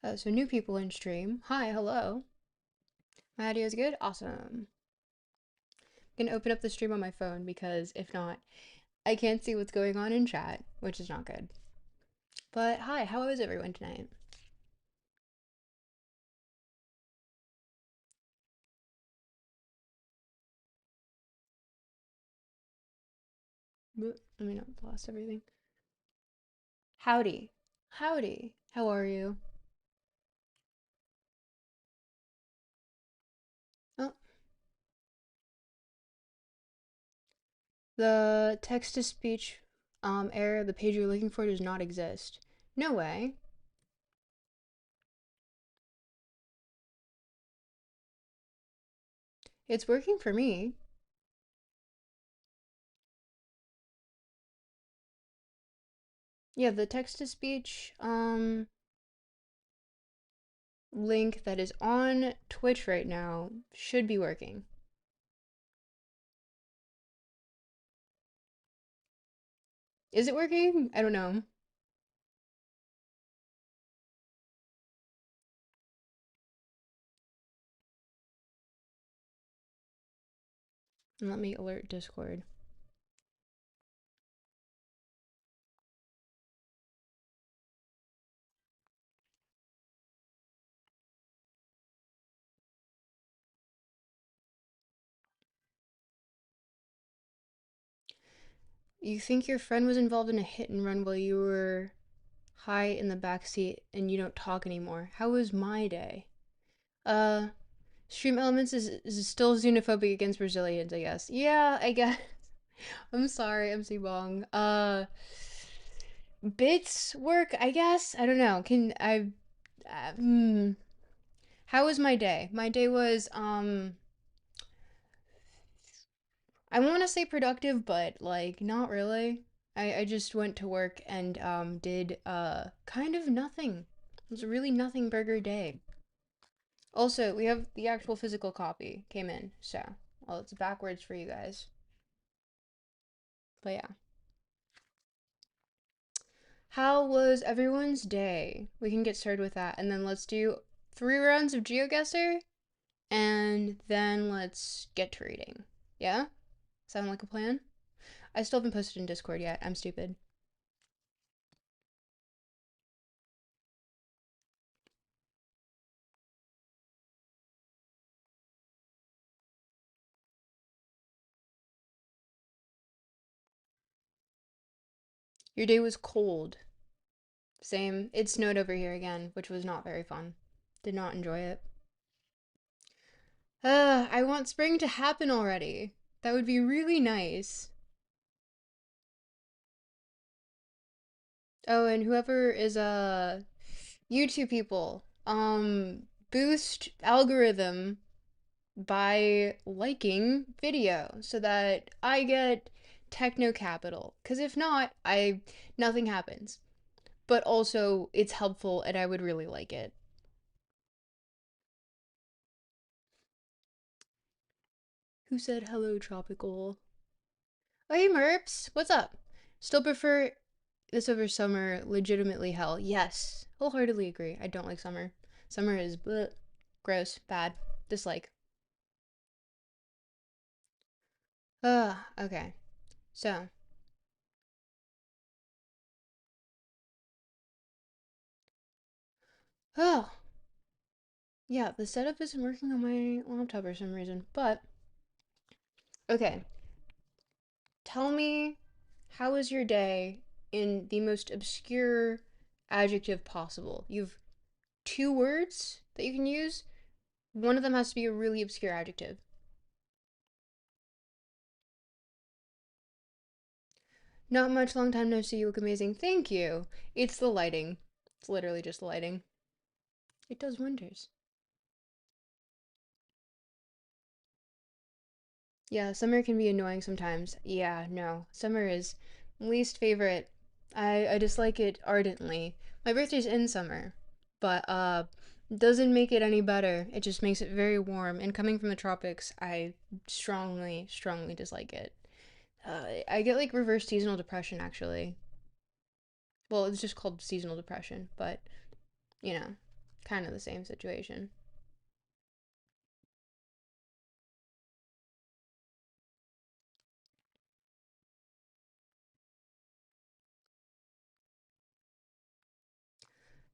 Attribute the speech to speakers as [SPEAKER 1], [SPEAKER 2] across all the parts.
[SPEAKER 1] So new people in stream. Hi, hello. My audio is good? Awesome. I'm gonna open up the stream on my phone because if not, I can't see what's going on in chat, which is not good. But hi, how is everyone tonight? Let me not lost everything. Howdy. Howdy. How are you? Oh, the text to speech error, the page you're looking for does not exist. No way. It's working for me. Yeah, the text to speech link that is on Twitch right now should be working. Is it working? I don't know. Let me alert Discord. You think your friend was involved in a hit and run while you were high in the back seat and you don't talk anymore? How was my day? Uh, Stream Elements is still xenophobic against Brazilians, I guess. Yeah, I guess. I'm sorry, MC Bong. Bits work, I guess. I don't know. Can I? Hmm. How was my day? My day was I want to say productive, but like not really. I just went to work and did kind of nothing. It was a really nothing burger day. Also, we have the actual physical copy came in, so well it's backwards for you guys. But yeah. How was everyone's day? We can get started with that and then let's do 3 rounds of GeoGuessr and then let's get to reading. Yeah? Sound like a plan? I still haven't posted in Discord yet. I'm stupid. Your day was cold. Same. It snowed over here again, which was not very fun. Did not enjoy it. I want spring to happen already. That would be really nice. Oh, and whoever is YouTube people, boost algorithm by liking video so that I get techno capital. Cause if not, I nothing happens. But also it's helpful and I would really like it. Who said hello, tropical? Oh, hey, Merps. What's up? Still prefer this over summer. Legitimately hell. Yes. Wholeheartedly agree. I don't like summer. Summer is bleh, gross, bad, dislike. Okay. So, oh, yeah, the setup isn't working on my laptop for some reason. But, okay. Tell me, how was your day in the most obscure adjective possible? You've 2 words that you can use. One of them has to be a really obscure adjective. Not much, long time no see. You look amazing. Thank you. It's the lighting. It's literally just the lighting. It does wonders. Yeah, summer can be annoying sometimes. Yeah, no. Summer is least favorite. I dislike it ardently. My birthday's in summer, but doesn't make it any better. It just makes it very warm. And coming from the tropics, I strongly, strongly dislike it. I get like reverse seasonal depression actually. Well, it's just called seasonal depression, but you know. kind of the same situation.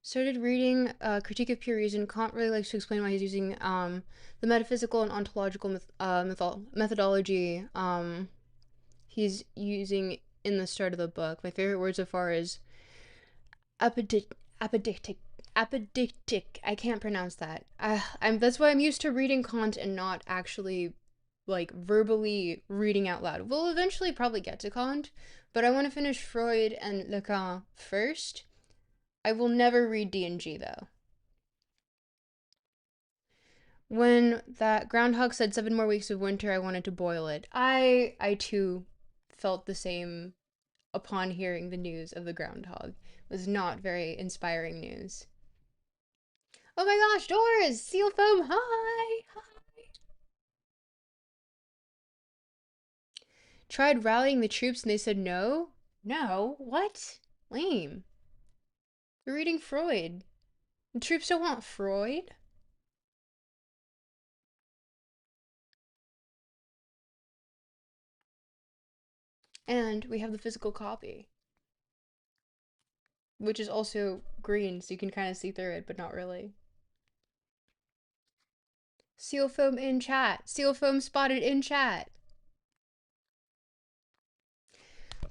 [SPEAKER 1] Started reading Critique of Pure Reason. Kant really likes to explain why he's using the metaphysical and ontological methodology he's using in the start of the book. My favorite words so far is apodictic. Apodictic. I can't pronounce that. That's why I'm used to reading Kant and not actually like verbally reading out loud. We'll eventually probably get to Kant, but I want to finish Freud and Lacan first. I will never read D&G though. When that groundhog said 7 more weeks of winter, I wanted to boil it. I too felt the same upon hearing the news of the groundhog. It was not very inspiring news. Oh my gosh, Doors! Seal foam, hi! Tried rallying the troops and they said no? No? What? Lame. We're reading Freud. The troops don't want Freud. And we have the physical copy, which is also green, so you can kind of see through it, but not really. Seal foam in chat. Seal foam spotted in chat.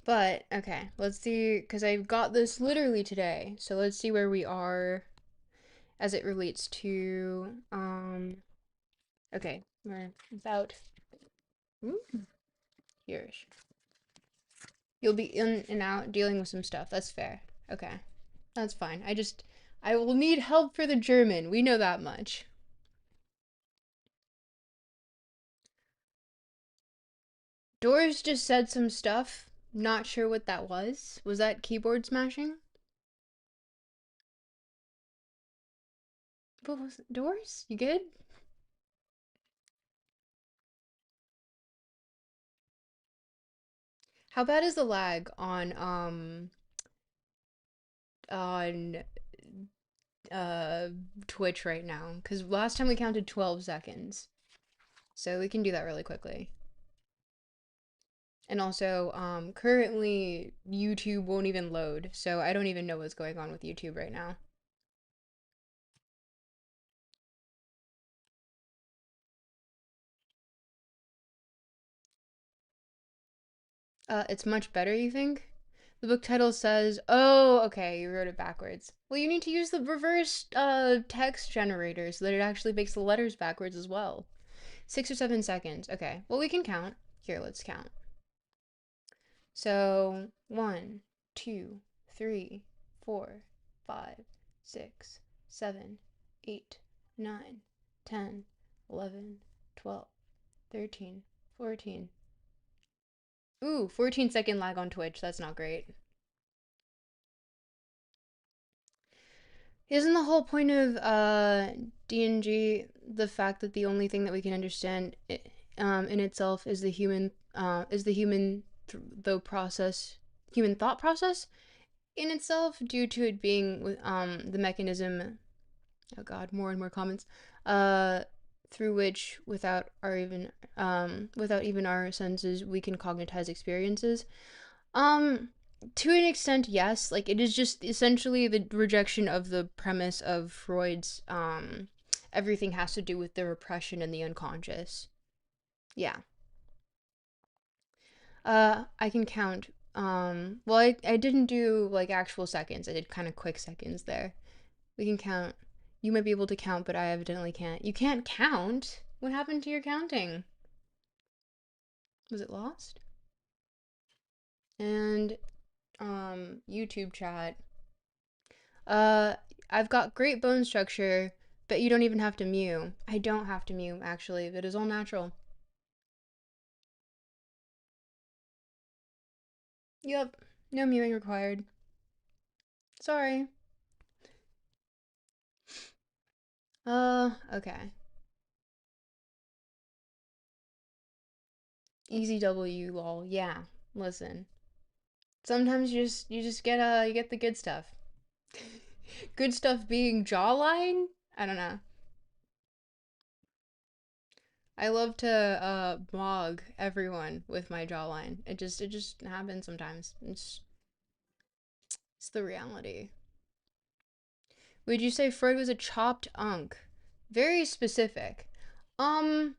[SPEAKER 1] But, okay, let's see, because I got this literally today, so let's see where we are as it relates to, okay, we're about, here. You'll be in and out dealing with some stuff. That's fair. Okay, that's fine. I will need help for the German. We know that much. Doors just said some stuff. Not sure what that was. Was that keyboard smashing? What was it? Doors? You good? How bad is the lag on uh Twitch right now? Because last time we counted 12 seconds. So we can do that really quickly. And also, currently YouTube won't even load, so I don't even know what's going on with YouTube right now. It's much better, you think? The book title says, oh, okay, you wrote it backwards. Well, you need to use the reverse text generator so that it actually makes the letters backwards as well. 6 or 7 seconds. Okay, well, we can count. Here, let's count. So, 1, 2, 3, 4, 5, 6, 7, 8, 9, 10, 11, 12, 13, 14. Ooh, 14-second lag on Twitch. That's not great. Isn't the whole point of D&G the fact that the only thing that we can understand in itself is the human human thought process in itself, due to it being the mechanism, oh god, more and more comments, uh through which without even our senses we can cognitize experiences. um to an extent, yes. Like, it is just essentially the rejection of the premise of Freud's everything has to do with the repression and the unconscious. Yeah. I can count. Well, I didn't do like actual seconds. I did kind of quick seconds there. We can count. You might be able to count, but I evidently can't. You can't count? What happened to your counting? Was it lost? And YouTube chat. Uh, I've got great bone structure, but you don't even have to mew. I don't have to mew, actually. It is all natural. Yep, no mewing required. Sorry. Okay. Easy W, lol. Yeah, listen. Sometimes you just get the good stuff. Good stuff being jawline? I don't know. I love to mog everyone with my jawline. It just happens sometimes. It's the reality. Would you say Freud was a chopped unk? Very specific. Um,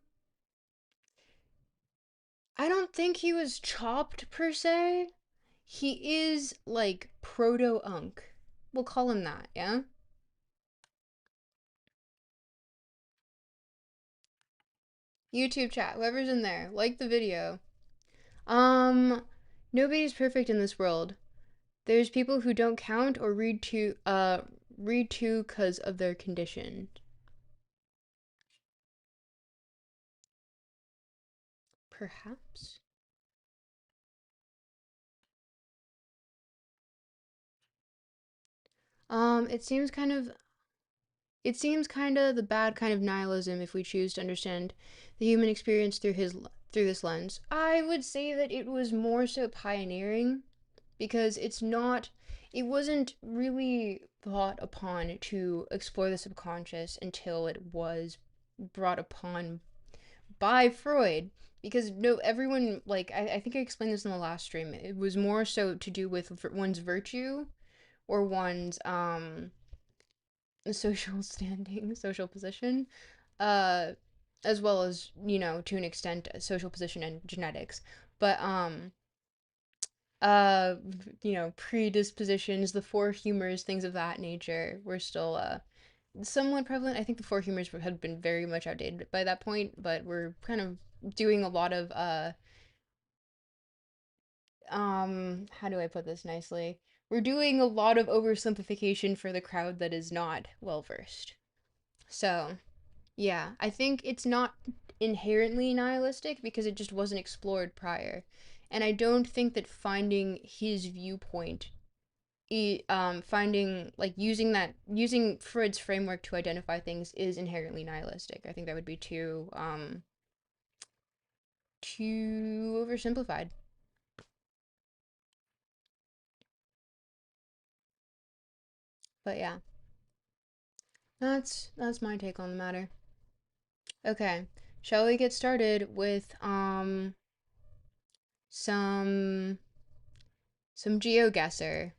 [SPEAKER 1] I don't think he was chopped per se. He is like proto unk. We'll call him that, yeah? YouTube chat, whoever's in there, like the video. Um, Nobody's perfect in this world. There's people who don't count or read to cuz of their condition. Perhaps. Um, it seems kind of it seems kind of the bad kind of nihilism if we choose to understand the human experience through this lens. I would say that it was more so pioneering because it wasn't really thought upon to explore the subconscious until it was brought upon by Freud. Because no, everyone, like, I think I explained this in the last stream. It was more so to do with one's virtue or one's social standing, social position, uh, as well as, to an extent, social position and genetics. But uh predispositions, the four humors, things of that nature were still somewhat prevalent. I think the four humors had been very much outdated by that point, but we're kind of doing a lot of how do I put this nicely, we're doing a lot of oversimplification for the crowd that is not well versed. So yeah, I think it's not inherently nihilistic because it just wasn't explored prior. And I don't think that finding his viewpoint, finding, like, using Freud's framework to identify things is inherently nihilistic. I think that would be too oversimplified. But yeah, that's my take on the matter. Okay, shall we get started with some GeoGuessr,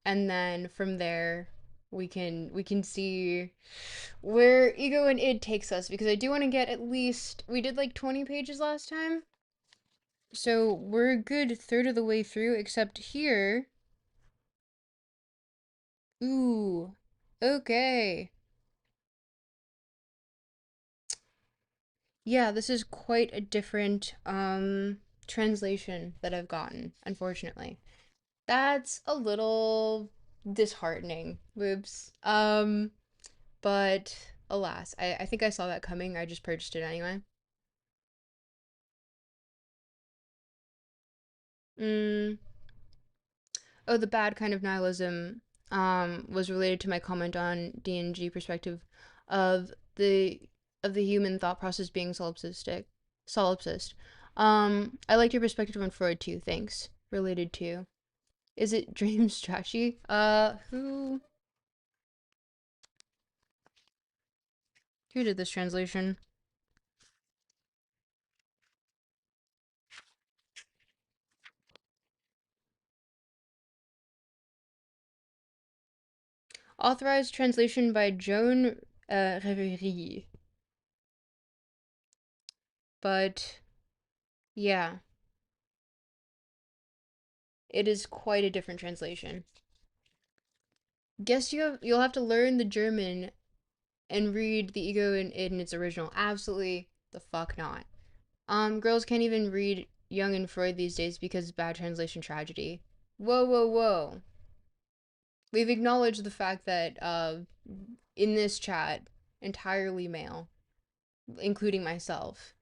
[SPEAKER 1] and then from there we can see where ego and id takes us, because I do want to get, at least we did like 20 pages last time. So we're a good third of the way through, except here. Ooh. Okay. Yeah, this is quite a different translation that I've gotten, unfortunately. That's a little disheartening. Whoops. But alas, I think I saw that coming. I just purchased it anyway. Mm. Oh, the bad kind of nihilism was related to my comment on DNG perspective of the human thought process being solipsistic. Solipsist. I liked your perspective on Freud too. Thanks. Related to. Is it James Trashy? Who did this translation? Authorized translation by Joan Reverie. But yeah, it is quite a different translation. Guess you'll have to learn the German and read the ego in its original. Absolutely the fuck not. Girls can't even read Jung and Freud these days because bad translation tragedy. Whoa, whoa, whoa. We've acknowledged the fact that in this chat, entirely male, including myself.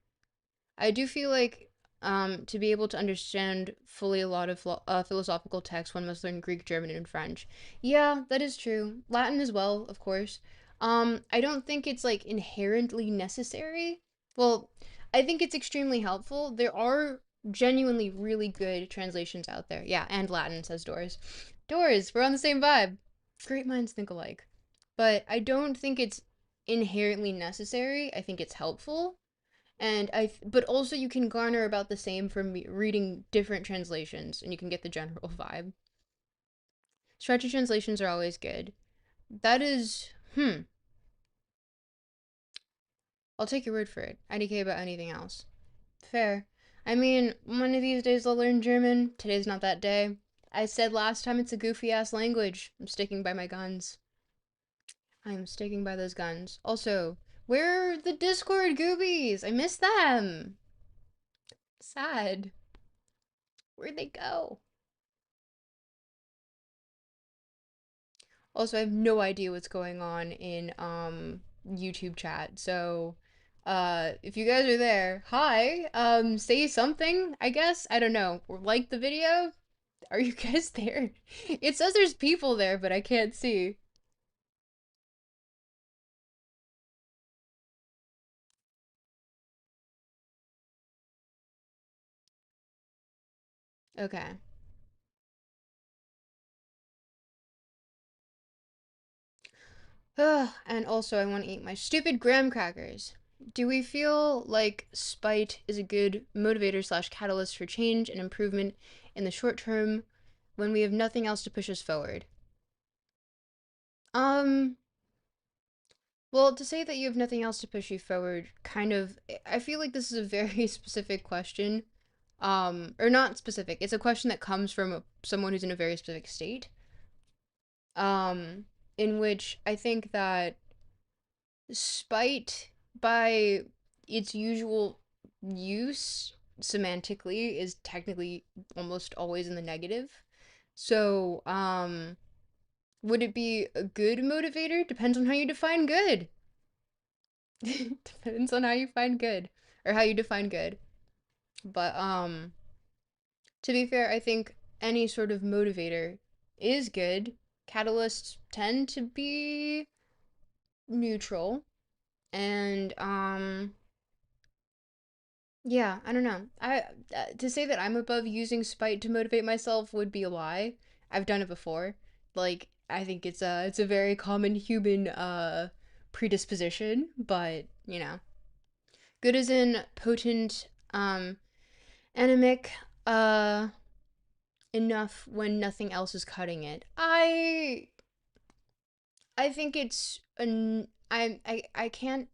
[SPEAKER 1] I do feel like to be able to understand fully a lot of philosophical texts, one must learn Greek, German, and French. Yeah, that is true. Latin as well, of course. I don't think it's like inherently necessary. Well, I think it's extremely helpful. There are genuinely really good translations out there. Yeah, and Latin, says Doors. Doors, we're on the same vibe. Great minds think alike. But I don't think it's inherently necessary. I think it's helpful. But also you can garner about the same from reading different translations, and you can get the general vibe. Stretchy translations are always good. That is, I'll take your word for it. IDK about anything else. Fair. I mean, one of these days I'll learn German. Today's not that day. I said last time it's a goofy ass language. I'm sticking by my guns. I am sticking by those guns. Also, where are the Discord goobies? I miss them. Sad. Where'd they go? Also, I have no idea what's going on in YouTube chat. So, if you guys are there, hi. Say something, I guess. I don't know. Or like the video. Are you guys there? It says there's people there, but I can't see. Okay. Ugh, and also, I want to eat my stupid graham crackers. Do we feel like spite is a good motivator slash catalyst for change and improvement in the short term when we have nothing else to push us forward? Um, well, to say that you have nothing else to push you forward, kind of, I feel like this is a very specific question. Or not specific. It's a question that comes from someone who's in a very specific state. Um, in which I think that spite, by its usual use semantically, is technically almost always in the negative. So, would it be a good motivator? Depends on how you define good. Depends on how you find good or how you define good. But to be fair, I think any sort of motivator is good. Catalysts tend to be neutral, and yeah, I don't know. I To say that I'm above using spite to motivate myself would be a lie. I've done it before. Like, I think it's a very common human predisposition, but good as in potent, anemic, enough when nothing else is cutting it. I think it's an I can't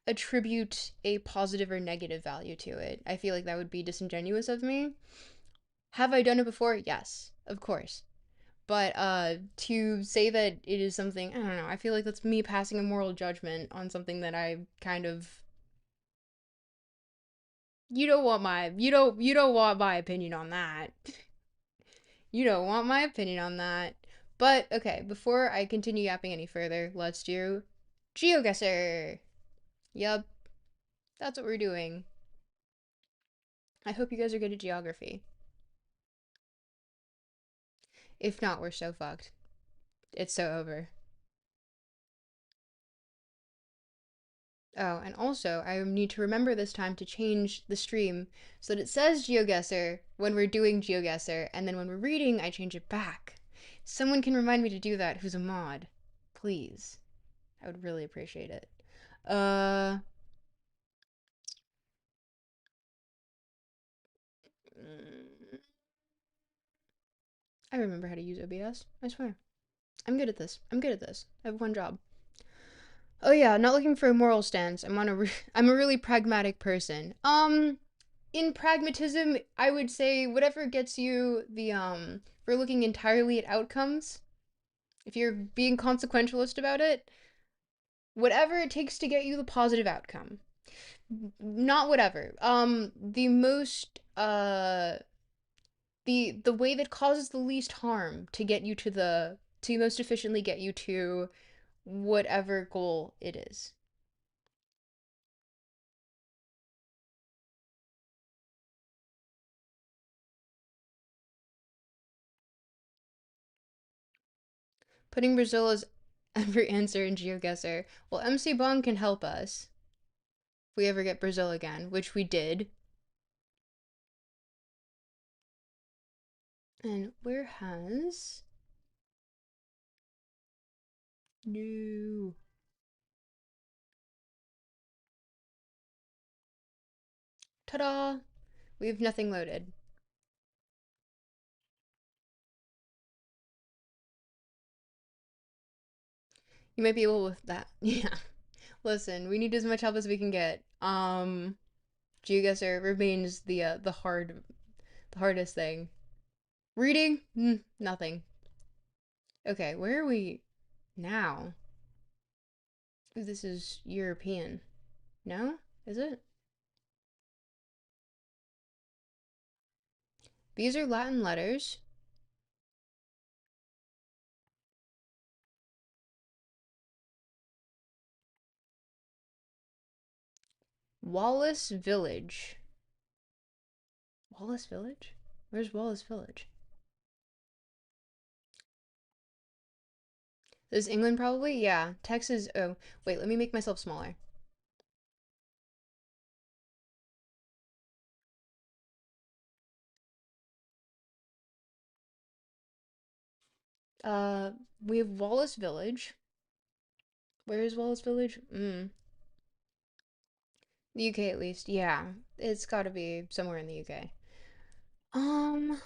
[SPEAKER 1] attribute a positive or negative value to it. I feel like that would be disingenuous of me. Have I done it before? Yes, of course. But to say that it is something, I don't know. I feel like that's me passing a moral judgment on something that I kind of you don't want my opinion on that. You don't want my opinion on that. But okay, before I continue yapping any further, let's do GeoGuessr. Yup, that's what we're doing. I hope you guys are good at geography. If not, we're so fucked. It's so over. Oh, and also, I need to remember this time to change the stream so that it says GeoGuessr when we're doing GeoGuessr, and then when we're reading, I change it back. Someone can remind me to do that who's a mod. Please. I would really appreciate it. Uh. I remember how to use OBS. I swear. I'm good at this. I'm good at this. I have one job. Oh yeah, not looking for a moral stance. I'm a really pragmatic person. In pragmatism, I would say whatever gets you the if we're looking entirely at outcomes, if you're being consequentialist about it, whatever it takes to get you the positive outcome. Not whatever. The most the way that causes the least harm to get you to most efficiently get you to whatever goal it is. Putting Brazil as every answer in GeoGuessr. Well, MC Bong can help us if we ever get Brazil again, which we did. And where has No. Ta-da! We have nothing loaded. You might be able with that. Yeah. Listen, we need as much help as we can get. GeoGuessr remains the hardest thing. Reading? Nothing. Okay, where are we now? Ooh, this is European. No? Is it? These are Latin letters. Wallace Village. Wallace Village? Where's Wallace Village? This is England probably? Yeah. Texas. Oh, wait, let me make myself smaller. Uh, we have Wallace Village. Where is Wallace Village? The UK at least. Yeah. It's gotta be somewhere in the UK. Um,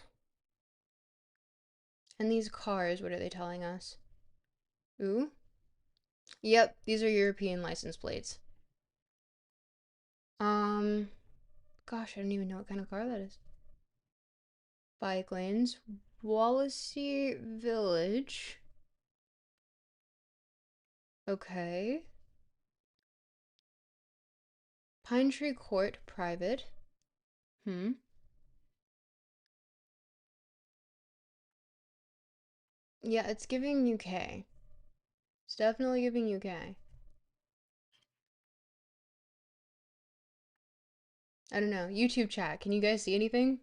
[SPEAKER 1] and these cars, what are they telling us? Ooh. Yep, these are European license plates. Um, gosh, I don't even know what kind of car that is. Bike lanes. Wallasey Village. Okay. Pine Tree Court, private. Hmm. Yeah, it's giving UK. It's definitely giving UK. I don't know. YouTube chat. Can you guys see anything?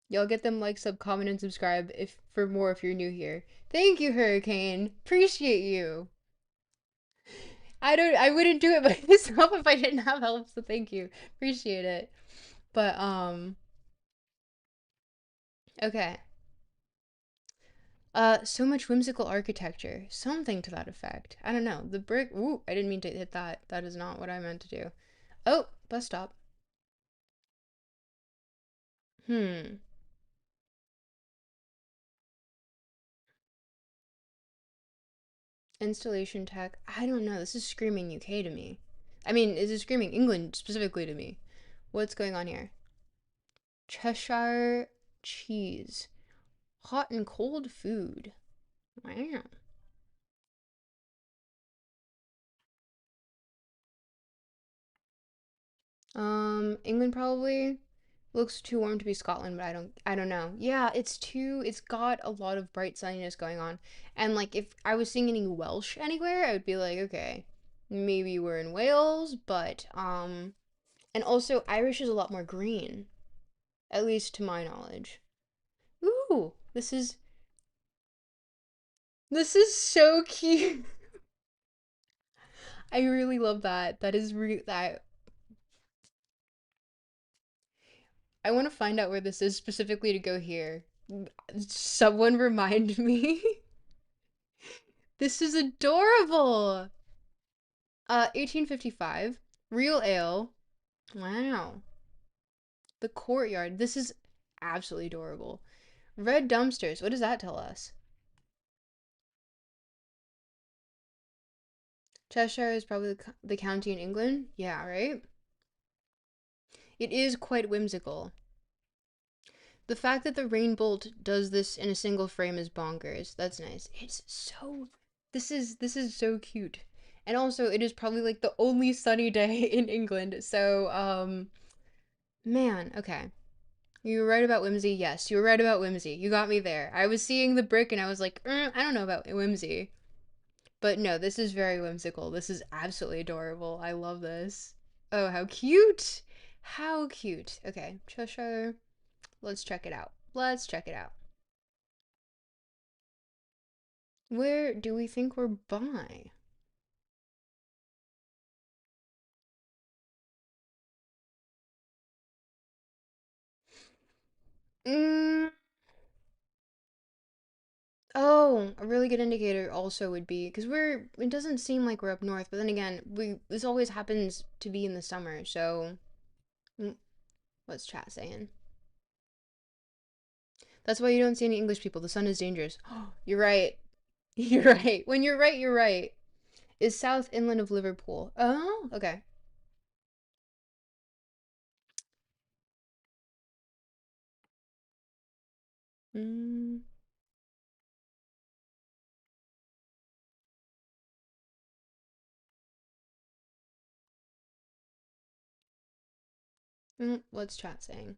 [SPEAKER 1] Y'all get them like, sub, comment, and subscribe if for more if you're new here. Thank you, Hurricane. Appreciate you. I wouldn't do it by myself if I didn't have help, so thank you. Appreciate it. But okay. So much whimsical architecture. Something to that effect. I don't know. The brick. Ooh, I didn't mean to hit that. That is not what I meant to do. Oh, bus stop. Hmm. Installation tech. I don't know. This is screaming UK to me. I mean, is it screaming England specifically to me? What's going on here? Cheshire cheese. Hot and cold food. Wow. England probably looks too warm to be Scotland, but I don't know. Yeah, it's got a lot of bright sunniness going on. And like if I was seeing any Welsh anywhere, I would be like, okay, maybe we're in Wales, but and also Irish is a lot more green, at least to my knowledge. Ooh, this is so cute. I really love that. That is that I want to find out where this is specifically to go here. Someone remind me. This is adorable. 1855. Real ale. Wow. The courtyard. This is absolutely adorable. Red dumpsters. What does that tell us? Cheshire is probably the county in England. Yeah, right? It is quite whimsical. The fact that the rain bolt does this in a single frame is bonkers. That's nice. It's so this is so cute. And also it is probably like the only sunny day in England. So man, okay. You were right about whimsy. Yes, you were right about whimsy. You got me there. I was seeing the brick and I was like, I don't know about whimsy. But no, this is very whimsical. This is absolutely adorable. I love this. Oh, how cute! How cute. Okay, Cheshire. Let's check it out. Let's check it out. Where do we think we're by? Mm, Oh, a really good indicator also would be because it doesn't seem like we're up north, but then again, this always happens to be in the summer. So, mm, what's chat saying? That's why you don't see any English people. The sun is dangerous. You're right. You're right. When you're right, you're right. Is south inland of Liverpool. Oh, okay. Mm, what's chat saying?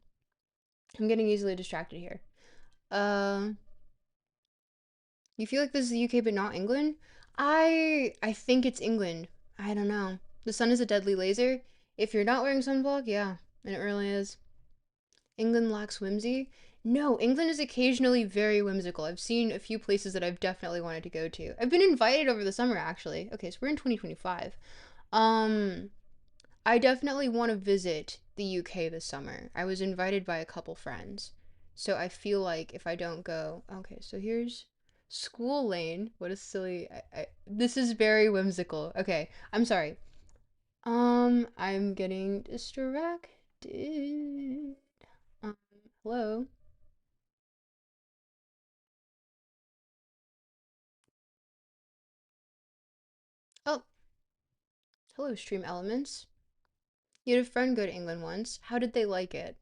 [SPEAKER 1] I'm getting easily distracted here. Uh, you feel like this is the UK but not England? I think it's England. I don't know. The sun is a deadly laser. If you're not wearing sunblock, yeah, and it really is. England lacks whimsy. No, England is occasionally very whimsical. I've seen a few places that I've definitely wanted to go to. I've been invited over the summer actually. Okay, so we're in 2025. Um, I definitely want to visit the UK this summer. I was invited by a couple friends. So I feel like if I don't go, okay, so here's School Lane. What a silly. This is very whimsical. Okay, I'm sorry. I'm getting distracted. Um, hello. Oh, hello, Stream Elements. You had a friend go to England once. How did they like it?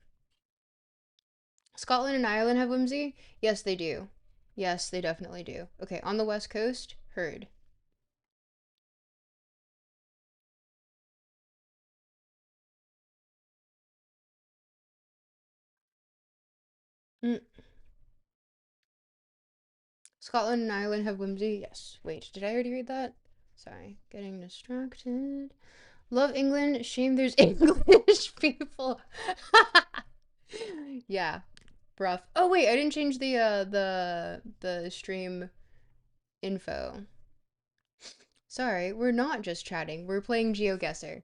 [SPEAKER 1] Scotland and Ireland have whimsy? Yes, they do. Yes, they definitely do. Okay, on the West Coast, heard. Mm. Scotland and Ireland have whimsy? Yes. Wait, did I already read that? Sorry, getting distracted. Love England, shame there's English people. Yeah, rough. Oh wait, I didn't change the stream info. Sorry, we're not just chatting. We're playing GeoGuessr.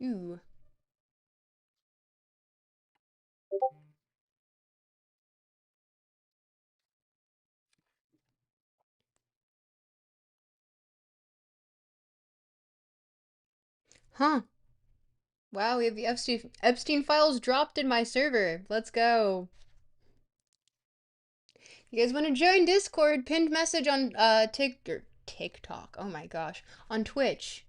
[SPEAKER 1] Ooh. Huh. Wow, we have the Epstein files dropped in my server. Let's go. You guys want to join Discord? Pinned message on TikTok. Oh my gosh, on Twitch,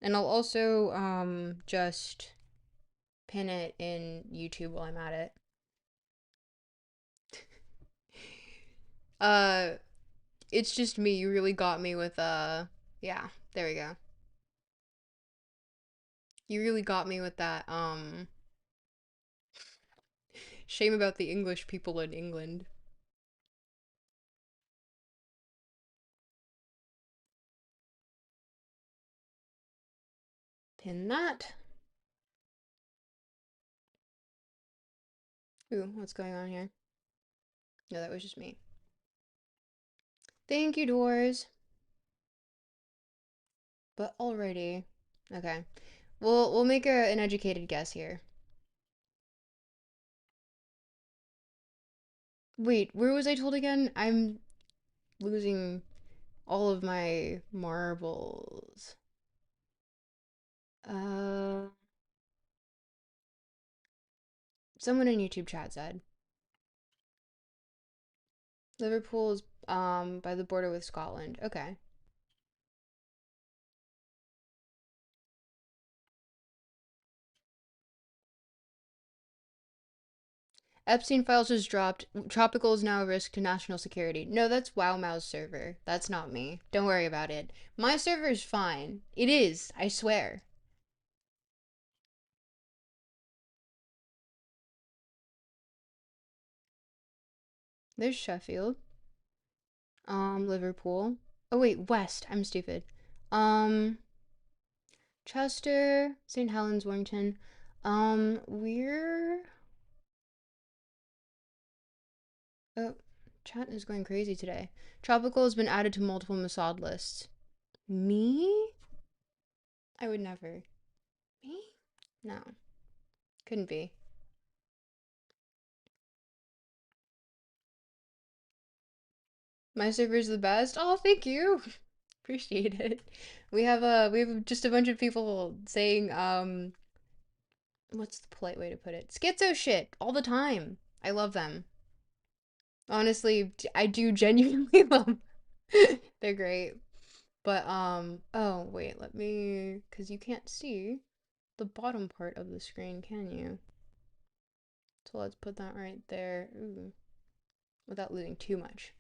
[SPEAKER 1] and I'll also just pin it in YouTube while I'm at it. Uh, it's just me. You really got me with yeah. There we go. You really got me with that. Shame about the English people in England. Pin that. Ooh, what's going on here? No, that was just me. Thank you, doors. But already. Okay. We'll make an educated guess here. Wait, where was I told again? I'm losing all of my marbles. Uh, someone in YouTube chat said Liverpool is by the border with Scotland. Okay. Epstein files just dropped. Tropical is now a risk to national security. No, that's Wow Mao's server. That's not me. Don't worry about it. My server is fine. It is, I swear. There's Sheffield. Liverpool. Oh wait, West. I'm stupid. Um, Chester, St. Helens, Warrington. We're oh, chat is going crazy today. Tropical has been added to multiple Mossad lists. Me? I would never. Me? No, couldn't be. My server's the best. Oh, thank you. Appreciate it. We have just a bunch of people saying what's the polite way to put it? Schizo shit all the time. I love them. Honestly, I do genuinely love them. They're great. But oh wait, let me cuz you can't see the bottom part of the screen, can you? So let's put that right there. Ooh, without losing too much.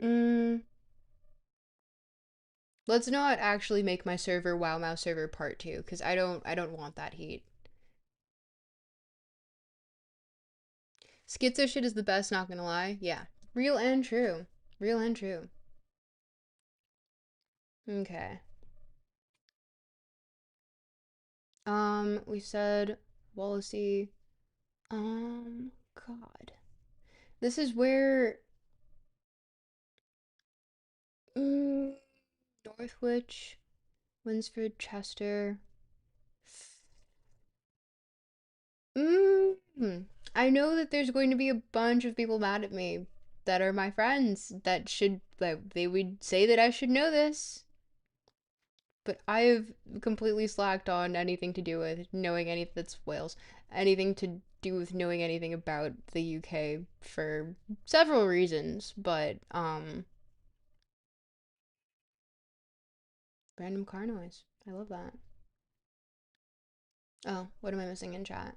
[SPEAKER 1] Mm, let's not actually make my server WoW Mouse server part 2 cuz I don't want that heat. Schizo shit is the best, not gonna lie. Yeah. Real and true. Real and true. Okay. We said Wallacey. God. This is where mm, Northwich, Winsford, Chester. I know that there's going to be a bunch of people mad at me that are my friends that they would say that I should know this. But I've completely slacked on anything to do with knowing any that's Wales, anything to do with knowing anything about the UK for several reasons, but random car noise. I love that. Oh, what am I missing in chat?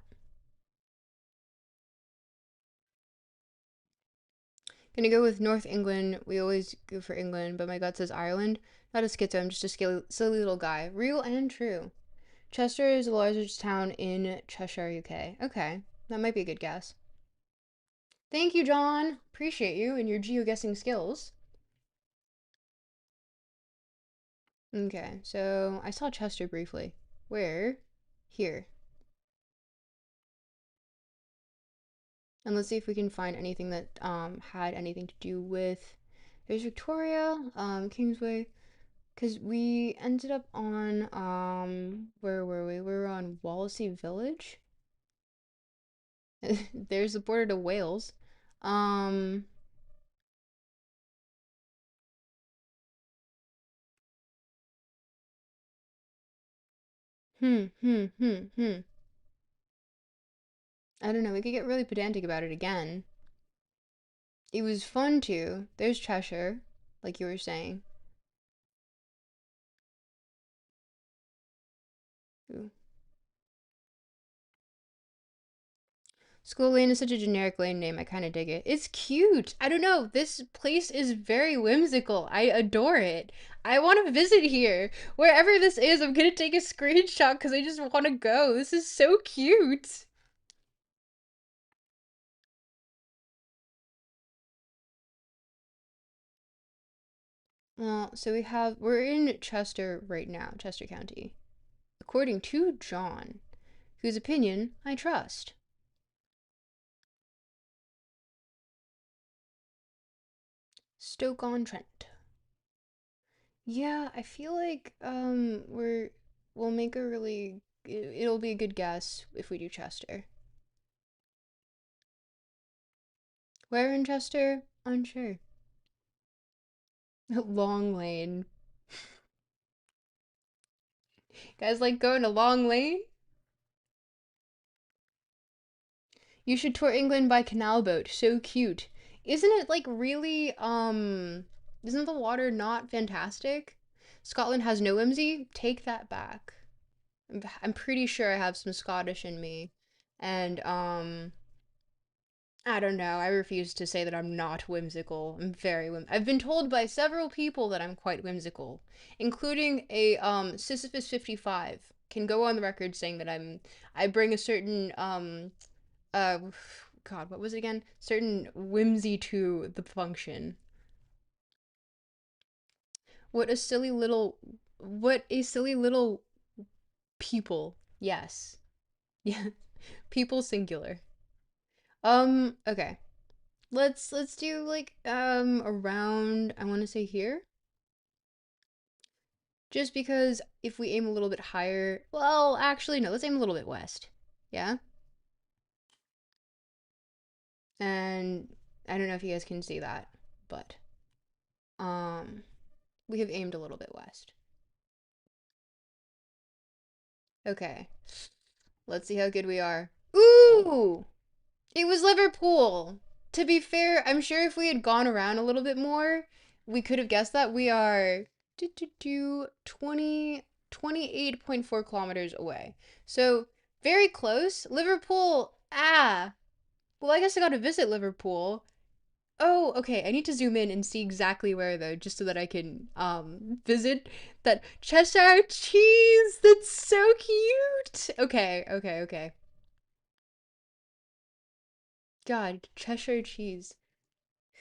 [SPEAKER 1] Gonna go with North England. We always go for England, but my gut says Ireland. Not a schizo, I'm just a silly little guy. Real and true. Chester is the largest town in Cheshire, UK. Okay, that might be a good guess. Thank you, John. Appreciate you and your geoguessing skills. Okay, so I saw Chester briefly. Where? Here. And let's see if we can find anything that had anything to do with. There's Victoria, Kingsway, because we ended up on where were we? We were on Wallasey Village. There's the border to Wales. Um, hmm. I don't know. We could get really pedantic about it again. It was fun too. There's Cheshire, like you were saying. Ooh. School Lane is such a generic lane name. I kind of dig it. It's cute. I don't know. This place is very whimsical. I adore it. I want to visit here. Wherever this is, I'm going to take a screenshot because I just want to go. This is so cute. Well, so we're in Chester right now, Chester County. According to John, whose opinion I trust. Stoke-on-Trent. Yeah, I feel like we'll make a really it'll be a good guess if we do Chester. Where in Chester? Unsure. Long Lane. Guys like going to Long Lane? You should tour England by canal boat. So cute. Isn't it like really isn't the water not fantastic? Scotland has no whimsy? Take that back. I'm pretty sure I have some Scottish in me. And I don't know. I refuse to say that I'm not whimsical. I'm very I've been told by several people that I'm quite whimsical, including a Sisyphus 55 can go on the record saying that I bring a certain uh God, what was it again? Certain whimsy to the function. What a silly little what a silly little people. Yes. Yeah. People singular. Okay. Let's do like around I want to say here. Just because if we aim a little bit higher, well, actually, no, let's aim a little bit west. Yeah? And I don't know if you guys can see that, but um we have aimed a little bit west. Okay. Let's see how good we are. Ooh! It was Liverpool. To be fair, I'm sure if we had gone around a little bit more, we could have guessed that we are 28.4 kilometers away. So, very close. Liverpool. Ah. Well, I guess I got to visit Liverpool. Oh, okay. I need to zoom in and see exactly where though, just so that I can visit that Cheshire cheese. That's so cute. Okay, okay, okay. God, Cheshire cheese.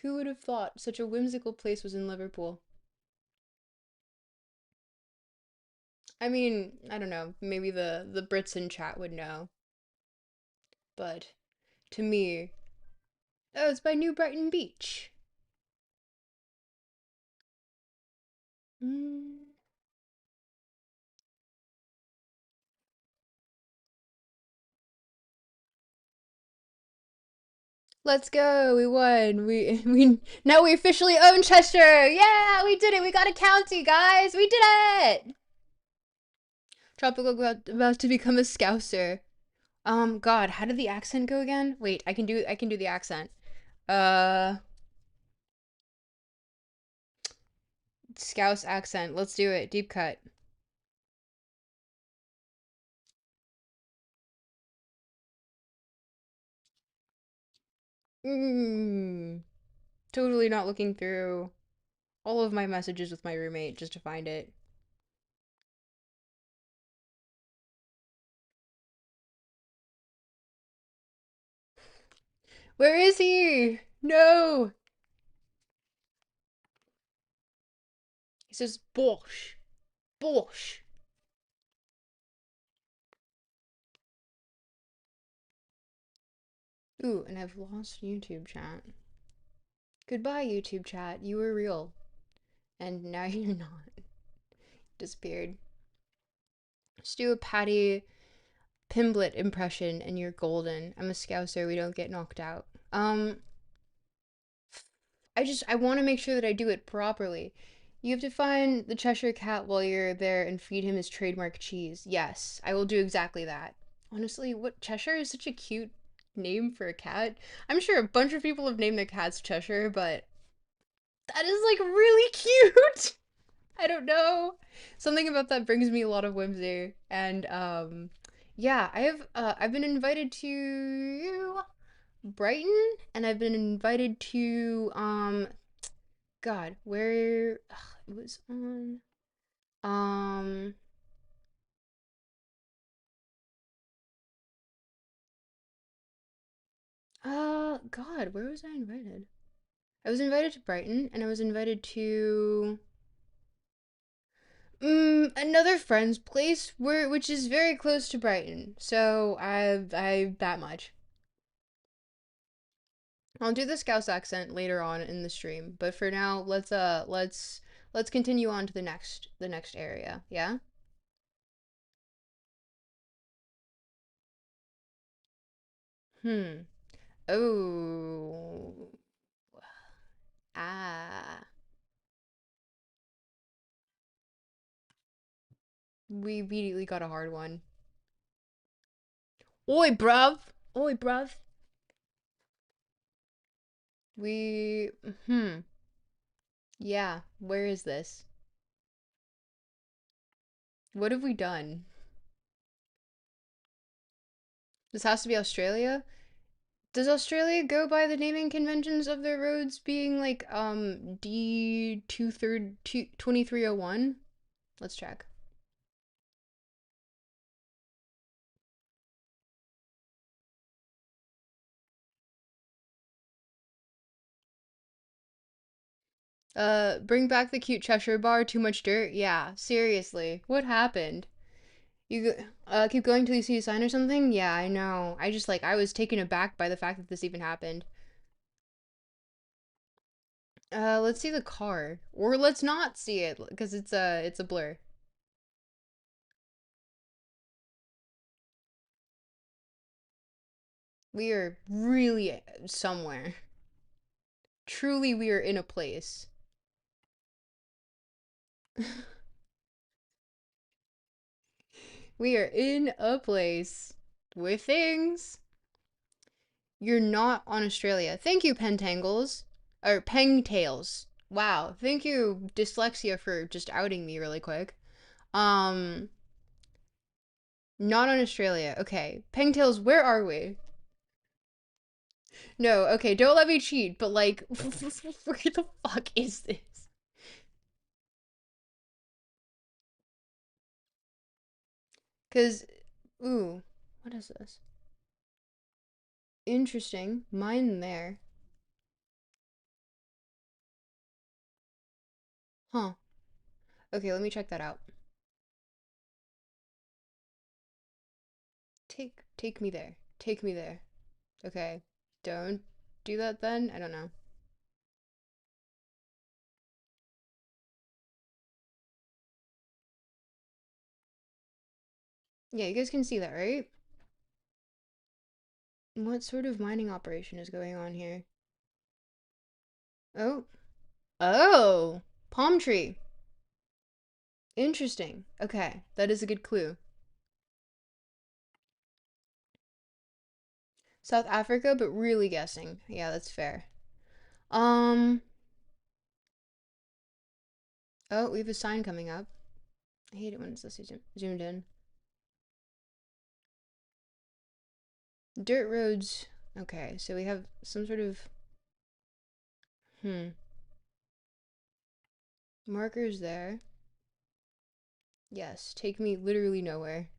[SPEAKER 1] Who would have thought such a whimsical place was in Liverpool? I mean, I don't know. Maybe the Brits in chat would know, but to me, oh, it's by New Brighton Beach. Mm. Let's go. We won. We now we officially own Cheshire. Yeah, we did it. We got a county, guys. We did it. Tropical about to become a Scouser. God, how did the accent go again? Wait, I can do the accent. Uh, Scouse accent. Let's do it. Deep cut. Mm, totally not looking through all of my messages with my roommate just to find it. Where is he? No. He says Bosh. Bosh. Ooh, and I've lost YouTube chat. Goodbye, YouTube chat. You were real. And now you're not. Disappeared. Just do a Patty Pimblett impression and you're golden. I'm a Scouser. We don't get knocked out. I want to make sure that I do it properly. You have to find the Cheshire Cat while you're there and feed him his trademark cheese. Yes, I will do exactly that. Honestly, what Cheshire is such a cute name for a cat. I'm sure a bunch of people have named their cats Cheshire, but that is like really cute. I don't know. Something about that brings me a lot of whimsy. And yeah, I've been invited to Brighton and I've been invited to God, where it was on um God, where was I invited? I was invited to Brighton and I was invited to another friend's place which is very close to Brighton. So I that much. I'll do the Scouse accent later on in the stream, but for now, let's continue on to the next area. Yeah? Hmm. Oh. Ah. We immediately got a hard one. Oi, bruv. Oi, bruv. We Yeah, where is this? What have we done? This has to be Australia? Does Australia go by the naming conventions of their roads being like D 2301? Let's check. Bring back the cute Cheshire bar, too much dirt? Yeah, seriously. What happened? Keep going till you see a sign or something? Yeah, I know. I was taken aback by the fact that this even happened. Let's see the car. Or let's not see it, because it's a blur. We are really somewhere. Truly, we are in a place. We are in a place with things. You're not on Australia. Thank you, Pentangles. Or Pengtails. Wow. Thank you, Dyslexia, for just outing me really quick. Um, Not on Australia. Okay. Pengtails, where are we? No, okay, don't let me cheat, but like, where the fuck is this? Because, ooh, what is this? Interesting. Mine there. Huh. Okay, let me check that out. Take me there. Take me there. Okay. Don't do that then? I don't know. Yeah, you guys can see that, right? What sort of mining operation is going on here? Oh. Oh! Palm tree. Interesting. Okay, that is a good clue. South Africa, but really guessing. Yeah, that's fair. Um, oh, we have a sign coming up. I hate it when it's this zoomed in. Dirt roads. Okay, so we have some sort of, hmm, markers there. Yes, take me literally nowhere.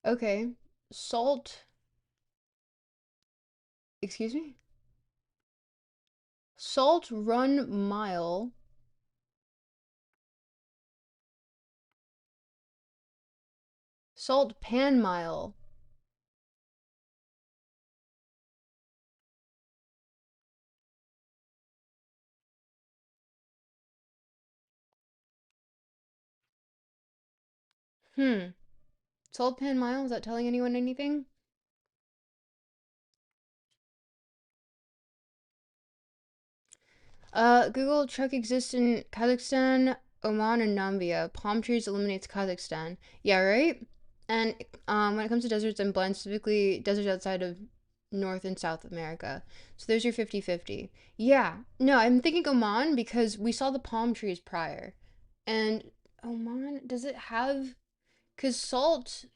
[SPEAKER 1] Okay, salt, excuse me? Salt Run Mile. Salt Pan Mile. Hmm. Salt Pan Mile, is that telling anyone anything? Google truck exists in Kazakhstan, Oman, and Nambia. Palm trees eliminates Kazakhstan. Yeah, right? And when it comes to deserts and blends, specifically deserts outside of North and South America. So there's your 50-50. Yeah. No, I'm thinking Oman because we saw the palm trees prior. And Oman, does it have cuz salt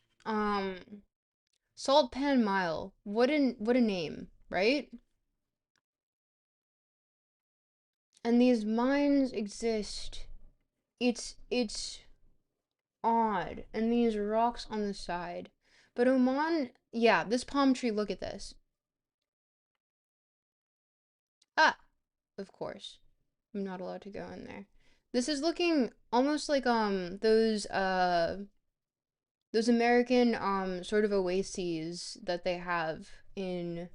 [SPEAKER 1] pan mile. What a name, right? And these mines exist. It's odd. And these rocks on the side. But Oman, yeah, this palm tree, look at this. Ah, of course. I'm not allowed to go in there. This is looking almost like those American sort of oases that they have in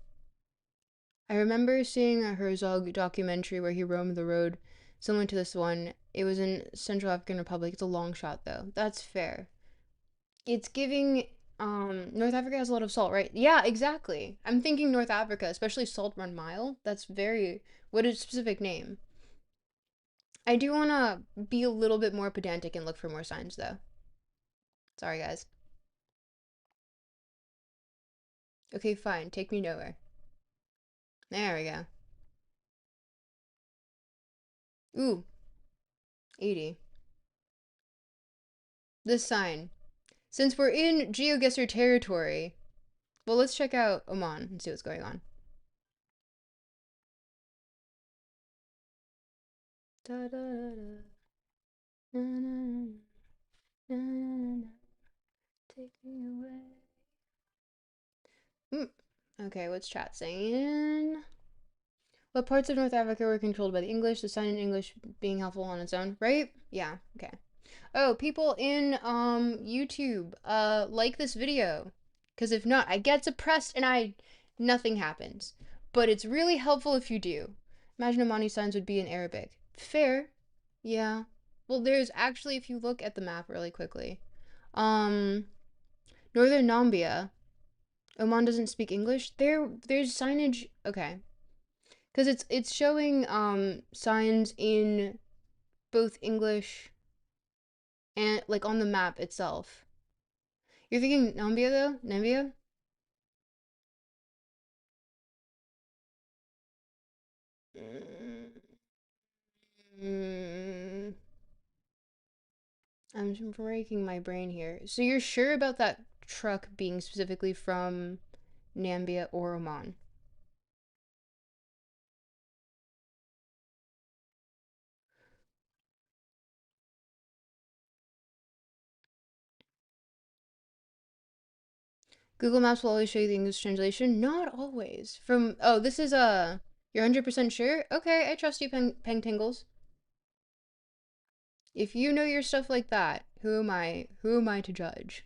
[SPEAKER 1] I remember seeing a Herzog documentary where he roamed the road similar to this one. It was in Central African Republic. It's a long shot though. That's fair. It's giving North Africa has a lot of salt, right? Yeah, exactly. I'm thinking North Africa, especially Salt Run Mile. That's very what a specific name. I do want to be a little bit more pedantic and look for more signs though. Sorry guys. Okay, fine. Take me nowhere. There we go. Ooh, 80. This sign. Since we're in GeoGuessr territory, well, let's check out Oman and see what's going on. Da, da, da, na, na, na, na, take me away. Mm. Okay, what's chat saying? What parts of North Africa were controlled by the English? The sign in English being helpful on its own, right? Yeah, okay. Oh, people in YouTube, like this video. Because if not, I get suppressed and nothing happens. But it's really helpful if you do. Imagine Omani signs would be in Arabic. Fair. Yeah. Well, there's actually, if you look at the map really quickly, um, Northern Nambia, Oman doesn't speak English. There's signage. Okay, because it's showing signs in both English and like on the map itself. You're thinking Nambia though? Nambia? Mm, I'm breaking my brain here. So you're sure about that truck being specifically from Nambia or Oman? Google Maps will always show you the English translation. Not always. From this is you're 100% sure? Okay, I trust you, Peng Tingles. If you know your stuff like that, who am I? Who am I to judge?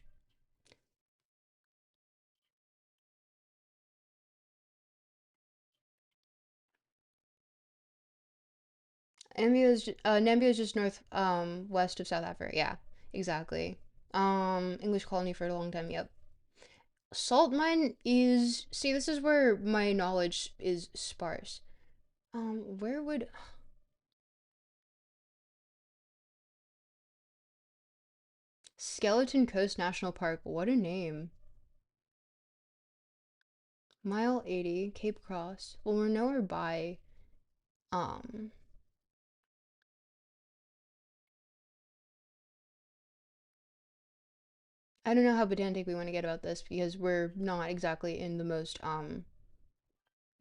[SPEAKER 1] Nambia is just north west of South Africa. Yeah, exactly. English colony for a long time. Yep. Salt mine is see. This is where my knowledge is sparse. Where would Skeleton Coast National Park? What a name. Mile 80, Cape Cross. Well, we're nowhere by. Um, I don't know how pedantic we want to get about this because we're not exactly in the most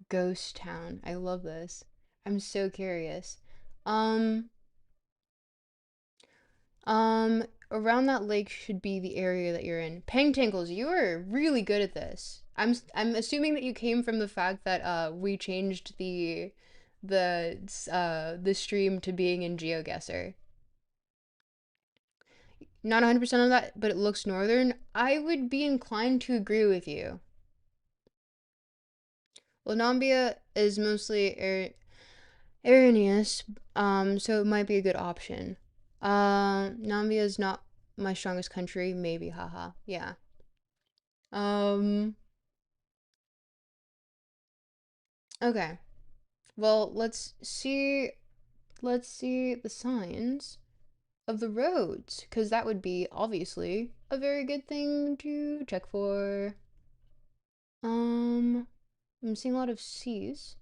[SPEAKER 1] ghost town. I love this. I'm so curious. Um, Around that lake should be the area that you're in. Pengtangles, you are really good at this. I'm assuming that you came from the fact that we changed the stream to being in GeoGuessr. Not 100% of that, but it looks northern. I would be inclined to agree with you. Lanambia is mostly Arrhenius, so it might be a good option. Nambia is not my strongest country, maybe, haha. Yeah. Um, okay. Well, let's see the signs of the roads, because that would be obviously a very good thing to check for. Um, I'm seeing a lot of C's,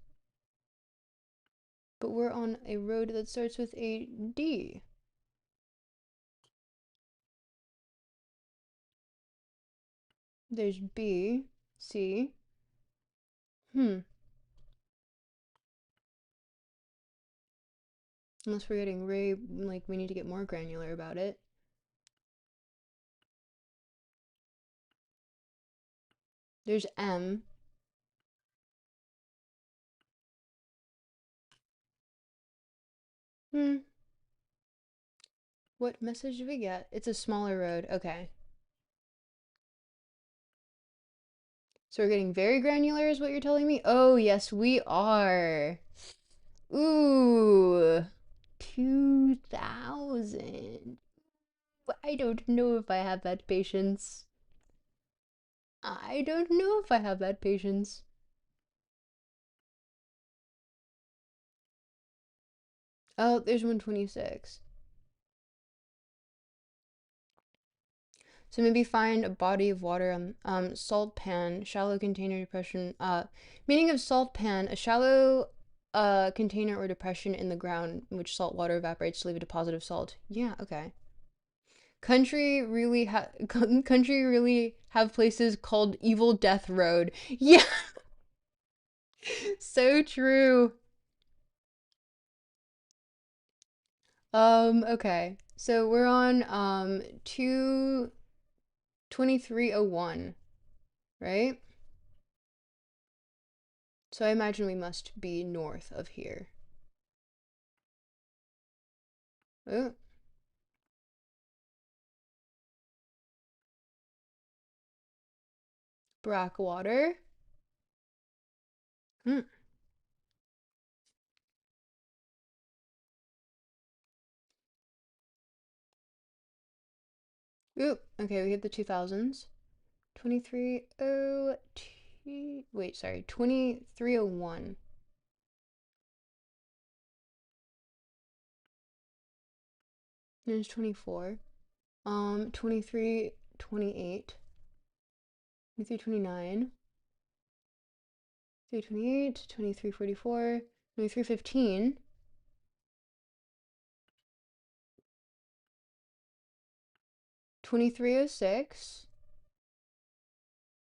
[SPEAKER 1] but we're on a road that starts with a D. There's B, C. Hmm. Unless we're getting like we need to get more granular about it. There's M. Hmm. What message do we get? It's a smaller road. Okay. So we're getting very granular, is what you're telling me? Oh, yes, we are. Ooh. 2000. I don't know if I have that patience. I don't know if I have that patience. Oh, there's 126. So maybe find a body of water on salt pan, shallow container depression. Meaning of salt pan, a shallow container or depression in the ground in which salt water evaporates to leave a deposit of salt. Yeah, okay. Country really have places called Evil Death Road. Yeah, so true. Okay. So we're on 22301, right? So I imagine we must be north of here. Oh, Brackwater. Hmm. Oop. Okay, we hit the 2000s. 2302. Wait, sorry. 2301. There's 24. 2328. 2329. 328. 2344. 2315. 2306.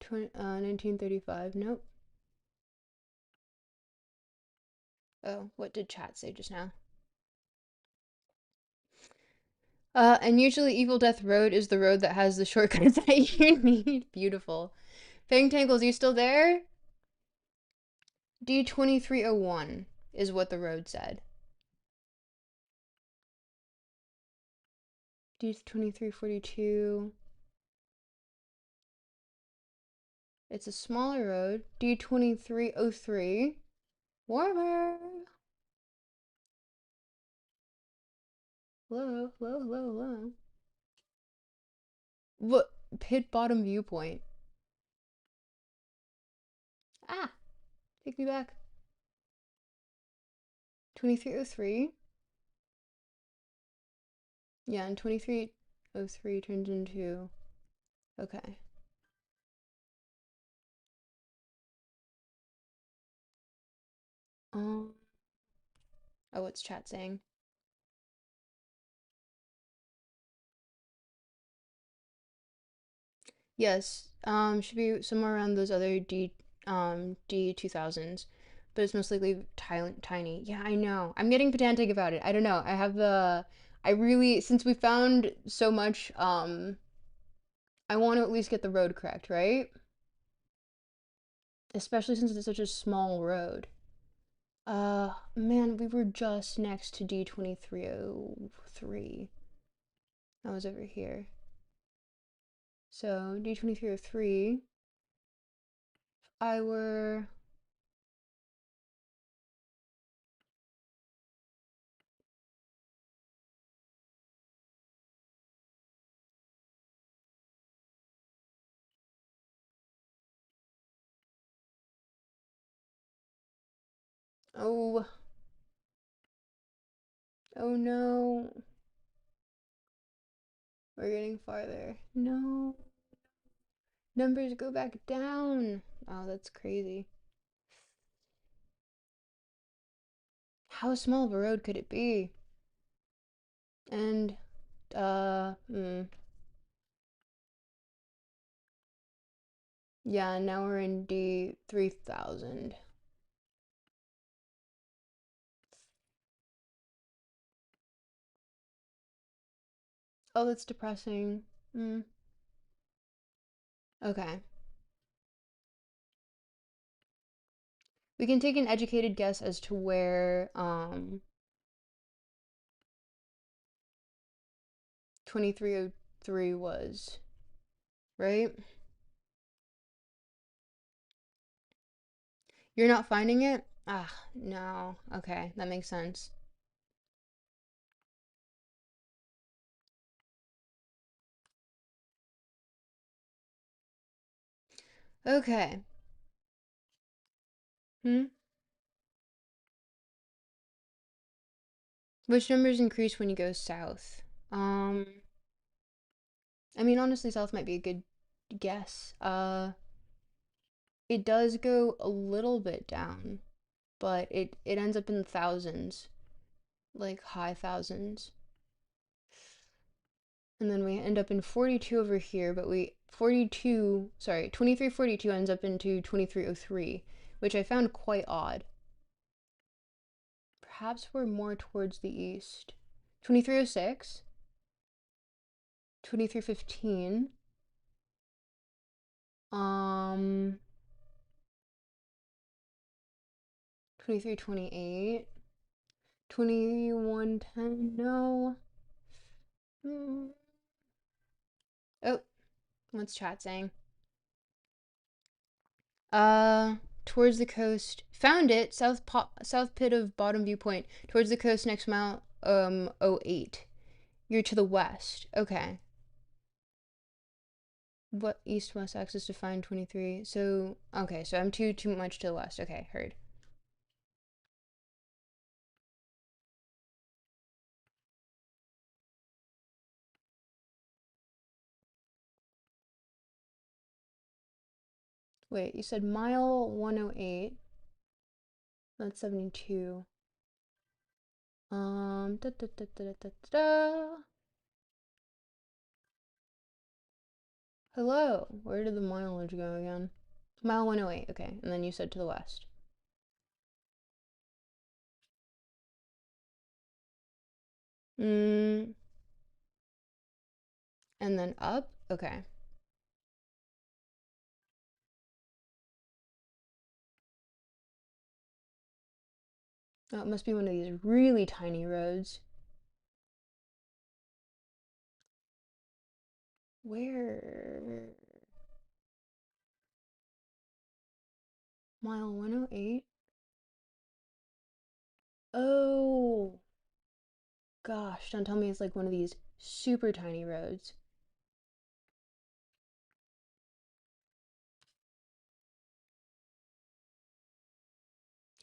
[SPEAKER 1] 1935. Nope. Oh, what did chat say just now? And usually Evil Death Road is the road that has the shortcuts that you need. Beautiful. Fang Tangles, you still there? D2301 is what the road said. D2342. It's a smaller road. D2303. Warmer. Hello, hello, hello, hello. What? Pit bottom viewpoint. Ah, take me back. 2303. Yeah, and 2303 turns into. Okay. Um. Oh, what's chat saying? Yes. Should be somewhere around those other D 2000s, but it's most likely tiny. Yeah, I know. I'm getting pedantic about it. I don't know. I have the. I really, since we found so much, I want to at least get the road correct, right? Especially since it's such a small road. Man, we were just next to D2303. That was over here. So D2303. I were. Oh, oh no. We're getting farther. No. Numbers go back down. Oh, that's crazy. How small of a road could it be? And, yeah, now we're in D 3000. Oh, that's depressing. Mm. Okay. We can take an educated guess as to where, 2303 was, right? You're not finding it? Ah, no. Okay, that makes sense. Okay. Hmm? Which numbers increase when you go south? I mean, honestly, south might be a good guess. It does go a little bit down, but it ends up in thousands, like high thousands. And then we end up in 42 over here, but 2342 ends up into 2303, which I found quite odd. Perhaps we're more towards the east. 2306, 2315, um, 2328, 2110, no. Mm. Oh, what's chat saying? Uh, Towards the coast. Found it. South pit of bottom viewpoint. Towards the coast next mount. 08. You're to the west. Okay. What east-west axis define 23? So, okay, so I'm too much to the west. Okay, heard. Wait, you said mile 108. That's 72. Da, da, da, da, da, da. Hello. Where did the mileage go again? Mile 108. Okay, and then you said to the west. Mm, and then up? Okay. Oh, it must be one of these really tiny roads. Where? Mile 108? Oh, gosh. Don't tell me it's like one of these super tiny roads.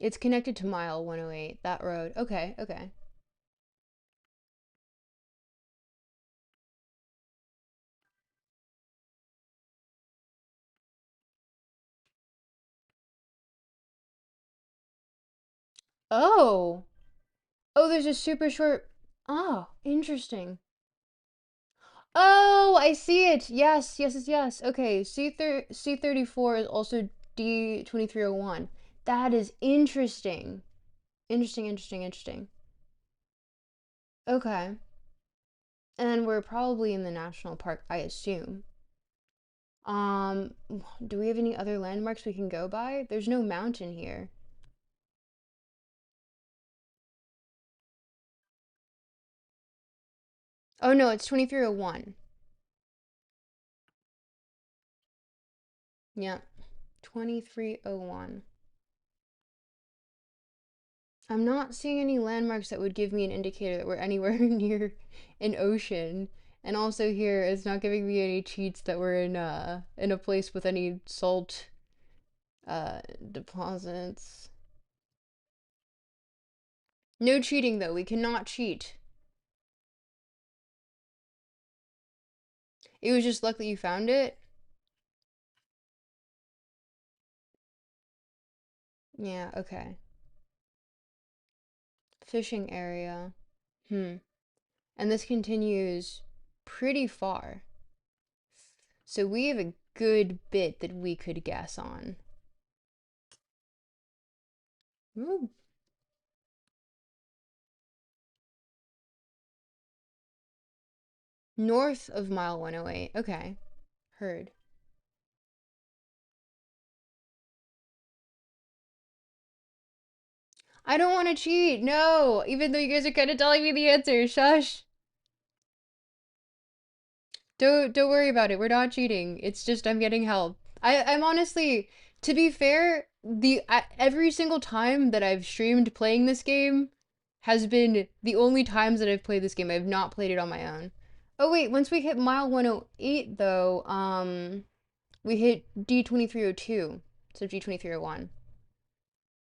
[SPEAKER 1] It's connected to mile 108, that road. Okay, okay. Oh. Oh, there's a super short. Oh, interesting. Oh, I see it. Yes, yes, yes, yes. Okay, C34 is also D2301. That is interesting. Interesting, interesting, interesting. Okay. And we're probably in the national park, I assume. Um, do we have any other landmarks we can go by? There's no mountain here. Oh no, it's 2301. Yeah, 2301. I'm not seeing any landmarks that would give me an indicator that we're anywhere near an ocean. And also here it's not giving me any cheats that we're in a place with any salt deposits. No cheating though. We cannot cheat. It was just luck that you found it. Yeah, okay. Fishing area. Hmm. And this continues pretty far. So we have a good bit that we could guess on. Ooh. North of mile 108. Okay. Heard. I don't want to cheat. No. Even though you guys are kind of telling me the answer. Shush. Don't worry about it. We're not cheating. It's just I'm getting help. I'm honestly, to be fair, every single time that I've streamed playing this game has been the only times that I've played this game. I've not played it on my own. Oh wait, once we hit mile 108 though, we hit D2302. So D2301.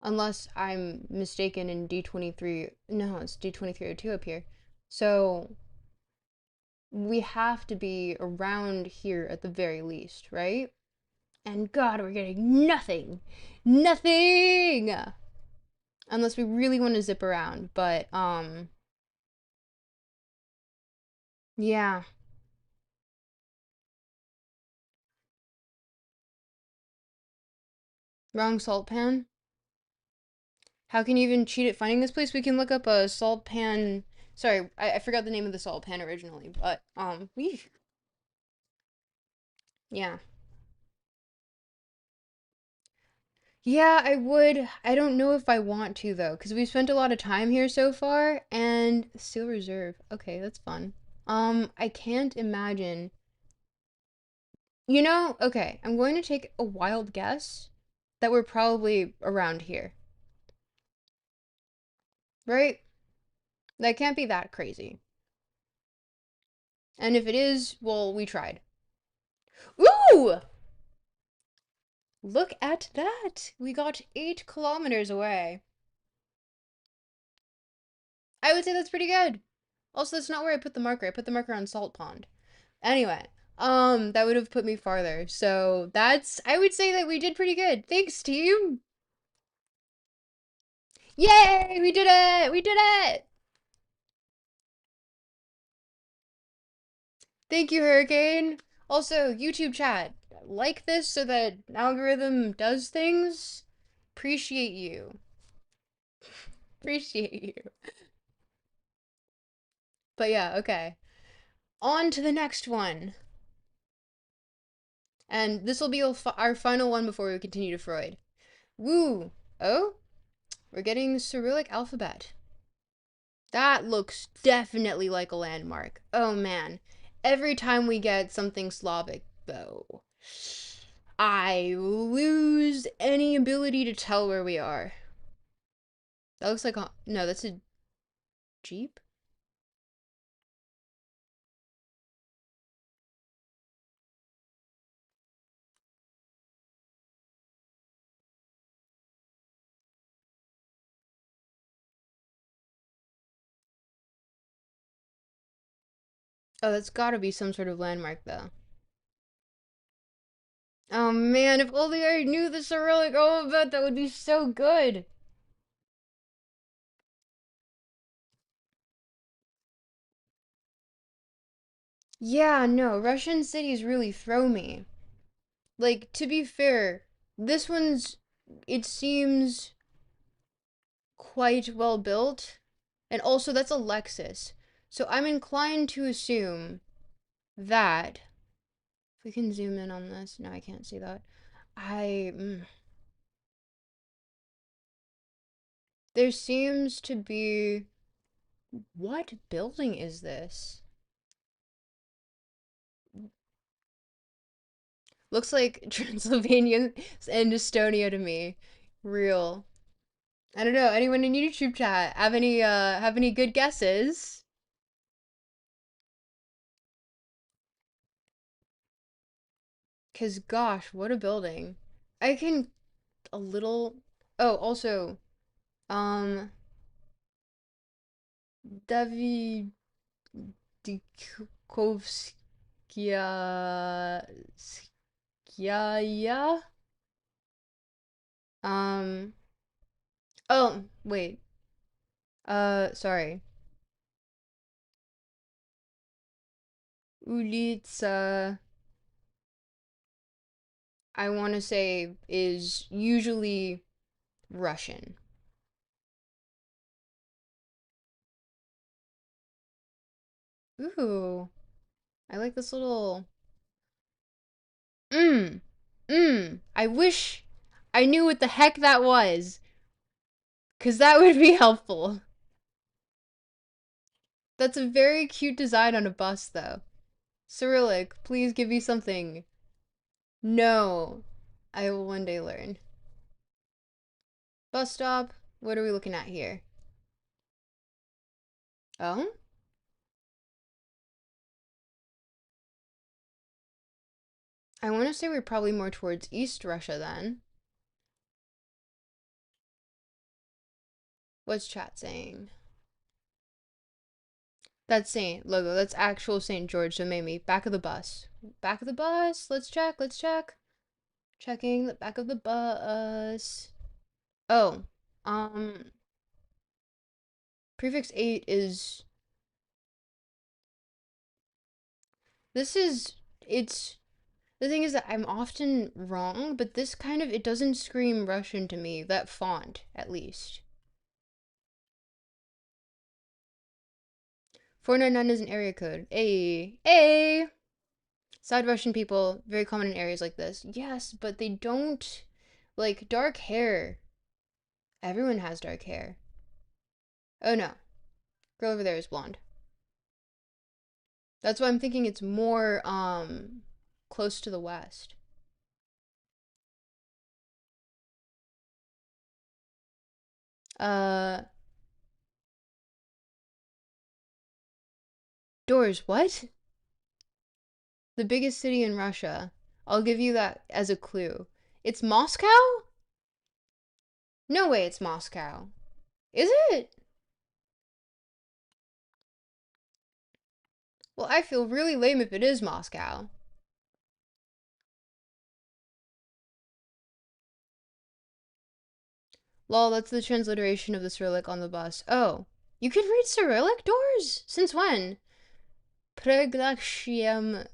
[SPEAKER 1] Unless I'm mistaken in D23. No, it's D2302 up here. So we have to be around here at the very least, right? And God, we're getting nothing. Nothing! Unless we really want to zip around, but, yeah. Wrong salt pan? How can you even cheat at finding this place? We can look up a salt pan. Sorry, I forgot the name of the salt pan originally, but, yeah. Yeah, I would. I don't know if I want to though, because we've spent a lot of time here so far, and Steel Reserve. Okay, that's fun. I can't imagine. Okay, I'm going to take a wild guess that we're probably around here, right? That can't be that crazy. And if it is, well, we tried. Woo! Look at that. We got 8 kilometers away. I would say that's pretty good. Also, that's not where I put the marker. I put the marker on Salt Pond. Anyway, that would have put me farther. So that's, I would say that we did pretty good. Thanks, team. Yay, we did it. We did it. Thank you, Hurricane. Also, YouTube chat, like this so that algorithm does things. Appreciate you. Appreciate you. But yeah, okay. On to the next one. And this will be our final one before we continue to Freud. Woo! Oh, we're getting Cyrillic alphabet. That looks definitely like a landmark. Oh man. Every time we get something Slavic, though, I lose any ability to tell where we are. That looks like a. No, that's a Jeep? Oh, that's gotta be some sort of landmark, though. Oh man, if only I knew the Cyrillic alphabet, that would be so good. Yeah, no, Russian cities really throw me. Like, to be fair, this one's, it seems quite well built. And also, that's a Lexus. So I'm inclined to assume that, if we can zoom in on this, no, I can't see that. I, there seems to be, what building is this? Looks like Transylvania and Estonia to me. Real. I don't know. Anyone in YouTube chat have any good guesses? Cause gosh, what a building. I can a little. Oh, also, um, David Skya. Um. Oh, wait. Sorry. Ulica, I want to say, is usually Russian. Ooh, I like this little. Mmm. Mmm. I wish I knew what the heck that was, because that would be helpful. That's a very cute design on a bus, though. Cyrillic, please give me something. No. I will one day learn. Bus stop. What are we looking at here? Oh? I want to say we're probably more towards East Russia then. What's chat saying? That's Saint logo. That's actual St. George. So maybe back of the bus. Back of the bus. Let's check. Let's check. Checking the back of the bus. Oh, um, prefix 8 is. This is. It's. The thing is that I'm often wrong, but this kind of. It doesn't scream Russian to me. That font, at least. 499 is an area code. A. Side Russian people, very common in areas like this. Yes, but they don't. Like, dark hair. Everyone has dark hair. Oh no. Girl over there is blonde. That's why I'm thinking it's more, close to the west. Uh, Doors, what? The biggest city in Russia. I'll give you that as a clue. It's Moscow? No way it's Moscow. Is it? Well, I feel really lame if it is Moscow. Lol, that's the transliteration of the Cyrillic on the bus. Oh, you can read Cyrillic doors? Since when? Preglaciam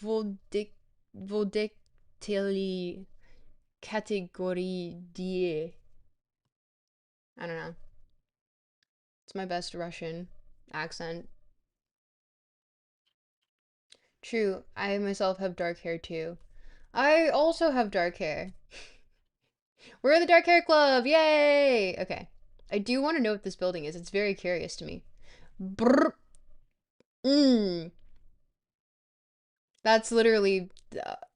[SPEAKER 1] vodik vodictili category die. I don't know. It's my best Russian accent. True, I myself have dark hair too. I also have dark hair. We're the Dark Hair Club! Yay! Okay. I do want to know what this building is. It's very curious to me. Brr. Mm. That's literally.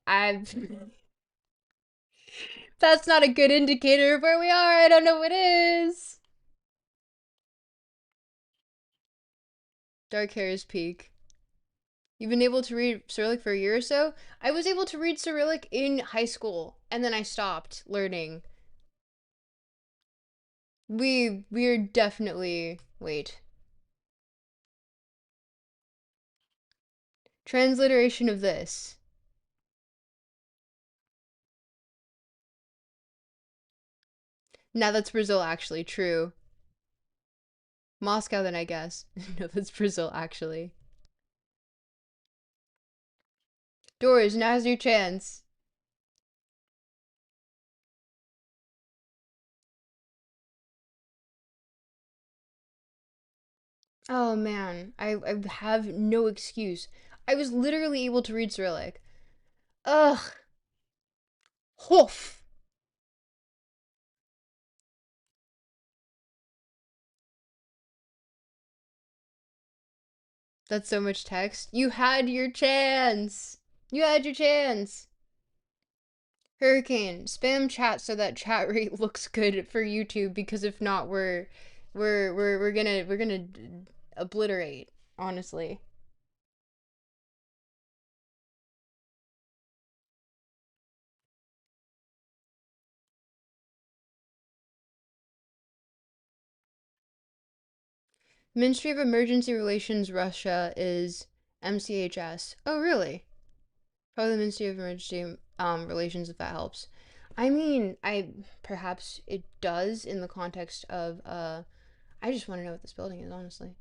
[SPEAKER 1] I've. That's not a good indicator of where we are. I don't know what is. Dark hair is peak. You've been able to read Cyrillic for a year or so? I was able to read Cyrillic in high school, and then I stopped learning. We're definitely. Wait. Transliteration of this. Now that's Brazil, actually. True. Moscow, then, I guess. No, that's Brazil, actually. Doors, now's your chance. Oh man, I have no excuse. I was literally able to read Cyrillic. Ugh. Hoof. That's so much text. You had your chance. You had your chance. Hurricane, spam chat so that chat rate looks good for YouTube because if not, we're gonna obliterate. Honestly, Ministry of Emergency Relations Russia is MCHS. Oh really? Probably the Ministry of Emergency Relations if that helps. I mean, I perhaps it does in the context of I just want to know what this building is, honestly.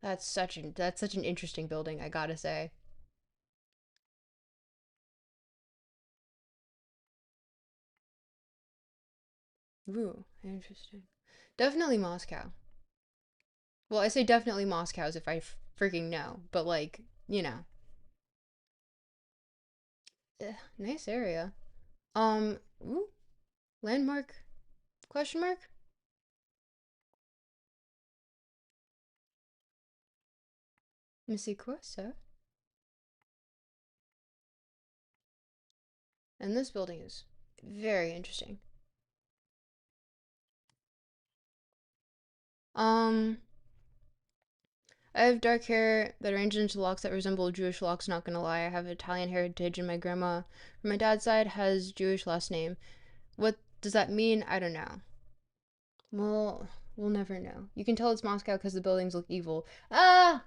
[SPEAKER 1] That's such an interesting building, I gotta say. Ooh, interesting. Definitely Moscow. Well, I say definitely Moscow as if I freaking know, but like, you know. Nice area. Ooh, landmark? Question mark? Let me see, Corsa. And this building is very interesting. Um, I have dark hair that arranges into locks that resemble Jewish locks, not gonna lie. I have Italian heritage, and my grandma from my dad's side has Jewish last name. What does that mean? I don't know. Well, we'll never know. You can tell it's Moscow because the buildings look evil. Ah!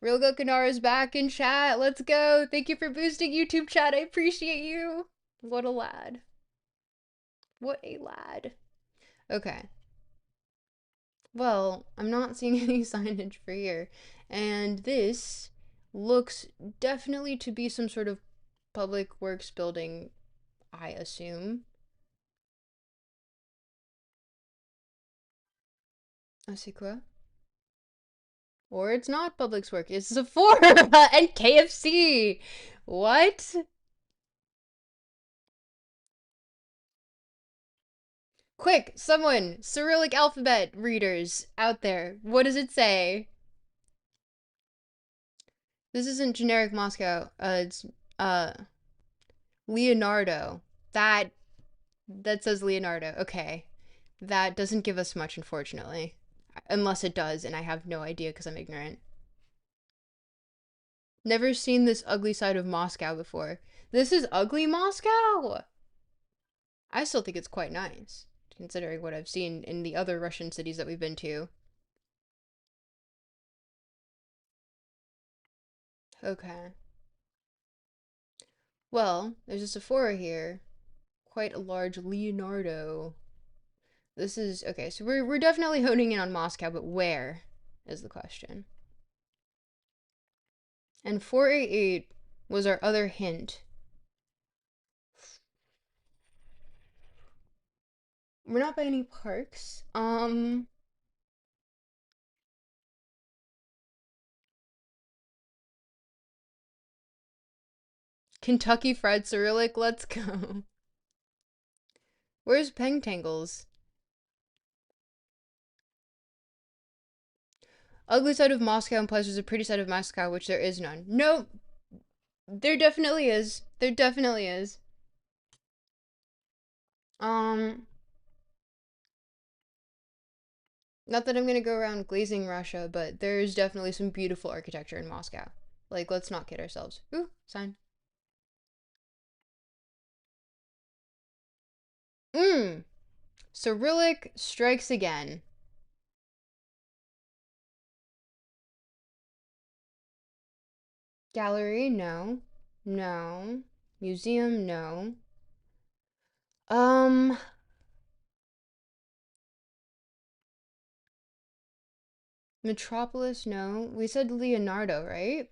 [SPEAKER 1] Real Gokanara's back in chat. Let's go. Thank you for boosting YouTube chat. I appreciate you. What a lad. What a lad. Okay. Well, I'm not seeing any signage for here. And this looks definitely to be some sort of public works building, I assume. I see quoi? Or it's not public work. It's Sephora and KFC. What? Quick, someone, Cyrillic alphabet readers out there. What does it say? This isn't generic Moscow. It's uh Leonardo. That says Leonardo. Okay. That doesn't give us much, unfortunately. Unless it does, and I have no idea because I'm ignorant. Never seen this ugly side of Moscow before. This is ugly Moscow. I still think it's quite nice, considering what I've seen in the other Russian cities that we've been to. Okay. Well, there's a Sephora here. Quite a large Leonardo. This is okay, so we're definitely honing in on Moscow, but where is the question. And 488 was our other hint. We're not by any parks. Kentucky Fried Cyrillic, let's go. Where's Pengtangles? Ugly side of Moscow implies there's a pretty side of Moscow, which there is none. No, there definitely is. There definitely is. Um, Not that I'm gonna go around glazing Russia, but there's definitely some beautiful architecture in Moscow. Like, let's not kid ourselves. Ooh, sign. Mmm. Cyrillic strikes again. Gallery, no. No. Museum, no. Um, Metropolis, no. We said Leonardo, right?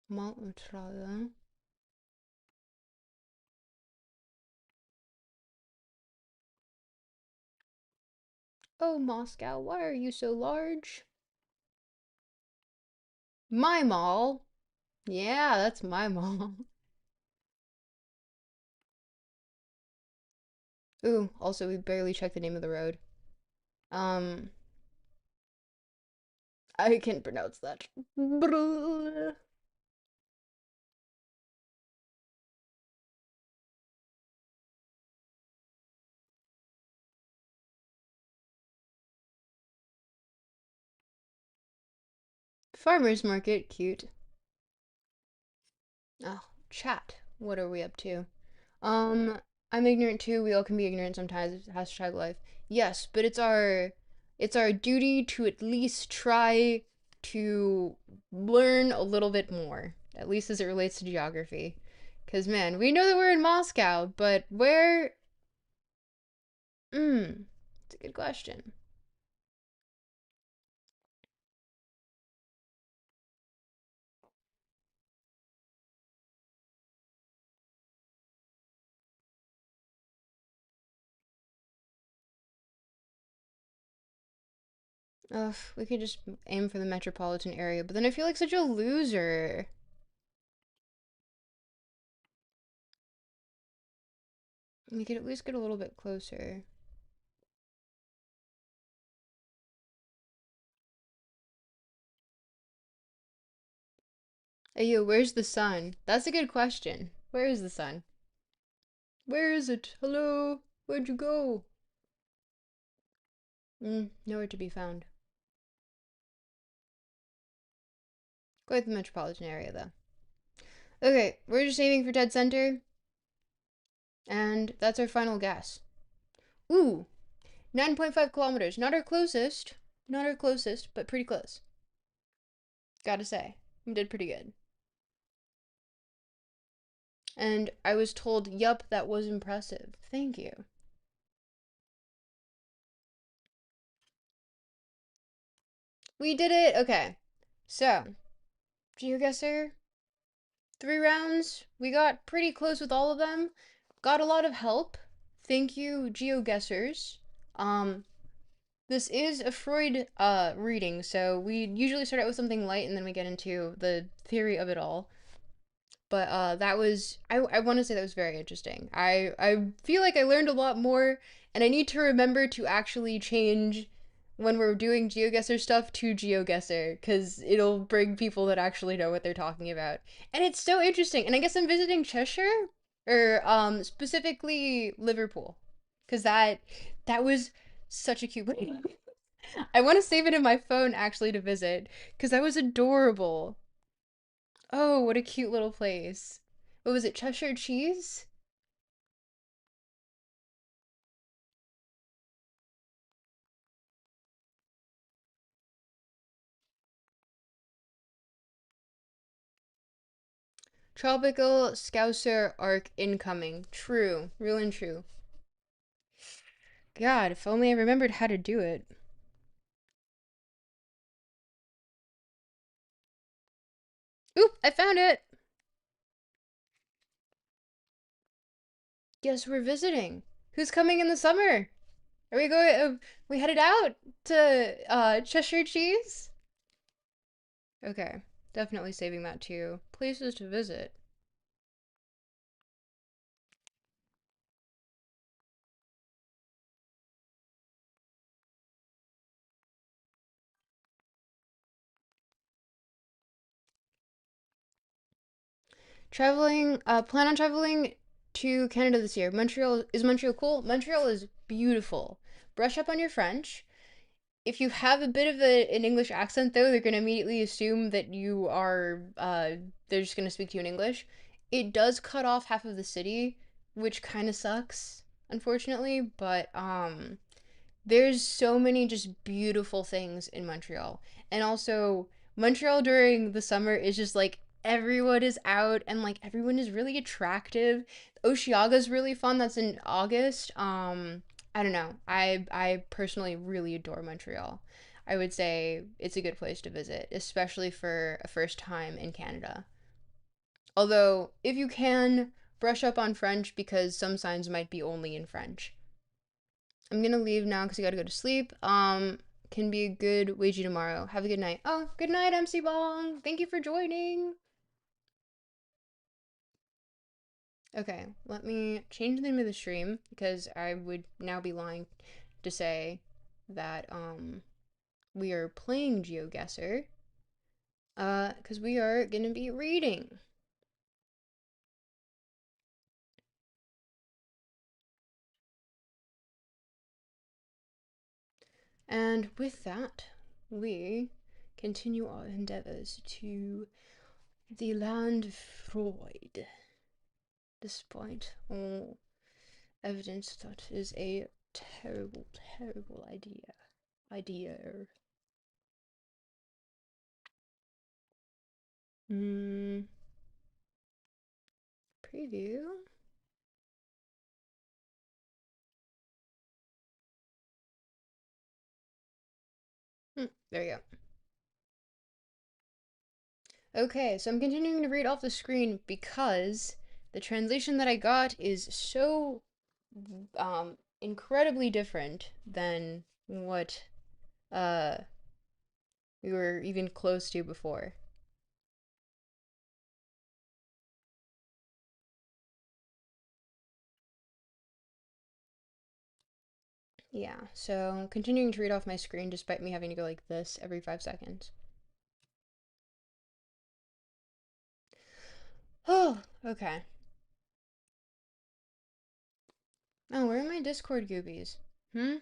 [SPEAKER 1] Mont Metropolis. Oh, Moscow, why are you so large? My mall. Yeah, that's my mall. Ooh, also, we barely checked the name of the road. Um, I can pronounce that. Farmer's market, cute. Oh, chat. What are we up to? Um, I'm ignorant too. We all can be ignorant sometimes. Hashtag life. Yes, but it's our duty to at least try to learn a little bit more, at least as it relates to geography. Cause man, we know that we're in Moscow, but where? It's a good question. Ugh, we could just aim for the metropolitan area, but then I feel like such a loser. We could at least get a little bit closer. Hey, yo, where's the sun? That's a good question. Where is the sun? Where is it? Hello? Where'd you go? Nowhere to be found. Quite the metropolitan area, though. Okay, we're just aiming for dead center, and that's our final guess. Ooh, 9.5 kilometers. Not our closest. Not our closest, but pretty close. Gotta say, we did pretty good. And I was told, yup, that was impressive. Thank you. We did it! Okay. So, GeoGuessr, 3 rounds. We got pretty close with all of them. Got a lot of help. Thank you, GeoGuessers. Um, this is a Freud reading, so we usually start out with something light and then we get into the theory of it all. But that was I want to say that was very interesting. I feel like I learned a lot more, and I need to remember to actually change when we're doing GeoGuessr stuff to GeoGuessr because it'll bring people that actually know what they're talking about. And it's so interesting. And I guess I'm visiting Cheshire or specifically Liverpool because that was such a cute place. I want to save it in my phone actually to visit because that was adorable. Oh, what a cute little place. What was it? Cheshire cheese? Tropical Scouser arc incoming. True. Real and true. God, if only I remembered how to do it. Oop, I found it! Guess we're visiting. Who's coming in the summer? Are we going? We headed out to Cheshire Cheese? Okay, definitely saving that too. Places to visit. Traveling. Plan on traveling to Canada this year. Montreal cool? Montreal is beautiful. Brush up on your French. If you have a bit of an English accent, though, they're going to immediately assume that you are, they're just going to speak to you in English. It does cut off half of the city, which kind of sucks, unfortunately, but there's so many just beautiful things in Montreal. And also, Montreal during the summer is just like everyone is out and like everyone is really attractive. Oshiaga's really fun. That's in August. I don't know. I personally really adore Montreal. I would say it's a good place to visit, especially for a first time in Canada. Although, if you can, brush up on French because some signs might be only in French. I'm gonna leave now because I gotta go to sleep. Can be a good Ouija tomorrow. Have a good night. Oh, good night, MC Bong. Thank you for joining. Okay, let me change the name of the stream because I would now be lying to say that we are playing GeoGuessr. Because we are gonna be reading. And with that, we continue our endeavors to the land of Freud, despite all evidence that is a terrible, terrible idea. Hmm. Preview. There you go. Okay, so I'm continuing to read off the screen because the translation that I got is so incredibly different than what uh we were even close to before. Yeah, so continuing to read off my screen despite me having to go like this every 5 seconds. Oh, okay. Oh, where are my Discord goobies? Hmm?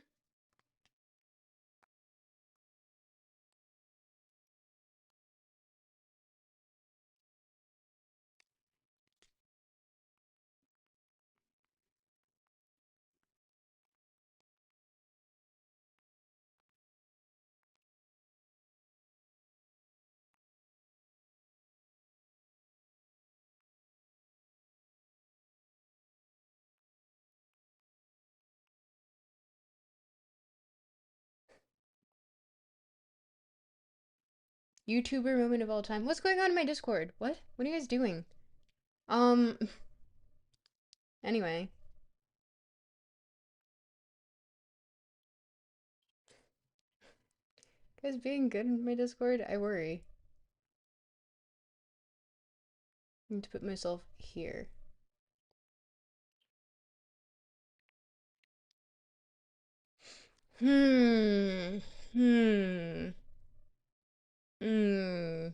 [SPEAKER 1] YouTuber moment of all time. What's going on in my Discord? What are you guys doing? Um, anyway. You guys being good in my Discord? I worry. I need to put myself here. Hmm. Hmm. Hmm.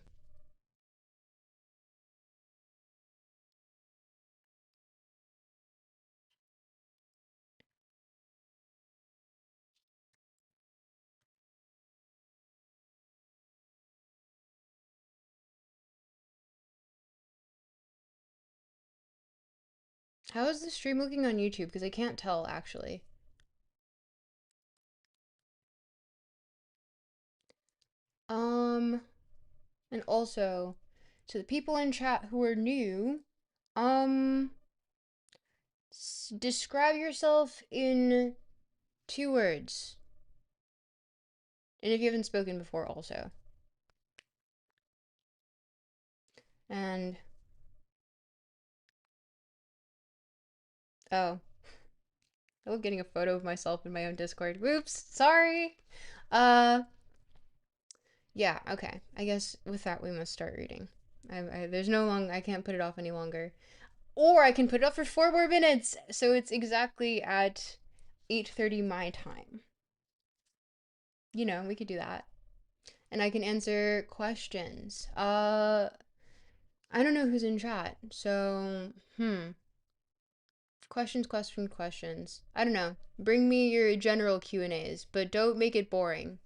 [SPEAKER 1] How is the stream looking on YouTube? Because I can't tell, actually. Um, and also, to the people in chat who are new, um, describe yourself in 2 words. And if you haven't spoken before, also. And, oh, I love getting a photo of myself in my own Discord. Whoops, sorry. Uh, yeah, okay. I guess with that, we must start reading. There's no long, I can't put it off any longer. Or I can put it up for 4 more minutes, so it's exactly at 8:30 my time. You know, we could do that. And I can answer questions. I don't know who's in chat, so questions. I don't know. Bring me your general Q&As, but don't make it boring.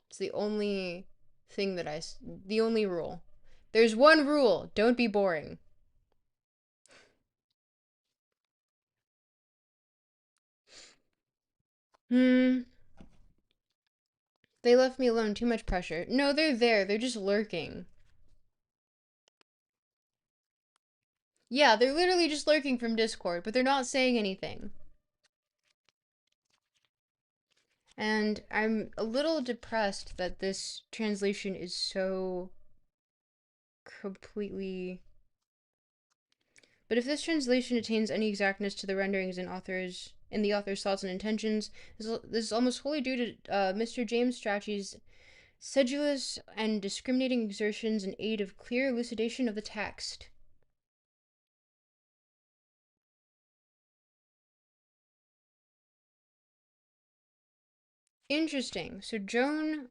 [SPEAKER 1] It's the only thing the only rule. There's one rule, don't be boring. Hmm. They left me alone, too much pressure. No, they're there. They're just lurking. Yeah, they're literally just lurking from Discord, but they're not saying anything. And I'm a little depressed that this translation is so completely. But if this translation attains any exactness to the renderings in the author's thoughts and intentions, this is almost wholly due to Mr. James Strachey's sedulous and discriminating exertions in aid of clear elucidation of the text. Interesting. So Joan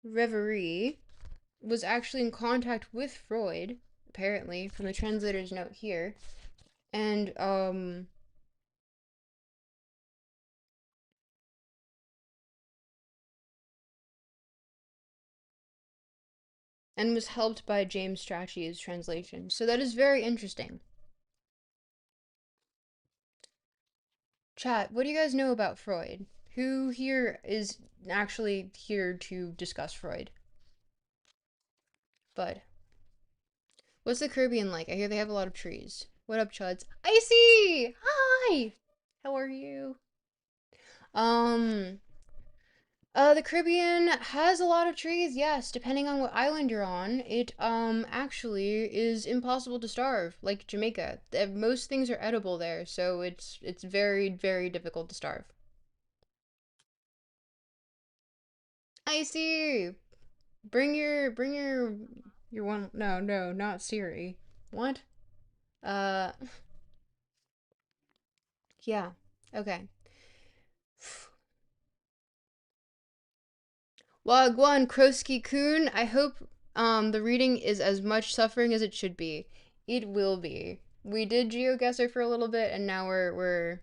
[SPEAKER 1] Reverie was actually in contact with Freud, apparently, from the translator's note here, and was helped by James Strachey's translation. So that is very interesting. Chat, what do you guys know about Freud? Who here is actually here to discuss Freud? Bud. What's the Caribbean like? I hear they have a lot of trees. What up, Chuds? Icy! Hi! How are you? Um, the Caribbean has a lot of trees, yes. Depending on what island you're on, it actually is impossible to starve, like Jamaica. Most things are edible there, so it's very very difficult to starve. I see. Bring your one. No, no, not Siri. What? Uh, yeah. Okay. Wagwan Krosky Kun. I hope the reading is as much suffering as it should be. It will be. We did GeoGuessr for a little bit, and now we're.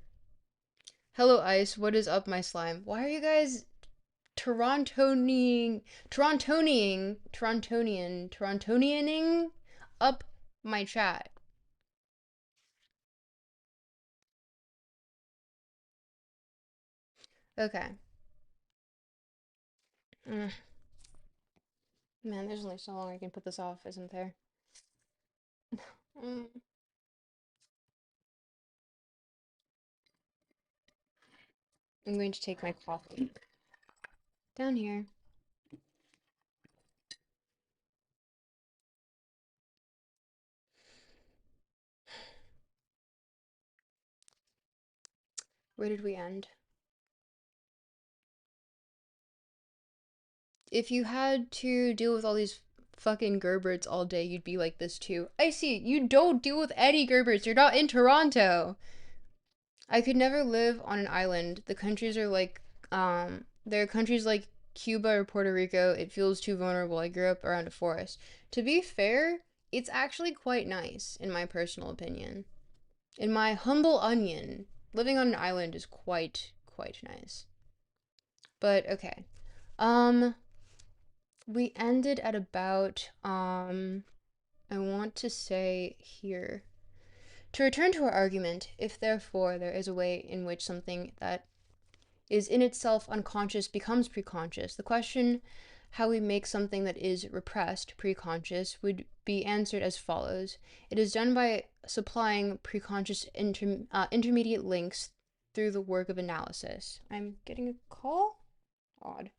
[SPEAKER 1] Hello, Ice. What is up, my slime? Why are you guys Torontonianing up my chat? Okay. Mm. Man, there's only so long I can put this off, isn't there? Mm. I'm going to take my coffee down here. Where did we end? If you had to deal with all these fucking Gerberts all day, you'd be like this too. I see. You don't deal with any Gerberts. You're not in Toronto. I could never live on an island. The countries are like, there are countries like Cuba or Puerto Rico. It feels too vulnerable. I grew up around a forest. To be fair, it's actually quite nice, in my personal opinion. In my humble onion, living on an island is quite nice. But okay. Um, we ended at about I want to say here. To return to our argument, if therefore there is a way in which something that is in itself unconscious becomes preconscious, the question how we make something that is repressed preconscious would be answered as follows. It is done by supplying preconscious intermediate links through the work of analysis. I'm getting a call? Odd.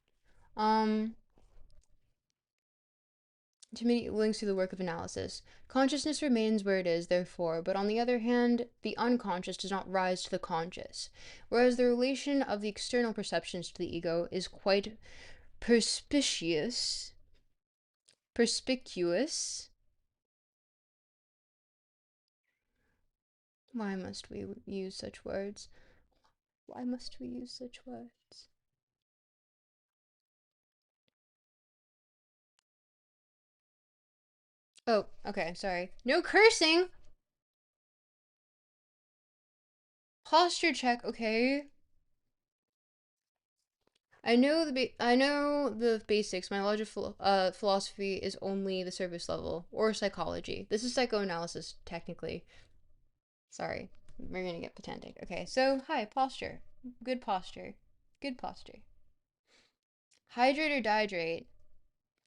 [SPEAKER 1] Um, Intermediate links through the work of analysis. Consciousness remains where it is, therefore, but on the other hand, the unconscious does not rise to the conscious, whereas the relation of the external perceptions to the ego is quite perspicuous. Perspicuous. Why must we use such words? Why must we use such words? Oh, okay, sorry. No cursing! Posture check, okay. I know the basics. My logic philosophy is only the surface level or psychology. This is psychoanalysis technically. Sorry, we're gonna get pedantic. Okay, so hi posture. Good posture. Good posture. Hydrate or dihydrate.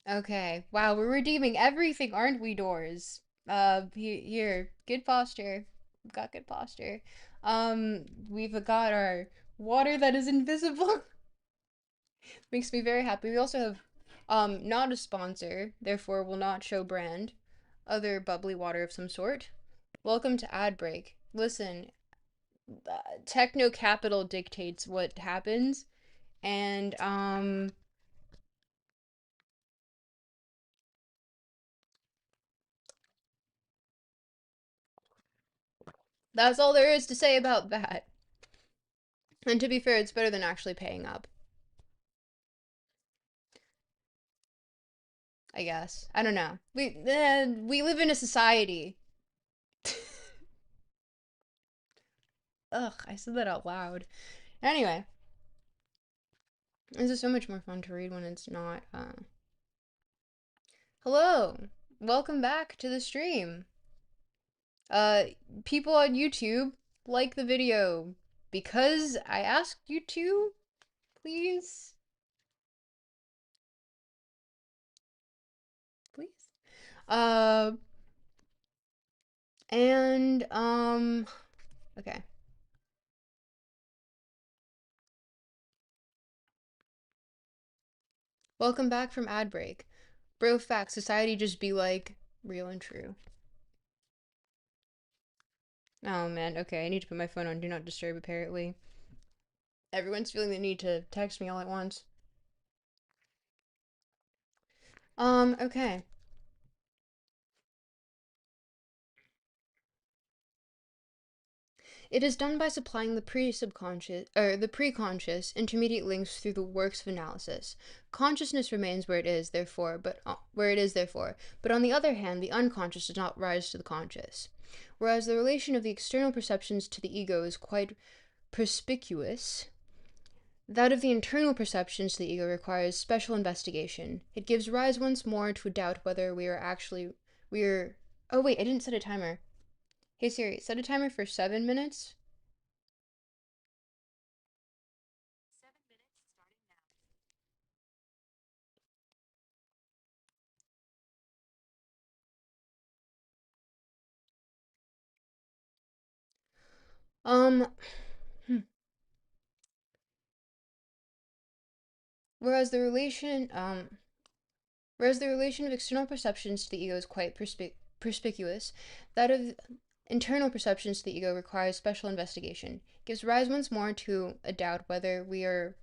[SPEAKER 1] Okay. Wow, we're redeeming everything, aren't we, doors? Here, good posture. We've got good posture. We've got our water that is invisible. Makes me very happy. We also have not a sponsor, therefore will not show brand, other bubbly water of some sort. Welcome to ad break. Listen, techno capital dictates what happens, and that's all there is to say about that. And to be fair, it's better than actually paying up, I guess. I don't know. We live in a society. Ugh, I said that out loud. Anyway, this is so much more fun to read when it's not hello. Welcome back to the stream. Uh People on YouTube, like the video because I asked you to, please. Please. Uh and okay. Welcome back from ad break. Bro fact, society just be like real and true. Oh man, okay, I need to put my phone on do not disturb apparently. Everyone's feeling the need to text me all at once. Okay. It is done by supplying the pre-subconscious or the preconscious intermediate links through the works of analysis. Consciousness remains where it is, therefore, but on the other hand, the unconscious does not rise to the conscious. Whereas the relation of the external perceptions to the ego is quite perspicuous, that of the internal perceptions to the ego requires special investigation. It gives rise once more to a doubt whether we are. Oh wait, I didn't set a timer. Hey Siri, set a timer for 7 minutes. Um, hmm. whereas the relation, um, Whereas the relation of external perceptions to the ego is quite perspicuous, that of internal perceptions to the ego requires special investigation. Gives rise once more to a doubt whether we are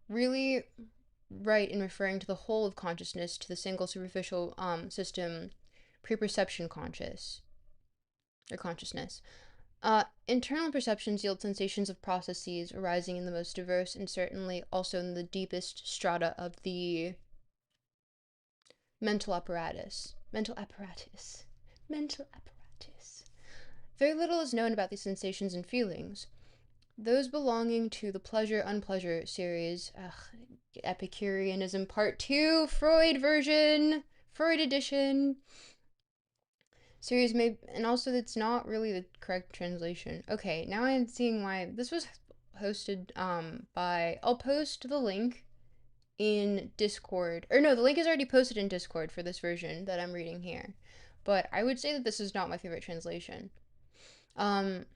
[SPEAKER 1] really right in referring to the whole of consciousness to the single superficial system, preperception conscious or consciousness. Internal perceptions yield sensations of processes arising in the most diverse and certainly also in the deepest strata of the mental apparatus. Mental apparatus. Mental apparatus. Very little is known about these sensations and feelings. Those belonging to the pleasure unpleasure series, Epicureanism Part 2, Freud version, Freud edition, Series may, and also it's not really the correct translation. Okay, now I'm seeing why this was hosted by, I'll post the link in Discord. Or no, the link is already posted in Discord for this version that I'm reading here. But I would say that this is not my favorite translation. Um,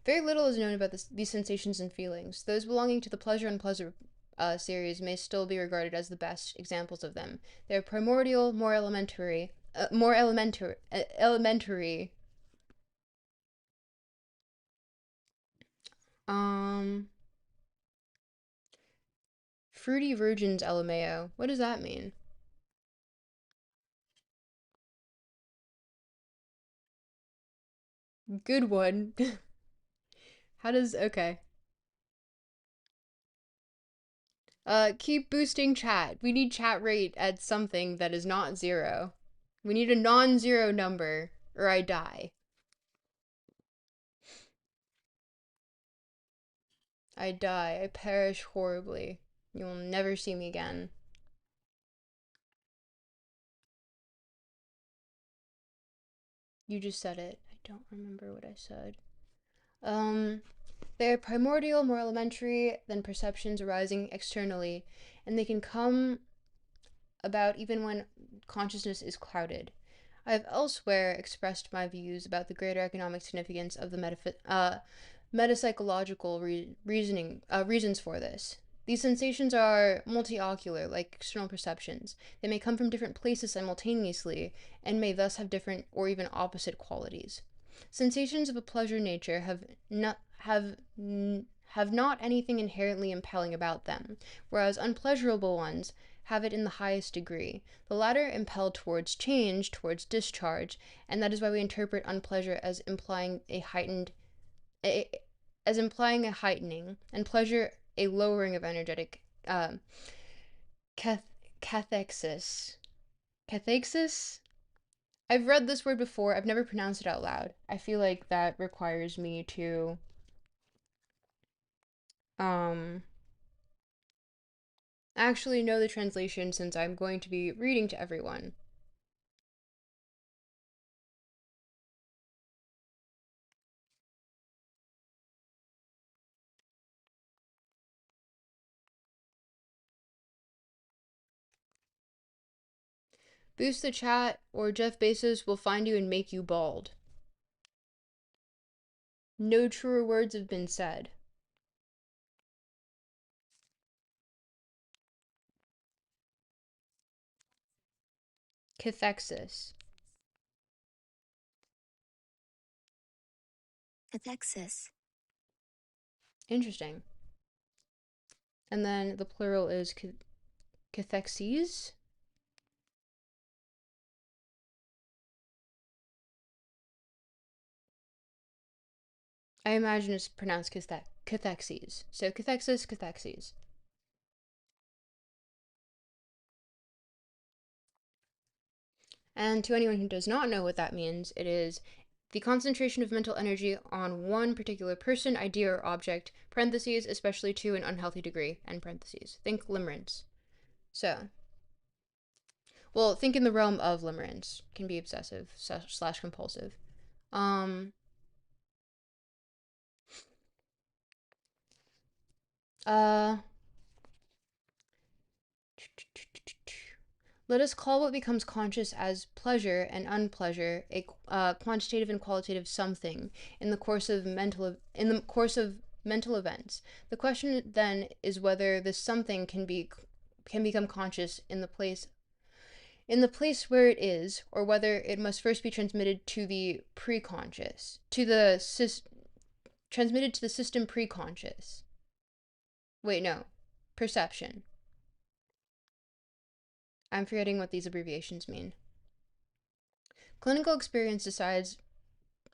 [SPEAKER 1] Very little is known about these sensations and feelings. Those belonging to the pleasure and pleasure series may still be regarded as the best examples of them. They are primordial, elementary. Um, Fruity Virgins LMAO. What does that mean? Good one. How does, okay. Keep boosting chat. We need chat rate at something that is not zero. We need a non-zero number, or I die. I die. I perish horribly. You will never see me again. You just said it. I don't remember what I said. Um, they are primordial, more elementary than perceptions arising externally, and they can come about even when consciousness is clouded. I have elsewhere expressed my views about the greater economic significance of the metapsychological reasons for this. These sensations are multi-ocular, like external perceptions. They may come from different places simultaneously, and may thus have different or even opposite qualities. Sensations of a pleasure nature have not anything inherently impelling about them, whereas unpleasurable ones have it in the highest degree. The latter impel towards change, towards discharge, and that is why we interpret unpleasure a, as implying a heightening, and pleasure a lowering of energetic cath- cathexis. Cathexis? I've read this word before. I've never pronounced it out loud. I feel like that requires me to um actually know the translation since I'm going to be reading to everyone. Boost the chat or Jeff Bezos will find you and make you bald. No truer words have been said. Cathexis.
[SPEAKER 2] Cathexis.
[SPEAKER 1] Interesting. And then the plural is cathexes. I imagine it's pronounced cathexes. So cathexis, cathexes. And to anyone who does not know what that means, it is the concentration of mental energy on one particular person, idea, or object, parentheses, especially to an unhealthy degree, end parentheses. Think limerence. So, well, think in the realm of limerence. Can be obsessive slash compulsive. Um, uh, Let us call what becomes conscious as pleasure and unpleasure a quantitative and qualitative something in the course of mental events. The question then is whether this something can become conscious in the place where it is, or whether it must first be transmitted to the preconscious, transmitted to the system preconscious. Wait, no, perception. I'm forgetting what these abbreviations mean. Clinical experience decides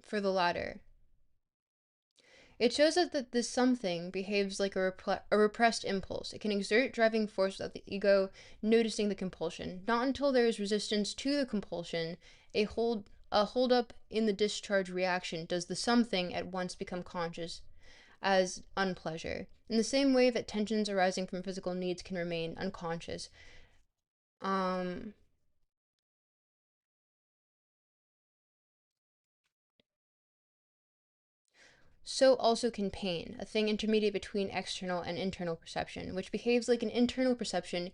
[SPEAKER 1] for the latter. It shows us that this something behaves like a repressed impulse. It can exert driving force without the ego noticing the compulsion. Not until there is resistance to the compulsion, a hold up in the discharge reaction, does the something at once become conscious as unpleasure. In the same way that tensions arising from physical needs can remain unconscious. Um, so also can pain, a thing intermediate between external and internal perception, which behaves like an internal perception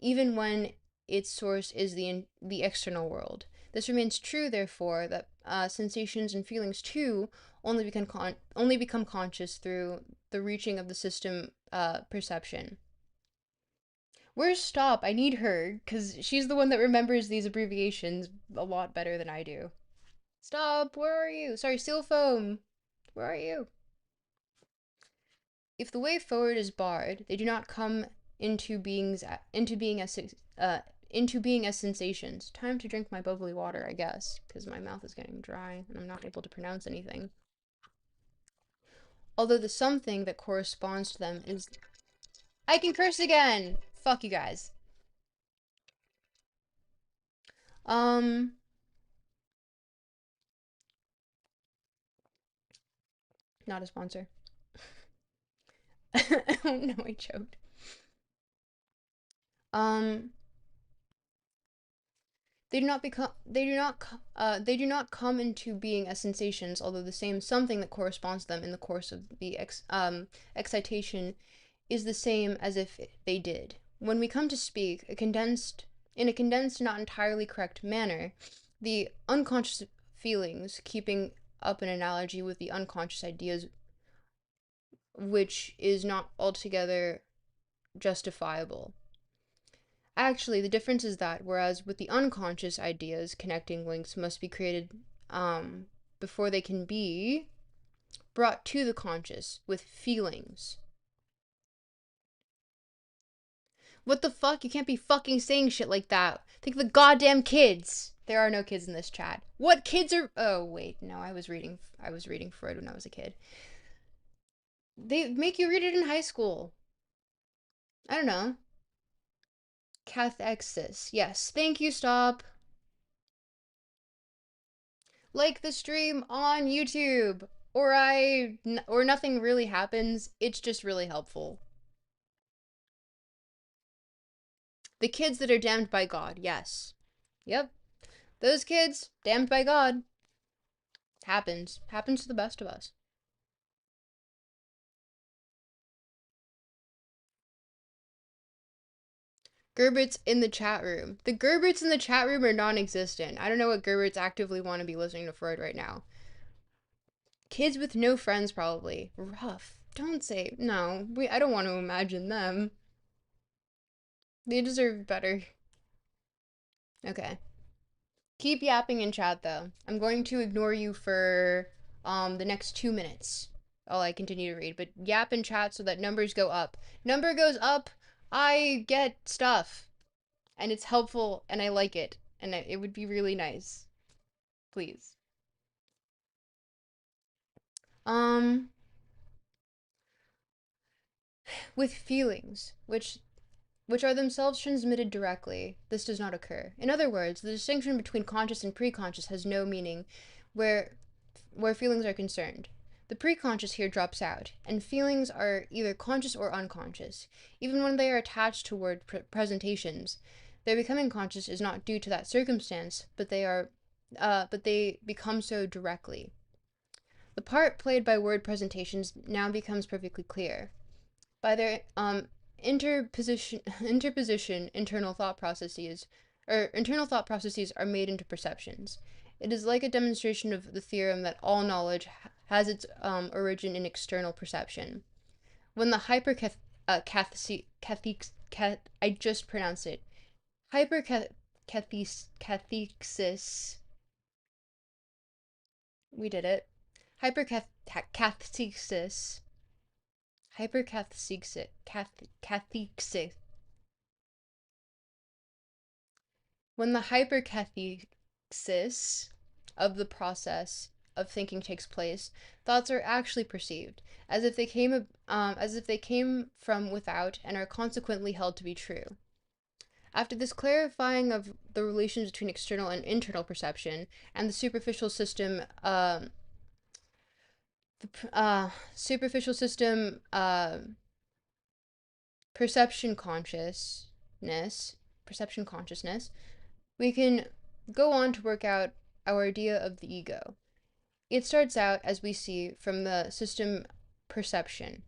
[SPEAKER 1] even when its source is the external world. This remains true, therefore, that sensations and feelings too only become conscious through the reaching of the system perception. Where's Stop? I need her, because she's the one that remembers these abbreviations a lot better than I do. Stop, where are you? Sorry, Steel Foam, where are you? If the way forward is barred, they do not come into beings into being as into being as sensations. Time to drink my bubbly water, I guess, because my mouth is getting dry and I'm not able to pronounce anything. Although the something that corresponds to them is... I can curse again! Fuck you guys. Um... Not a sponsor. Oh no, I choked. Um... They do not come into being as sensations, although the same something that corresponds to them in the course of the excitation is the same as if they did. When we come to speak in a condensed, not entirely correct manner, the unconscious feelings, keeping up an analogy with the unconscious ideas, which is not altogether justifiable. Actually, the difference is that whereas with the unconscious ideas, connecting links must be created before they can be brought to the conscious with feelings. What the fuck? You can't be fucking saying shit like that. Think of the goddamn kids. There are no kids in this chat. What kids are... Oh, wait. No, I was reading Freud when I was a kid. They make you read it in high school. I don't know. Cathexis. Yes. Thank you, Stop. Like the stream on YouTube. Or nothing really happens. It's just really helpful. The kids that are damned by God. Yes. Yep. Those kids, damned by God. Happens. Happens to the best of us. Gerbert's in the chat room. The Gerberts in the chat room are non-existent. I don't know what Gerberts actively want to be listening to Freud right now. Kids with no friends, probably. Rough. Don't say... No. I don't want to imagine them. They deserve better. Okay. Keep yapping in chat, though. I'm going to ignore you for the next 2 minutes while I continue to read. But yap in chat so that numbers go up. Number goes up, I get stuff. And it's helpful, and I like it. And it would be really nice. Please. With feelings, which are themselves transmitted directly, this does not occur. In other words, the distinction between conscious and preconscious has no meaning where feelings are concerned. The preconscious here drops out, and feelings are either conscious or unconscious. Even when they are attached to word presentations, their becoming conscious is not due to that circumstance, but they become so directly. The part played by word presentations now becomes perfectly clear. By their interposition, internal thought processes are made into perceptions. It is like a demonstration of the theorem that all knowledge has its origin in external perception. When the I just pronounced it, hypercathesis, we did it, hypercathesis, hypercathesis. When the hypercathesis of the process of thinking takes place, thoughts are actually perceived as if they came from without and are consequently held to be true. After this clarifying of the relations between external and internal perception and the superficial system, perception consciousness, we can go on to work out our idea of the ego. it starts out, as we see, from the system perception,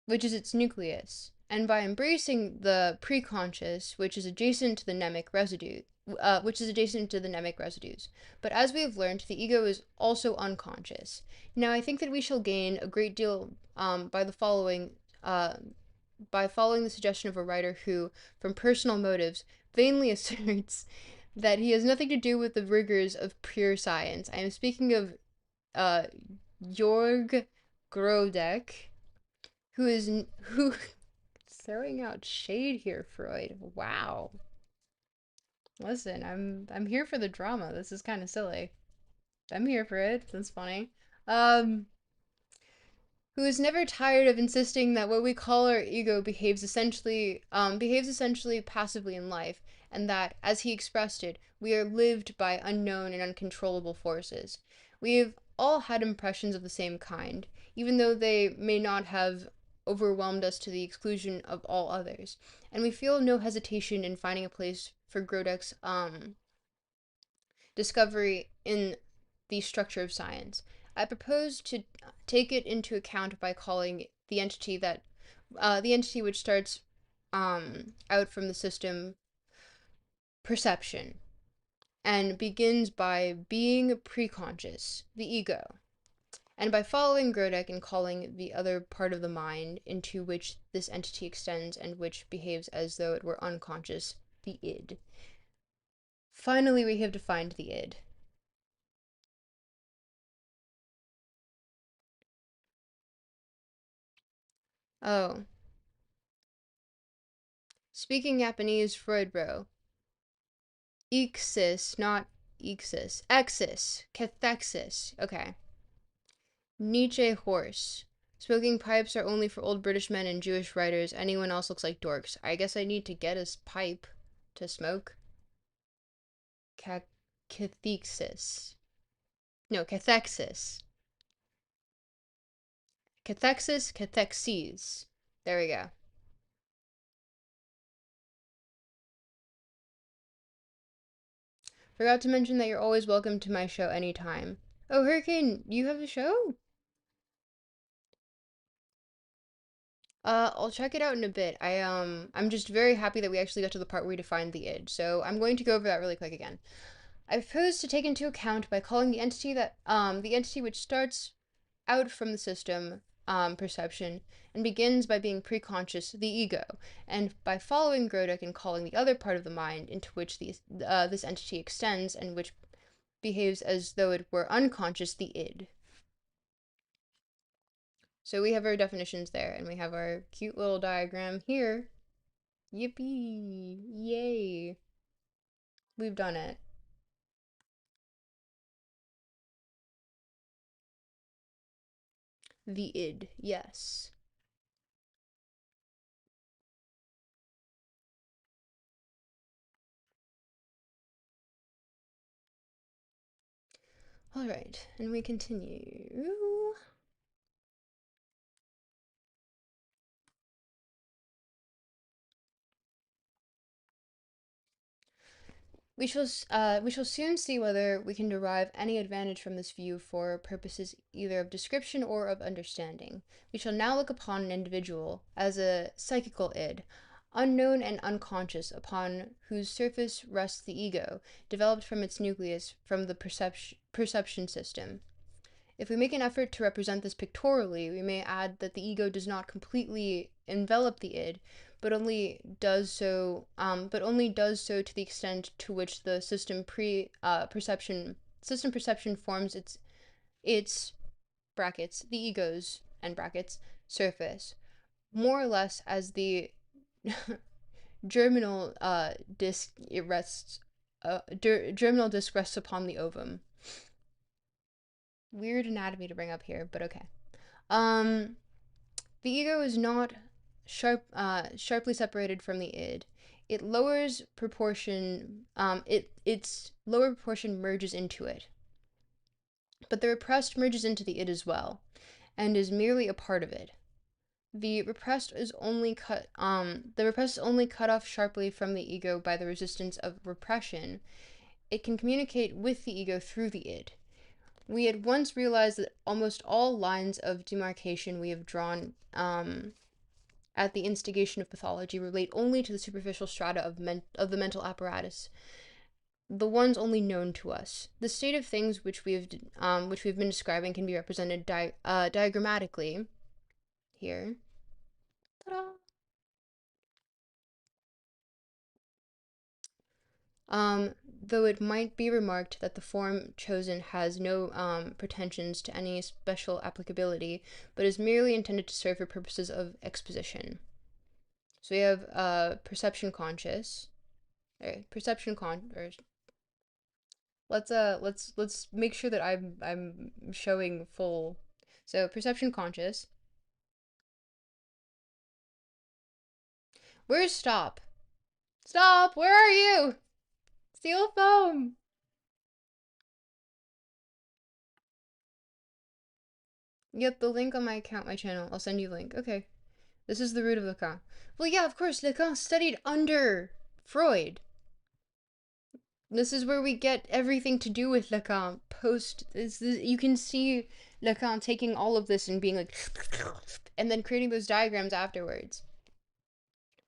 [SPEAKER 1] which is its nucleus. And by embracing the preconscious, which is adjacent to the mnemic residue, But as we have learned, the ego is also unconscious. Now, I think that we shall gain a great deal uh, by following the suggestion of a writer who, from personal motives, vainly asserts that he has nothing to do with the rigors of pure science. I am speaking of uh, Jorg Grodek, who throwing out shade here, Freud. Wow. Listen, I'm here for the drama. This is kind of silly. I'm here for it. That's funny. Um, who is never tired of insisting that what we call our ego behaves essentially passively in life, and that, as he expressed it, we are lived by unknown and uncontrollable forces. We have all had impressions of the same kind, even though they may not have overwhelmed us to the exclusion of all others, and we feel no hesitation in finding a place for Grodek's discovery in the structure of science. I propose to take it into account by calling the entity which starts out from the system perception and begins by being preconscious, the ego, and by following Grodek and calling the other part of the mind into which this entity extends and which behaves as though it were unconscious, the id. Finally, we have defined the id. Oh, speaking Japanese, Freud bro. Ixis, not ixis. Exis. Cathexis. Okay. Nietzsche horse. Smoking pipes are only for old British men and Jewish writers. Anyone else looks like dorks. I guess I need to get a pipe to smoke. Cathexis. No, cathexis. Cathexis, cathexes. There we go. Forgot to mention that you're always welcome to my show anytime. Oh, Hurricane, you have a show? I'll check it out in a bit. I'm just very happy that we actually got to the part where we defined the id. So I'm going to go over that really quick again. I propose to take into account by calling the entity which starts out from the system perception and begins by being preconscious, the ego, and by following Grodek and calling the other part of the mind into which this entity extends and which behaves as though it were unconscious, the id. So we have our definitions there, and we have our cute little diagram here. Yippee! Yay! We've done it. The id, yes. Alright, and we continue. We shall soon see whether we can derive any advantage from this view for purposes either of description or of understanding. We shall now look upon an individual as a psychical id, unknown and unconscious, upon whose surface rests the ego, developed from its nucleus from the perception system. If we make an effort to represent this pictorially, we may add that the ego does not completely envelop the id, but only does so to the extent to which the system perception forms its brackets the ego's end brackets surface, more or less as the germinal disc it rests germinal disc rests upon the ovum. Weird anatomy to bring up here, but okay. Um, the ego is not sharply separated from the id. It lowers proportion. Its lower proportion merges into it, but the repressed merges into the id as well, and is merely a part of it. The repressed is only cut. The repressed is only cut off sharply from the ego by the resistance of repression. it can communicate with the ego through the id. We had once realized that almost all lines of demarcation we have drawn at the instigation of pathology relate only to the superficial strata of the mental apparatus, the ones only known to us. The state of things which we've been describing can be represented diagrammatically here. Ta-da! Though it might be remarked that the form chosen has no pretensions to any special applicability, but is merely intended to serve for purposes of exposition. So we have perception conscious, or perception con, or let's make sure that I'm showing full. So perception conscious. Where's stop? Stop! Where are you? Steel foam. Yep, the link on my account, my channel. I'll send you a link. Okay. This is the root of Lacan. Well, yeah, of course, Lacan studied under Freud. This is where we get everything to do with Lacan. You can see Lacan taking all of this and being like, and then creating those diagrams afterwards.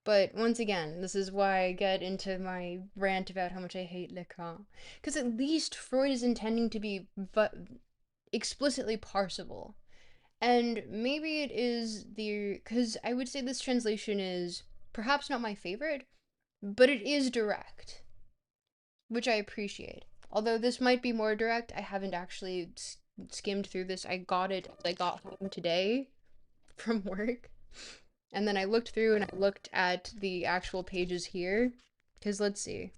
[SPEAKER 1] But once again, this is why I get into my rant about how much I hate Lacan. Because at least Freud is intending to be explicitly parsable. And maybe it is because I would say this translation is perhaps not my favorite, but it is direct, which I appreciate. Although this might be more direct, I haven't actually skimmed through this. I got home today from work, and then I looked through and I looked at the actual pages here. Because let's see.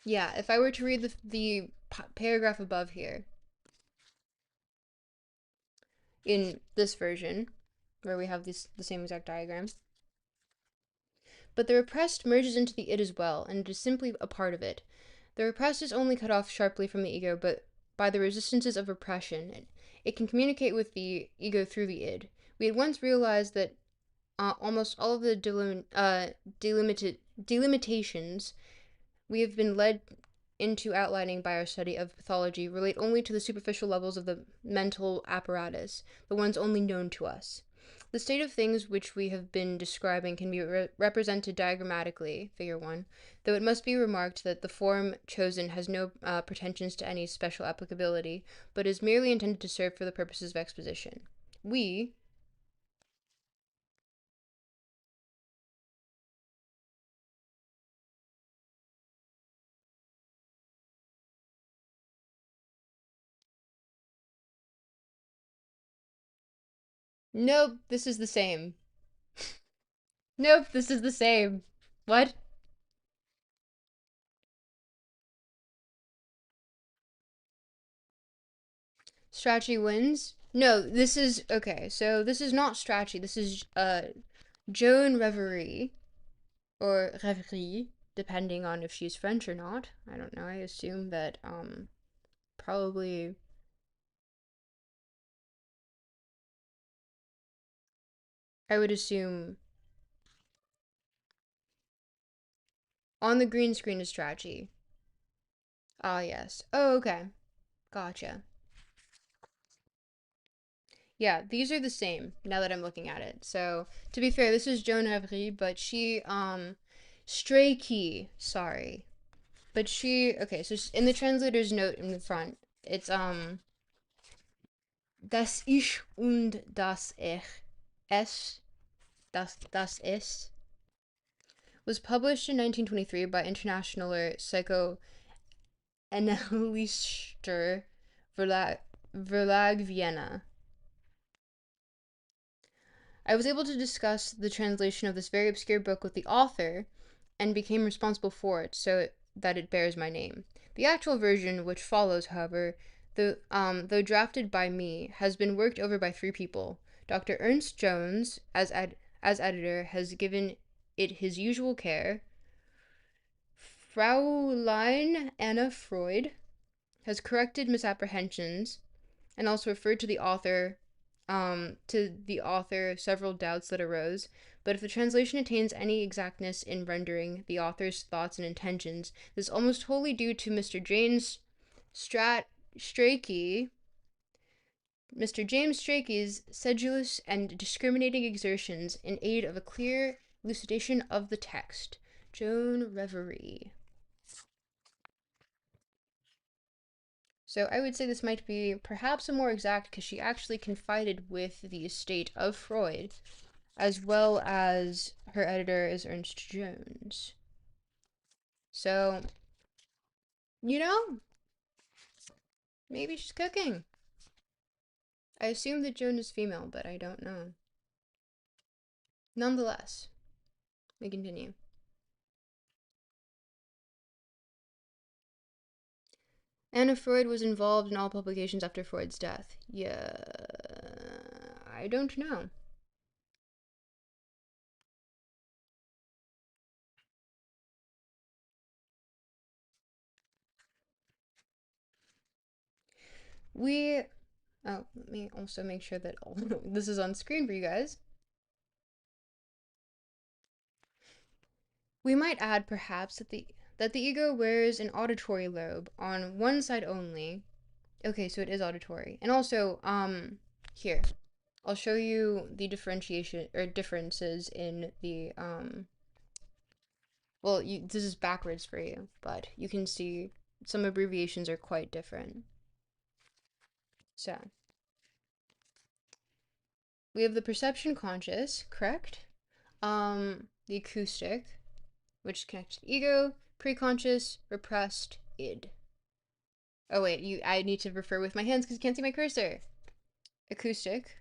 [SPEAKER 1] Yeah, if I were to read the paragraph above here in this version, where we have the same exact diagram. But the repressed merges into the id as well, and it is simply a part of it. The repressed is only cut off sharply from the ego, but by the resistances of repression. It can communicate with the ego through the id. We had once realized that almost all of the delimitations we have been led into outlining by our study of pathology relate only to the superficial levels of the mental apparatus, the ones only known to us. The state of things which we have been describing can be represented diagrammatically, figure 1, though it must be remarked that the form chosen has no pretensions to any special applicability, but is merely intended to serve for the purposes of exposition. We, nope, this is the same. Nope, this is the same. What? Strachey wins? No, this is okay. So this is not Strachey. This is Joan Reverie or Reverie, depending on if she's French or not. I don't know. I assume that probably I would assume on the green screen is Strachey. Ah, yes. Oh, okay. Gotcha. Yeah, these are the same now that I'm looking at it. So, to be fair, this is Joan Reverie, but she Strachey, sorry. But she, okay, so in the translator's note in the front, it's das Ich und das Ich, es, das ist, was published in 1923 by Internationaler Psychoanalytischer Verlag Vienna. I was able to discuss the translation of this very obscure book with the author and became responsible for it so that it bears my name. The actual version, which follows, however, though drafted by me, has been worked over by 3 people. Dr. Ernst Jones, as editor, has given it his usual care. Fraulein Anna Freud has corrected misapprehensions and also referred to the author to the author several doubts that arose, but if the translation attains any exactness in rendering the author's thoughts and intentions, this is almost wholly due to Strachey, Mr. James Strachey's sedulous and discriminating exertions in aid of a clear elucidation of the text. Joan Reverie. So I would say this might be perhaps a more exact because she actually confided with the estate of Freud, as well as her editor is Ernst Jones. So, you know, maybe she's cooking. I assume that Joan is female, but I don't know. Nonetheless, we continue. Anna Freud was involved in all publications after Freud's death. Yeah, I don't know. We Oh, let me also make sure that all this is on screen for you guys. We might add perhaps that the ego wears an auditory lobe on one side only. Okay, so it is auditory. And also, here. I'll show you the differentiation or differences in the well, this is backwards for you, but you can see some abbreviations are quite different. So, we have the perception conscious, correct? The acoustic, which connects to ego, preconscious, repressed, id. Oh wait, I need to refer with my hands because you can't see my cursor. Acoustic,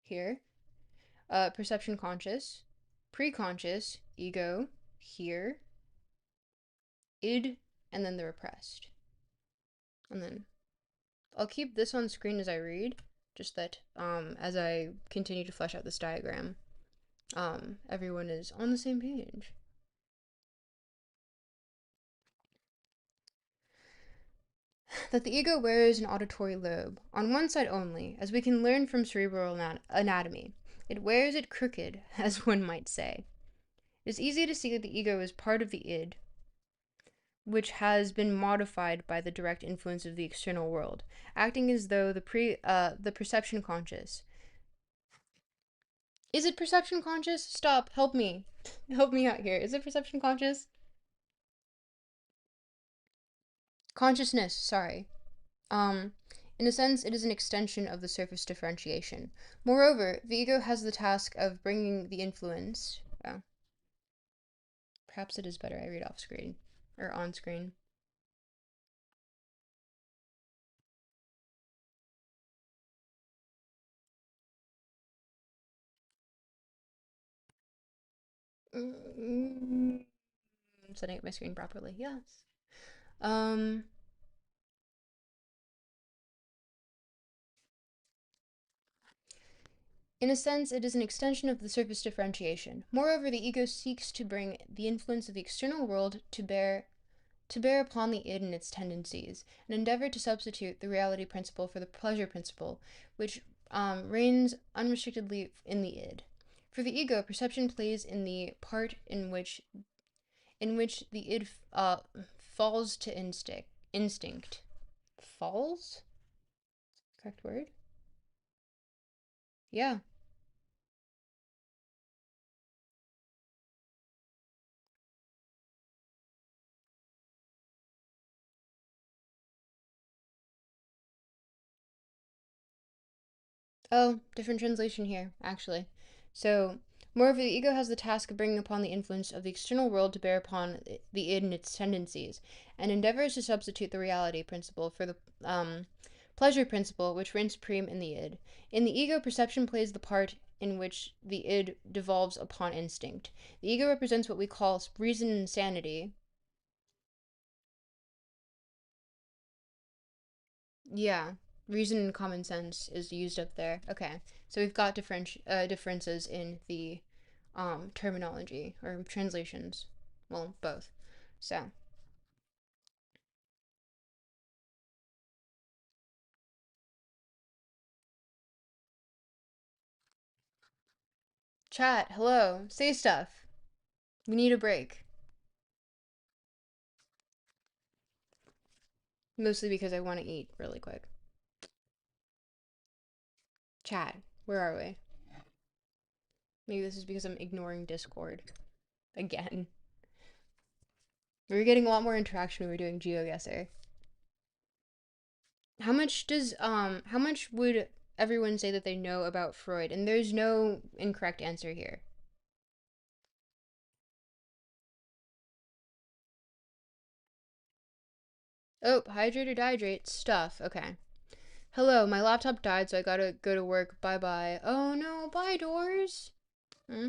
[SPEAKER 1] here. Perception conscious, preconscious, ego, here, id, and then the repressed. And then I'll keep this on screen as I read, just that as I continue to flesh out this diagram, everyone is on the same page. That the ego wears an auditory lobe, on one side only, as we can learn from cerebral anatomy. It wears it crooked, as one might say. It is easy to see that the ego is part of the id, which has been modified by the direct influence of the external world, acting as though the perception conscious. Is it perception conscious? Stop, help me. Help me out here. Is it perception conscious? Consciousness, sorry. In a sense, it is an extension of the surface differentiation. Moreover, the ego has the task of bringing the influence. Oh, perhaps it is better I read off screen or on screen. I'm setting up my screen properly. Yes. Um. In a sense, it is an extension of the surface differentiation. Moreover, the ego seeks to bring the influence of the external world to bear upon the id and its tendencies, and endeavor to substitute the reality principle for the pleasure principle, which reigns unrestrictedly in the id. For the ego, perception plays in the part in which the id falls to instinct. Falls? Correct word? Yeah. Oh, different translation here, actually. So, moreover, the ego has the task of bringing upon the influence of the external world to bear upon the id and its tendencies, and endeavors to substitute the reality principle for the pleasure principle, which reigns supreme in the id. In the ego, perception plays the part in which the id devolves upon instinct. The ego represents what we call reason and sanity. Yeah, reason and common sense is used up there. Okay, so we've got differences in the terminology or translations. Well, both. So, Chat, hello, say stuff. We need a break. Mostly because I want to eat really quick. Chat, where are we? Maybe this is because I'm ignoring Discord. Again. We were getting a lot more interaction when we were doing GeoGuessr. How much would everyone say that they know about Freud? And there's no incorrect answer here. Oh, hydrate or dehydrate stuff. Okay. Hello, my laptop died, so I gotta go to work. Bye bye. Oh no, bye doors. Hmm?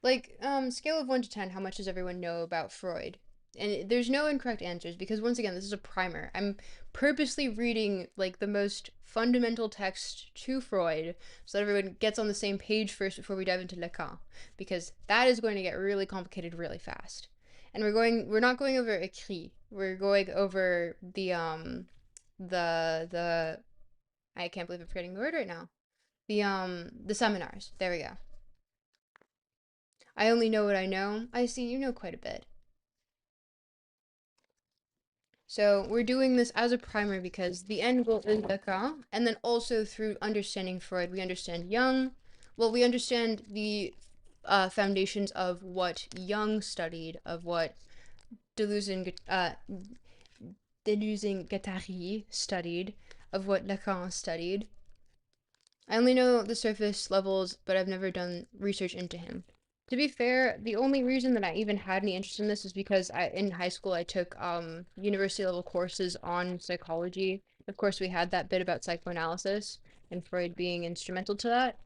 [SPEAKER 1] Like, scale of 1 to 10, how much does everyone know about Freud? And there's no incorrect answers because, once again, this is a primer. I'm purposely reading, like, the most fundamental text to Freud so that everyone gets on the same page first before we dive into Lacan, because that is going to get really complicated really fast. And we're not going over écrit. We're going over the, I can't believe I'm forgetting the word right now. The seminars. There we go. I only know what I know. I see you know quite a bit. So we're doing this as a primer because the end goal is Lacan, and then also through understanding Freud, we understand Jung. Well, we understand the foundations of what Jung studied, of what Deleuze-Guattari studied, of what Lacan studied. I only know the surface levels, but I've never done research into him. To be fair, the only reason that I even had any interest in this is because in high school I took university level courses on psychology. Of course, we had that bit about psychoanalysis and Freud being instrumental to that.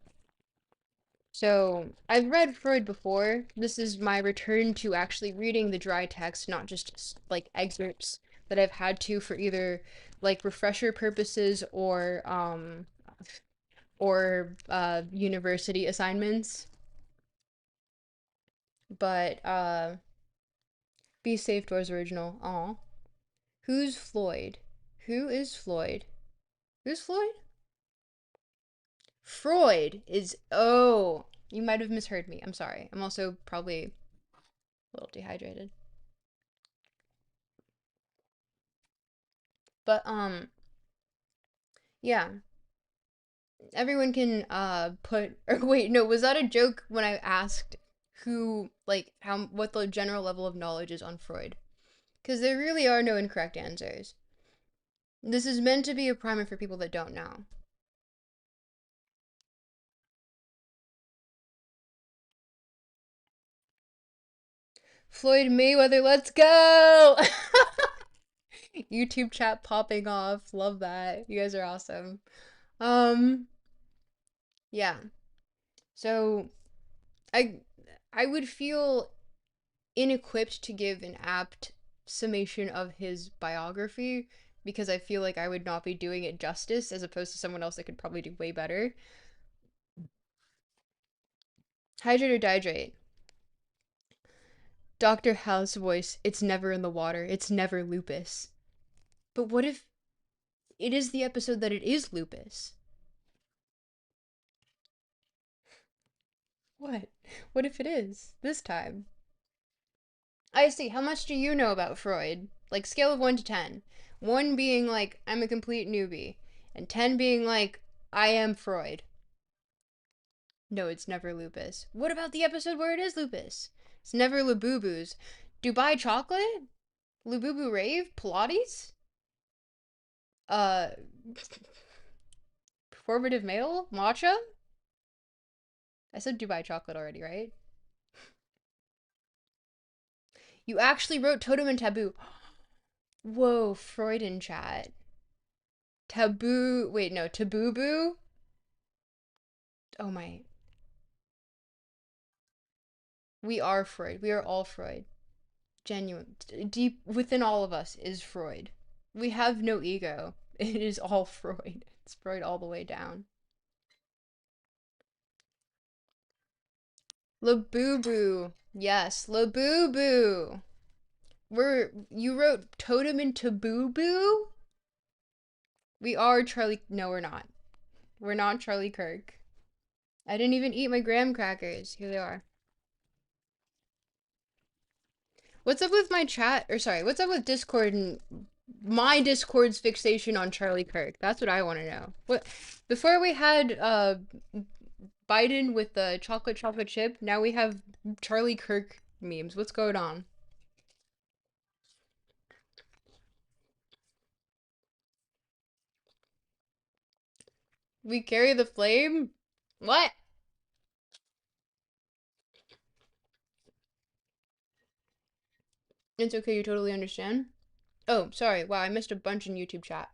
[SPEAKER 1] So I've read Freud before. This is my return to actually reading the dry text, not just like excerpts that I've had to for either like refresher purposes or university assignments. But Be Safe Doors original. Aw. Who's Floyd? Who is Floyd? Who's Floyd? Freud is. Oh, you might have misheard me. I'm sorry. I'm also probably a little dehydrated. But yeah. Everyone can put or wait, no, was that a joke when I asked who like how what the general level of knowledge is on Freud? Because there really are no incorrect answers. This is meant to be a primer for people that don't know. Floyd Mayweather, let's go! YouTube chat popping off. Love that. You guys are awesome. Um, yeah. So I I would feel inequipped to give an apt summation of his biography because I feel like I would not be doing it justice as opposed to someone else that could probably do way better. Hydrate or dihydrate? Dr. House voice, it's never in the water. It's never lupus. But what if it is the episode that it is lupus? What? What if it is this time? I see. How much do you know about Freud? Like, scale of 1 to 10. 1 being like, I'm a complete newbie, and 10 being like, I am Freud. No, it's never lupus. What about the episode where it is lupus? It's never Labubu's. Dubai chocolate? Labubu rave? Pilates? Uh, performative male? Matcha? I said Dubai chocolate already, right? You actually wrote Totem and Taboo. Whoa, Freud in chat. Taboo. Wait, no, Taboo Boo? Oh my. We are Freud. We are all Freud. Genuine. Deep within all of us is Freud. We have no ego. It is all Freud. It's Freud all the way down. Labubu. Yes, Labubu. You wrote Totem and Taboo Boo? We are Charlie. No, we're not. We're not Charlie Kirk. I didn't even eat my graham crackers. Here they are. What's up with my chat? Or sorry, what's up with Discord and my Discord's fixation on Charlie Kirk? That's what I want to know. What before we had Biden with the chocolate chip, now we have Charlie Kirk memes. What's going on? We carry the flame? What? It's okay, you totally understand. Oh, sorry. Wow, I missed a bunch in YouTube chat.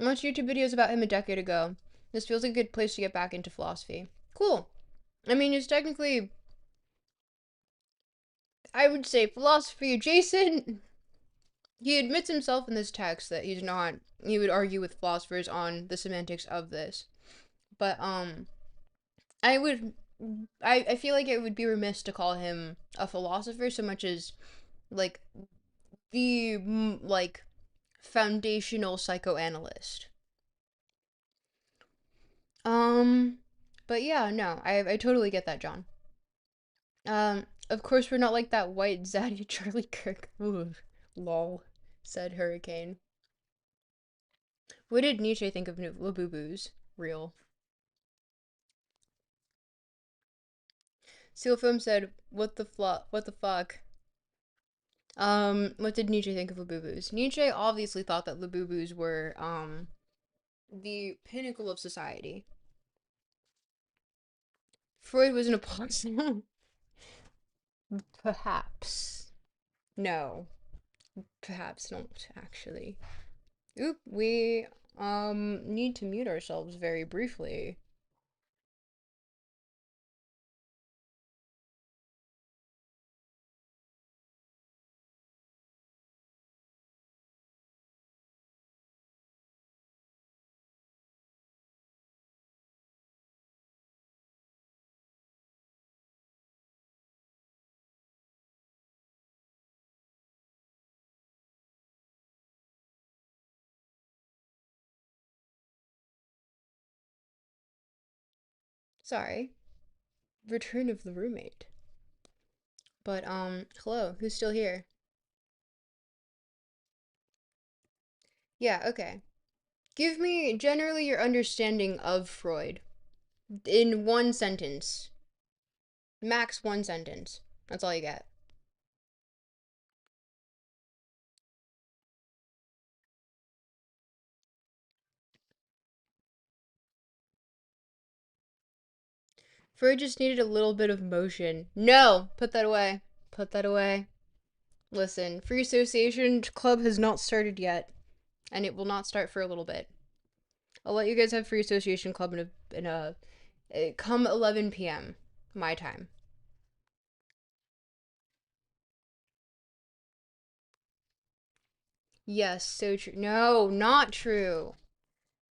[SPEAKER 1] I watched YouTube videos about him a decade ago. This feels like a good place to get back into philosophy. Cool. I mean, it's technically, I would say, philosophy adjacent. He admits himself in this text that he's not, he would argue with philosophers on the semantics of this. But, I would, I feel like it would be remiss to call him a philosopher so much as, like, the, like, foundational psychoanalyst. Um, but yeah, no, I totally get that, John. Of course we're not like that white zaddy Charlie Kirk. Ooh, lol, said Hurricane. What did Nietzsche think of Labubu's? Real. Seal Foam said, What the fuck? What did Nietzsche think of Labubus? Nietzsche obviously thought that Labubus were, the pinnacle of society. Freud was an apostle. Perhaps. No. Perhaps not, actually. Oop, we need to mute ourselves very briefly. Sorry. Return of the roommate. But hello, who's still here? Yeah, okay. Give me generally your understanding of Freud in one sentence. Max one sentence. That's all you get. Freud just needed a little bit of motion. No! Put that away. Put that away. Listen, Free Association Club has not started yet, and it will not start for a little bit. I'll let you guys have Free Association Club come 11 p.m. my time. Yes, so true. No, not true.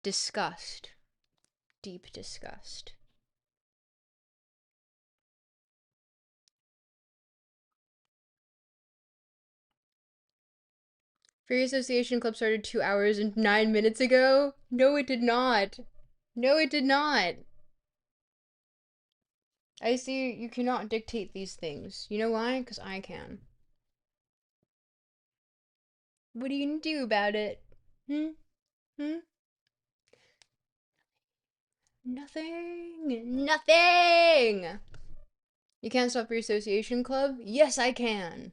[SPEAKER 1] Disgust. Deep disgust. Free Association Club started 2 hours and 9 minutes ago? No, it did not. No, it did not. I see you cannot dictate these things. You know why? Because I can. What are you gonna do about it? Hmm? Hmm? Nothing. Nothing! You can't stop Free Association Club? Yes, I can.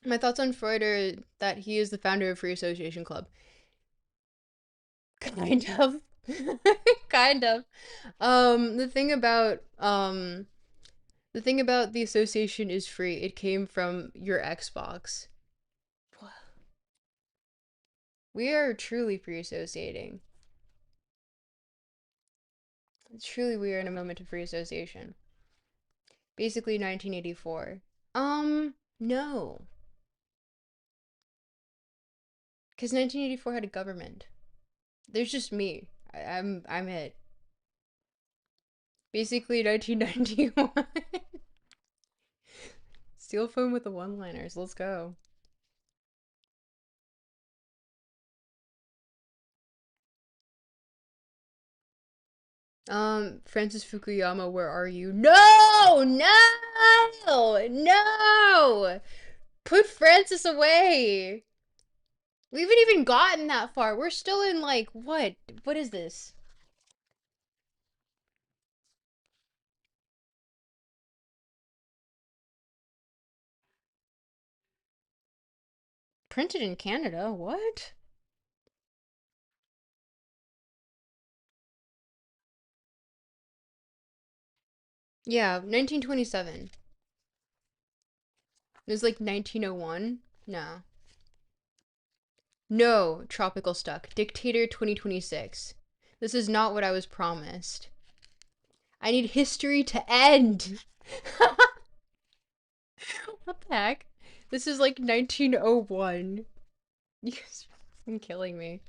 [SPEAKER 1] My thoughts on Freud are that he is the founder of Free Association Club. Kind of. Kind of. Um, the thing about um the thing about the association is free. It came from your Xbox. We are truly free associating. Truly we are in a moment of free association. Basically 1984. No. Cuz 1984 had a government. There's just me. I'm it. Basically 1991. Steel phone with the one-liners. Let's go. Francis Fukuyama, where are you? No! No! No! Put Francis away. We haven't even gotten that far. We're still in like what? What is this? Printed in Canada? What? Yeah, 1927. It was like 1901. No. No, Tropical Stuck. Dictator 2026. This is not what I was promised. I need history to end. What the heck? This is like 1901. You guys are killing me.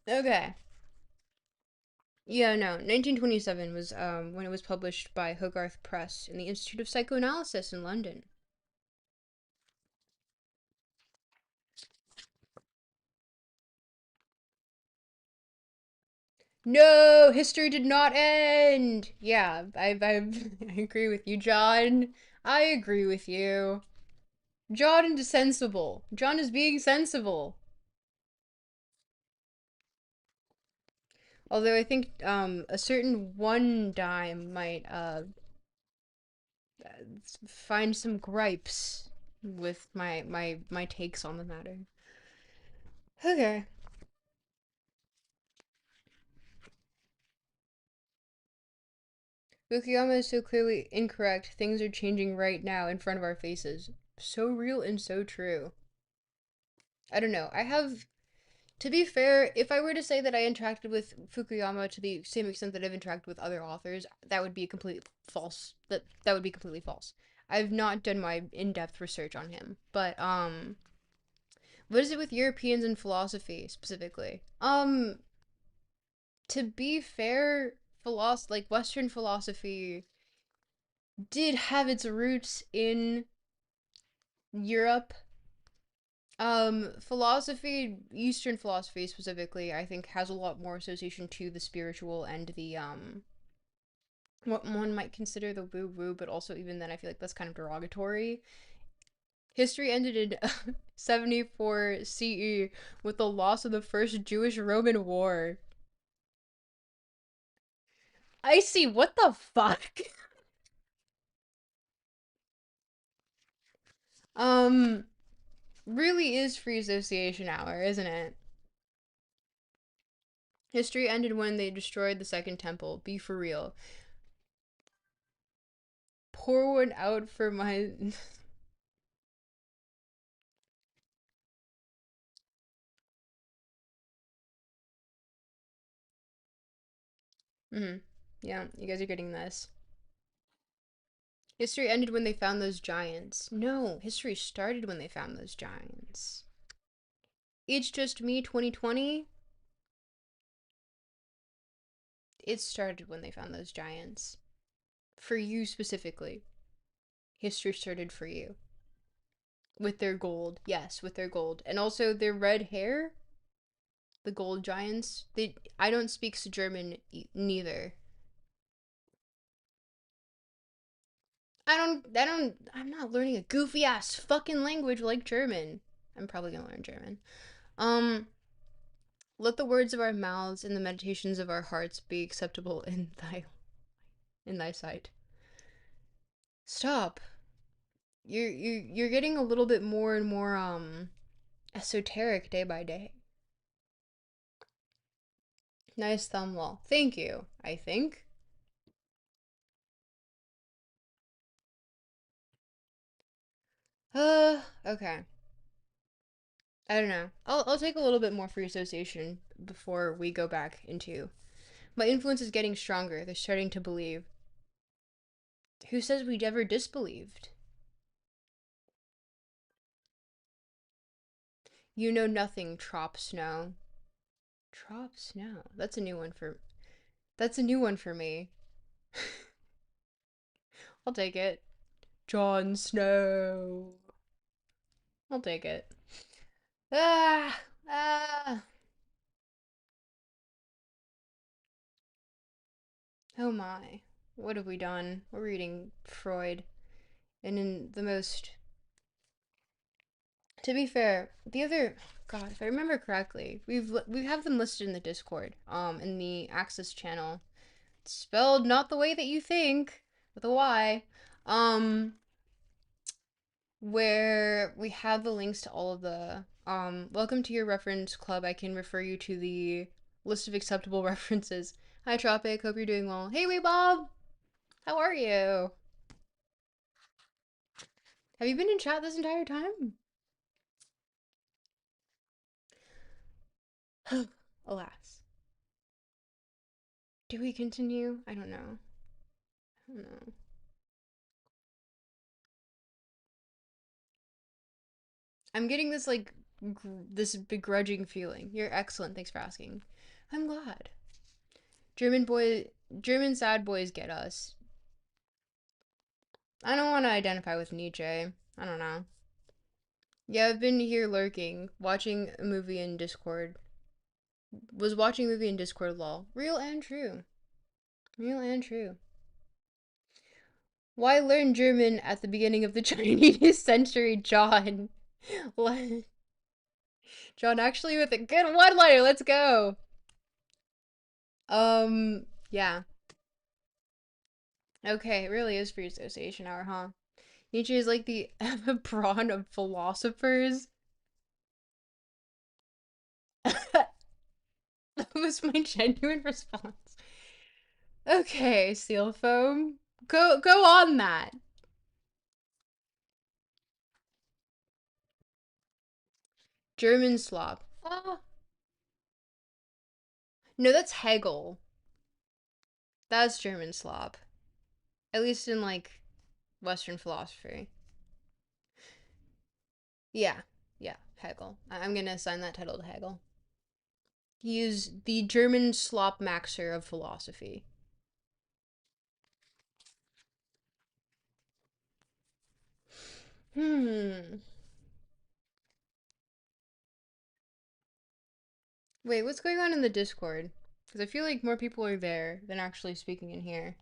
[SPEAKER 1] Okay. Yeah, no. 1927 was when it was published by Hogarth Press in the Institute of Psychoanalysis in London. No, history did not end. Yeah, I agree with you, John. I agree with you. John is sensible. John is being sensible. Although I think a certain one dime might find some gripes with my takes on the matter. Okay. Fukuyama is so clearly incorrect. Things are changing right now in front of our faces. So real and so true. I don't know. I have, to be fair, if I were to say that I interacted with Fukuyama to the same extent that I've interacted with other authors, that would be completely false. That would be completely false. I've not done my in-depth research on him, but what is it with Europeans and philosophy specifically? To be fair, like Western philosophy did have its roots in Europe. Philosophy, Eastern philosophy specifically, I think has a lot more association to the spiritual and the what one might consider the woo woo, but also even then I feel like that's kind of derogatory. History ended in 74 CE with the loss of the First Jewish Roman War. I see, what the fuck? Um, really is free association hour, isn't it? History ended when they destroyed the Second Temple. Be for real. Pour one out for my. Mm-hmm. Yeah, you guys are getting this. History ended when they found those giants. No, history started when they found those giants. It's just me 2020. It started when they found those giants. For you specifically. History started for you. With their gold. Yes, with their gold. And also their red hair. The gold giants. I don't speak German neither. I'm not learning a goofy ass fucking language like German. I'm probably gonna learn German. Um, let the words of our mouths and the meditations of our hearts be acceptable in thy sight. Stop. You're getting a little bit more and more esoteric day by day. Nice thumb wall. Thank you, I think. Okay. I don't know. I'll take a little bit more free association before we go back into my influence is getting stronger. They're starting to believe. Who says we ever disbelieved? You know nothing, Trop Snow. Trop Snow. That's a new one for me. I'll take it. Jon Snow. I'll take it. Ah, ah. Oh my. What have we done? We're reading Freud. And in the most. To be fair, the other. God, if I remember correctly, we have them listed in the Discord, in the Access channel. It's spelled not the way that you think, with a Y. Um, where we have the links to all of the welcome to your reference club. I can refer you to the list of acceptable references. Hi Tropic, hope you're doing well. Hey Wee Bob, how are you? Have you been in chat this entire time? Alas. Do we continue? I don't know. I don't know. I'm getting this like this begrudging feeling. You're excellent. Thanks for asking. I'm glad. German boy, German sad boys get us. I don't want to identify with Nietzsche. I don't know. Yeah, I've been here lurking, watching a movie in Discord. Was watching a movie in Discord, lol. Real and true. Real and true. Why learn German at the beginning of the Chinese century, John? John actually with a good one-liner. Let's go. Yeah. Okay, it really is free association hour, huh? Nietzsche is like the brawn of philosophers. That was my genuine response. Okay, seal foam. Go on that. German slop. Oh. No, that's Hegel. That's German slop. At least in like Western philosophy. Yeah. Yeah, Hegel. I'm gonna assign that title to Hegel. He is the German slop maxer of philosophy. Hmm. Wait, what's going on in the Discord? Because I feel like more people are there than actually speaking in here.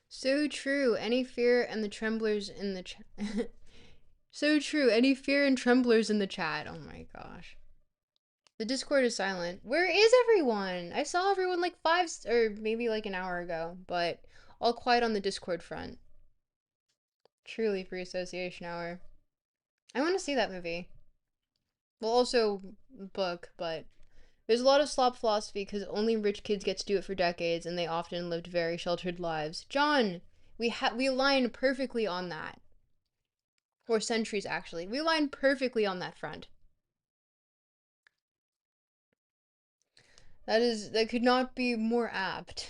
[SPEAKER 1] So true. Any fear and the tremblers in the chat. So true. Any fear and tremblers in the chat. Oh my gosh. The Discord is silent. Where is everyone? I saw everyone like or maybe like an hour ago, but all quiet on the Discord front. Truly free association hour. I want to see that movie. Well, also book, but there's a lot of slop philosophy because only rich kids get to do it for decades, and they often lived very sheltered lives. John, we align perfectly on that, or centuries actually. We align perfectly on that front. That could not be more apt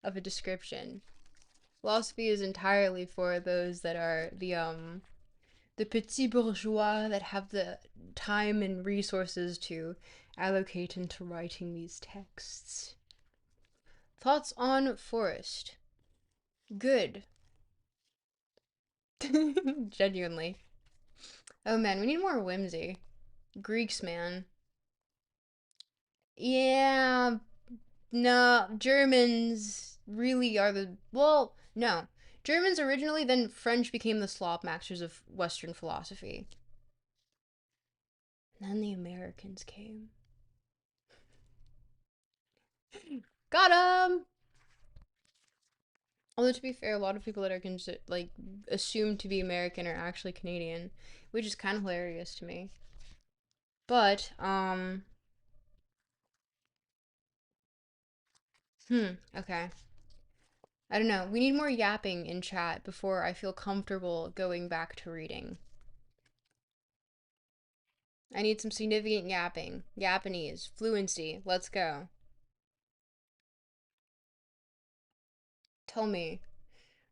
[SPEAKER 1] of a description. Philosophy is entirely for those that are the petits bourgeois that have the time and resources to allocate into writing these texts. Thoughts on Forest? Good. Genuinely. Oh man, we need more whimsy. Greeks, man. Yeah, no, Germans really are the. Well, no. Germans originally, then French became the slop masters of Western philosophy. Then the Americans came. Got 'em! Although to be fair, a lot of people that are like assumed to be American are actually Canadian, which is kind of hilarious to me. But okay. I don't know. We need more yapping in chat before I feel comfortable going back to reading. I need some significant yapping. Japanese. Fluency. Let's go. Tell me.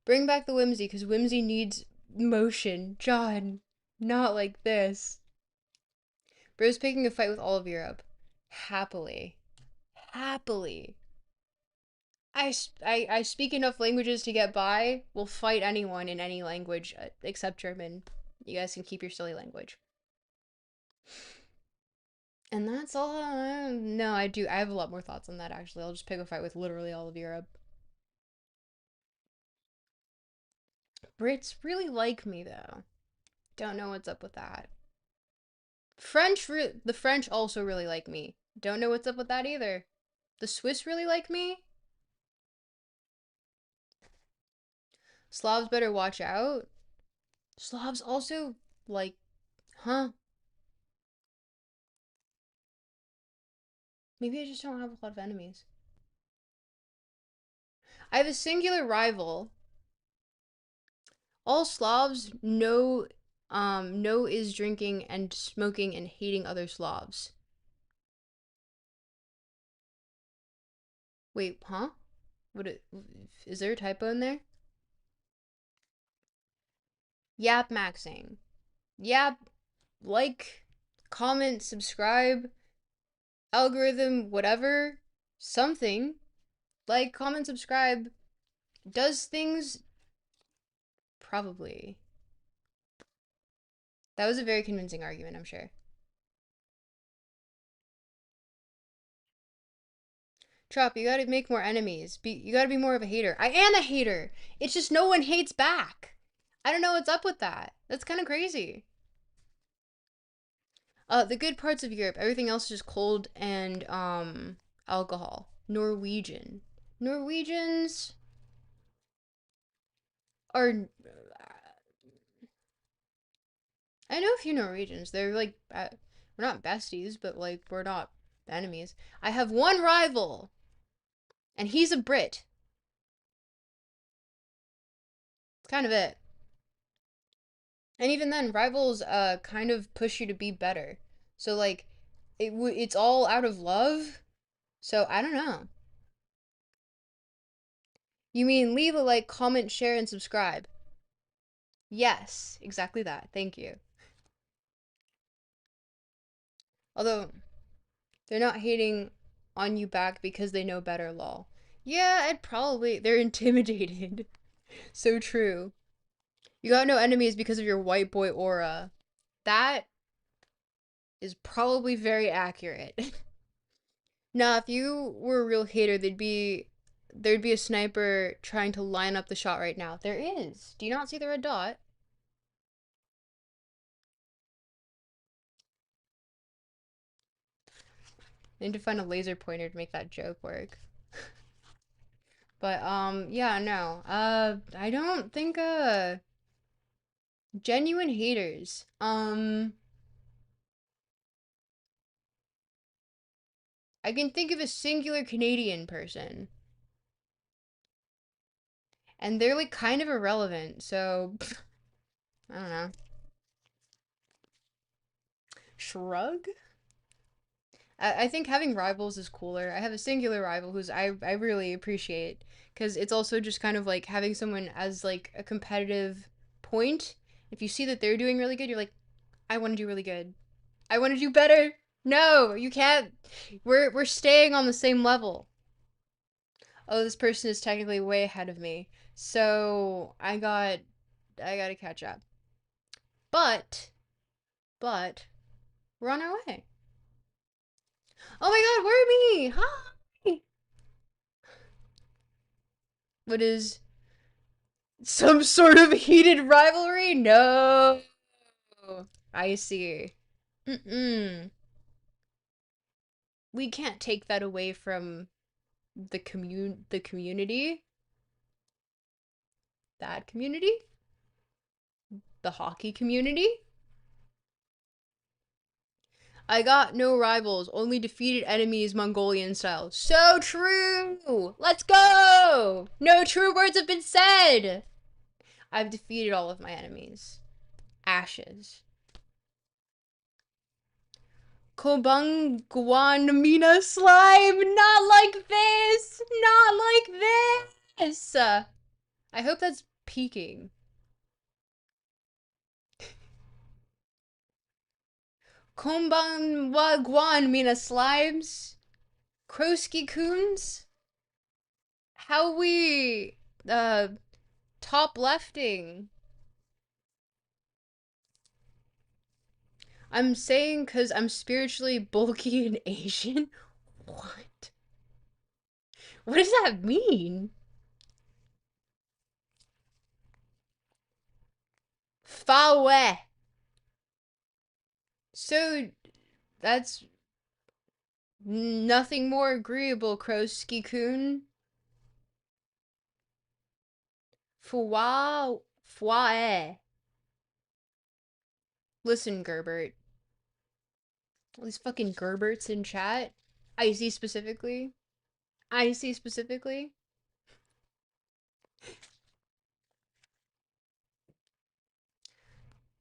[SPEAKER 1] Bring back the whimsy, because whimsy needs motion. John, not like this. Bro's picking a fight with all of Europe. Happily. Happily. I speak enough languages to get by. Will fight anyone in any language except German. You guys can keep your silly language. And that's all. No, I do. I have a lot more thoughts on that, actually. I'll just pick a fight with literally all of Europe. Brits really like me, though. Don't know what's up with that. The French also really like me. Don't know what's up with that either. The Swiss really like me. Slavs better watch out. Slavs also like, huh? Maybe I just don't have a lot of enemies. I have a singular rival. All Slavs know is drinking and smoking and hating other Slavs. Wait, huh? Is there a typo in there? Yap maxing. Yap, like, comment, subscribe, algorithm, whatever, something. Like, comment, subscribe. Does things. Probably. That was a very convincing argument, I'm sure. Trop, you gotta make more enemies. You gotta be more of a hater. I am a hater! It's just no one hates back. I don't know what's up with that. That's kind of crazy. The good parts of Europe, everything else is just cold and, alcohol. Norwegian. Norwegians are. I know a few Norwegians. They're like, we're not besties, but like, we're not enemies. I have one rival, and he's a Brit. It's kind of it. And even then, rivals kind of push you to be better. So like, it's all out of love. So I don't know. You mean leave a like, comment, share, and subscribe? Yes, exactly that. Thank you. Although they're not hating on you back because they know better, lol. Yeah, they're intimidated. So true. You got no enemies because of your white boy aura. That is probably very accurate. Nah, if you were a real hater, there'd be a sniper trying to line up the shot right now. There is. Do you not see the red dot? I need to find a laser pointer to make that joke work. But yeah, no. I don't think genuine haters. I can think of a singular Canadian person. And they're like kind of irrelevant, so I don't know. Shrug? I think having rivals is cooler. I have a singular rival who's I really appreciate because it's also just kind of like having someone as like a competitive point. If you see that they're doing really good, you're like, I want to do really good. I want to do better. No, you can't. We're staying on the same level. Oh, this person is technically way ahead of me. So I gotta catch up. But we're on our way. Oh my god, where me? Hi. What is some sort of heated rivalry? No. I see. Mm-mm. We can't take that away from the community. That community? The hockey community? I got no rivals, only defeated enemies Mongolian style. So true! Let's go! No true words have been said! I've defeated all of my enemies. Ashes. Kobangwanamina slime! Not like this! Not like this! I hope that's peaking. Konbanwa guan mina slimes. Kroski coons. How we uh top lefting. I'm saying cause I'm spiritually bulky and Asian. What? What does that mean? Fawe. So that's nothing more agreeable, Kroski-kun. Fwa fwae. Listen, Gerbert. All these fucking Gerberts in chat. Icy specifically. Icy specifically.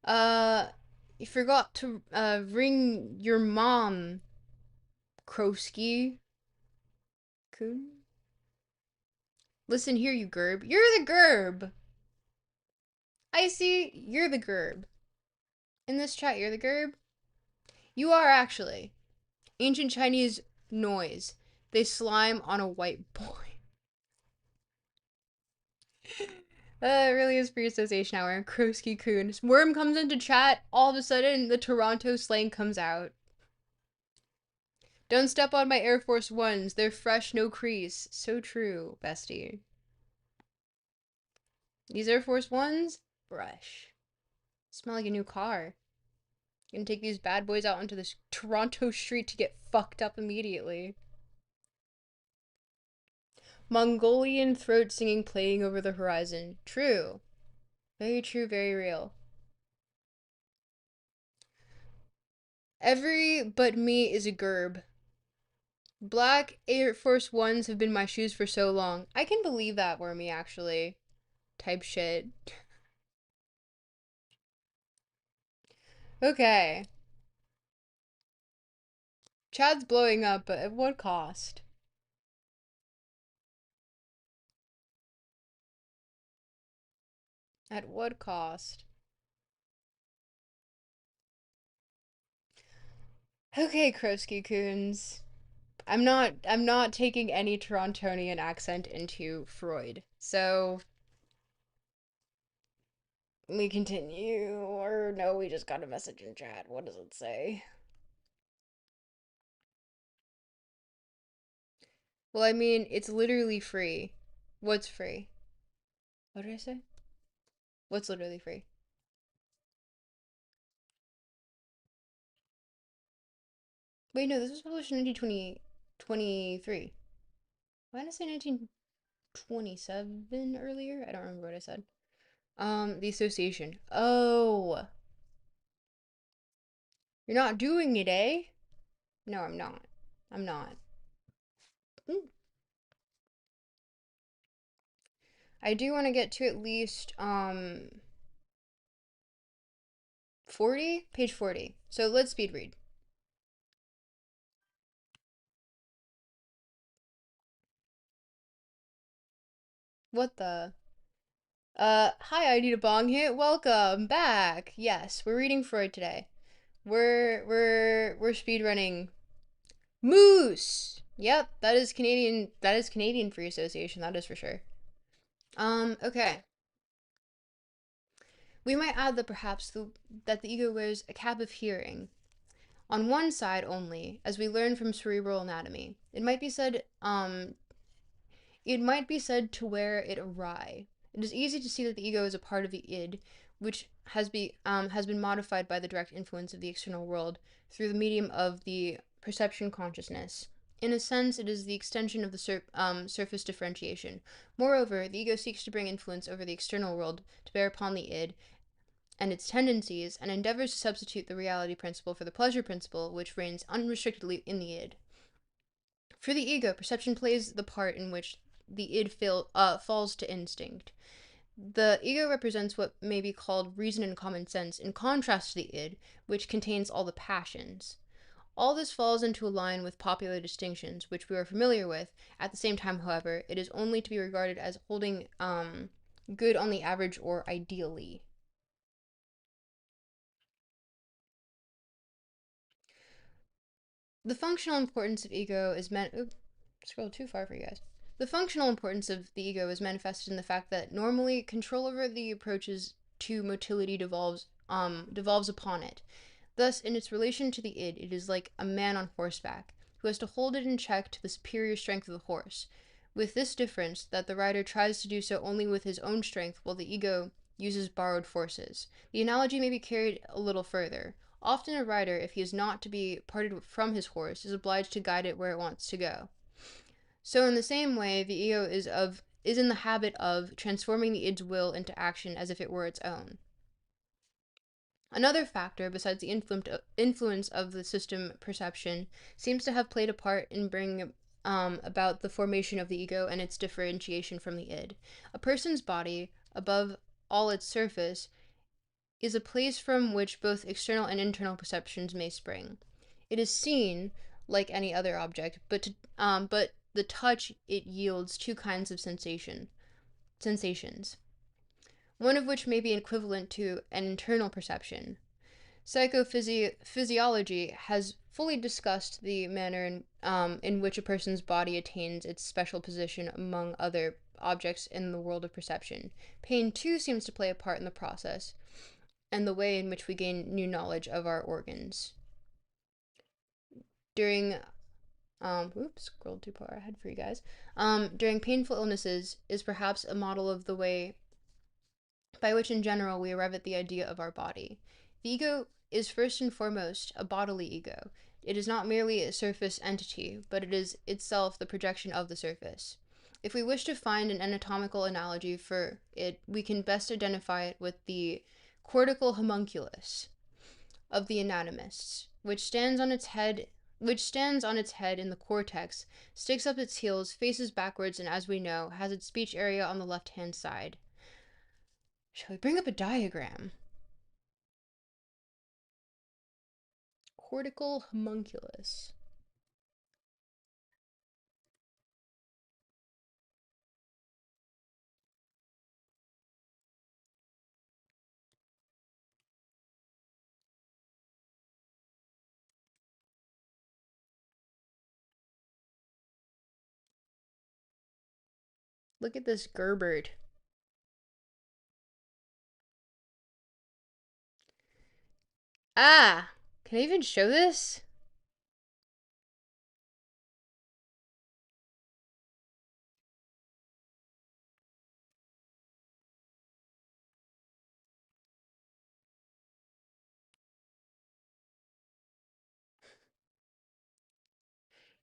[SPEAKER 1] Uh, you forgot to ring your mom, Kroski. Kun. Listen here, you Gerb. You're the Gerb. Icy, you're the Gerb. In this chat, you're the Gerb. You are actually. Ancient Chinese noise. They slime on a white boy. It really is free association hour. Kroski Kun. Worm comes into chat. All of a sudden, the Toronto slang comes out. Don't step on my Air Force Ones. They're fresh, no crease. So true, bestie. These Air Force Ones, fresh. Smell like a new car. Gonna take these bad boys out onto this Toronto street to get fucked up immediately. Mongolian throat singing playing over the horizon. True. Very true, very real. Every but me is a gerb. Black Air Force Ones have been my shoes for so long. I can believe that, Wormy, actually. Type shit. Okay. Chad's blowing up, but at what cost? At what cost? Okay, Krosky Coons. I'm not taking any Torontonian accent into Freud. So we continue, or no, we just got a message in chat. What does it say? Well, I mean, it's literally free. What's free? What did I say? What's literally free? Wait, no, this was published in 1923. Why did I say 1927 earlier? I don't remember what I said. The association. Oh, you're not doing it, eh? No, I'm not. I'm not. Mm. I do want to get to at least 40, page 40. So let's speed read. What the? Hi, I need a bong hit. Welcome back. Yes, we're reading Freud today. We're speed running Moose. Yep, that is Canadian. That is Canadian Free Association. That is for sure. Okay. We might add that perhaps that the ego wears a cap of hearing on one side only, as we learn from cerebral anatomy. It might be said to wear it awry. It is easy to see that the ego is a part of the id, which has been modified by the direct influence of the external world through the medium of the perception consciousness. In a sense, it is the extension of the surface differentiation. Moreover, the ego seeks to bring influence over the external world to bear upon the id and its tendencies, and endeavors to substitute the reality principle for the pleasure principle, which reigns unrestrictedly in the id. For the ego, perception plays the part in which the id falls to instinct. The ego represents what may be called reason and common sense, in contrast to the id, which contains all the passions. All this falls into a line with popular distinctions, which we are familiar with. At the same time, however, it is only to be regarded as holding good on the average or ideally. The functional importance of ego is meant. Oops, scrolled too far for you guys. The functional importance of the ego is manifested in the fact that normally control over the approaches to motility devolves upon it. Thus, in its relation to the id, it is like a man on horseback, who has to hold it in check to the superior strength of the horse, with this difference that the rider tries to do so only with his own strength, while the ego uses borrowed forces. The analogy may be carried a little further. Often a rider, if he is not to be parted from his horse, is obliged to guide it where it wants to go. So in the same way, the ego is in the habit of transforming the id's will into action as if it were its own. Another factor, besides the influence of the system perception, seems to have played a part in bringing about the formation of the ego and its differentiation from the id. A person's body, above all its surface, is a place from which both external and internal perceptions may spring. It is seen like any other object, but the touch it yields two kinds of sensations, one of which may be equivalent to an internal perception. Psychophysiology has fully discussed the manner in which a person's body attains its special position among other objects in the world of perception. Pain, too, seems to play a part in the process and the way in which we gain new knowledge of our organs. During scrolled too far ahead for you guys. During painful illnesses is perhaps a model of the way by which in general we arrive at the idea of our body. The ego is first and foremost a bodily ego. It is not merely a surface entity, but it is itself the projection of the surface. If we wish to find an anatomical analogy for it, we can best identify it with the cortical homunculus of the anatomists, which stands on its head in the cortex, sticks up its heels, faces backwards, and as we know, has its speech area on the left-hand side. Shall we bring up a diagram? Cortical homunculus. Look at this Gerbert. Ah! Can I even show this?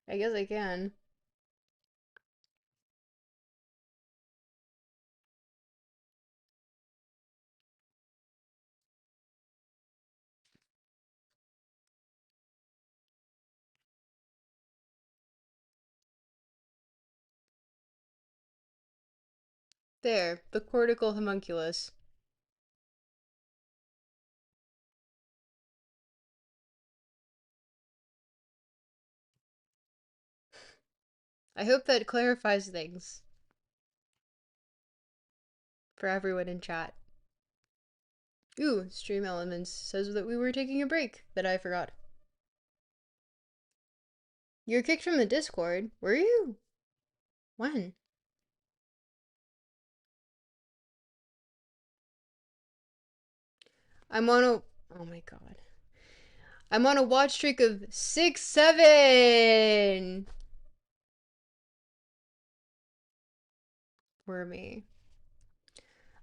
[SPEAKER 1] I guess I can. There, the cortical homunculus. I hope that clarifies things for everyone in chat. Ooh, Stream Elements says that we were taking a break that I forgot. You were kicked from the Discord, were you? When? I'm on a. Oh my god. I'm on a watch streak of 6-7! For me.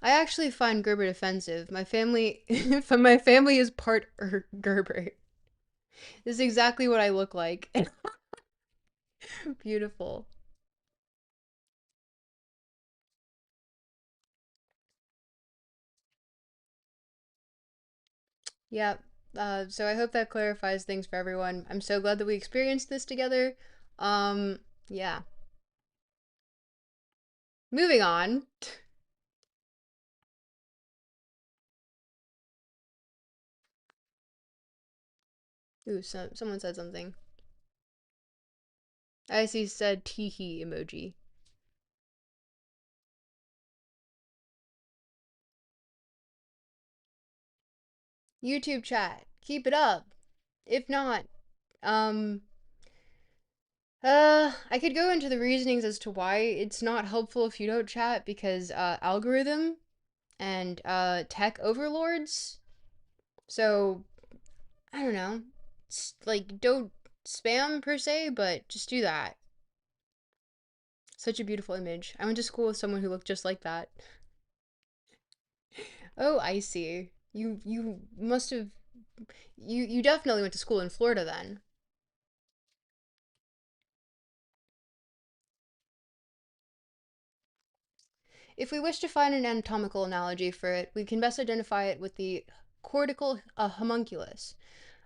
[SPEAKER 1] I actually find Gerbert offensive. My family is part Gerbert. This is exactly what I look like. Beautiful. Yeah. So I hope that clarifies things for everyone. I'm so glad that we experienced this together. Yeah. Moving on. Ooh, someone said something. I see said teehee emoji. YouTube chat, keep it up. If not, um, I could go into the reasonings as to why it's not helpful if you don't chat because, algorithm and, tech overlords. So, I don't know. Like, don't spam per se, but just do that. Such a beautiful image. I went to school with someone who looked just like that. Oh, I see. You must have you definitely went to school in Florida then. If we wish to find an anatomical analogy for it, we can best identify it with the cortical homunculus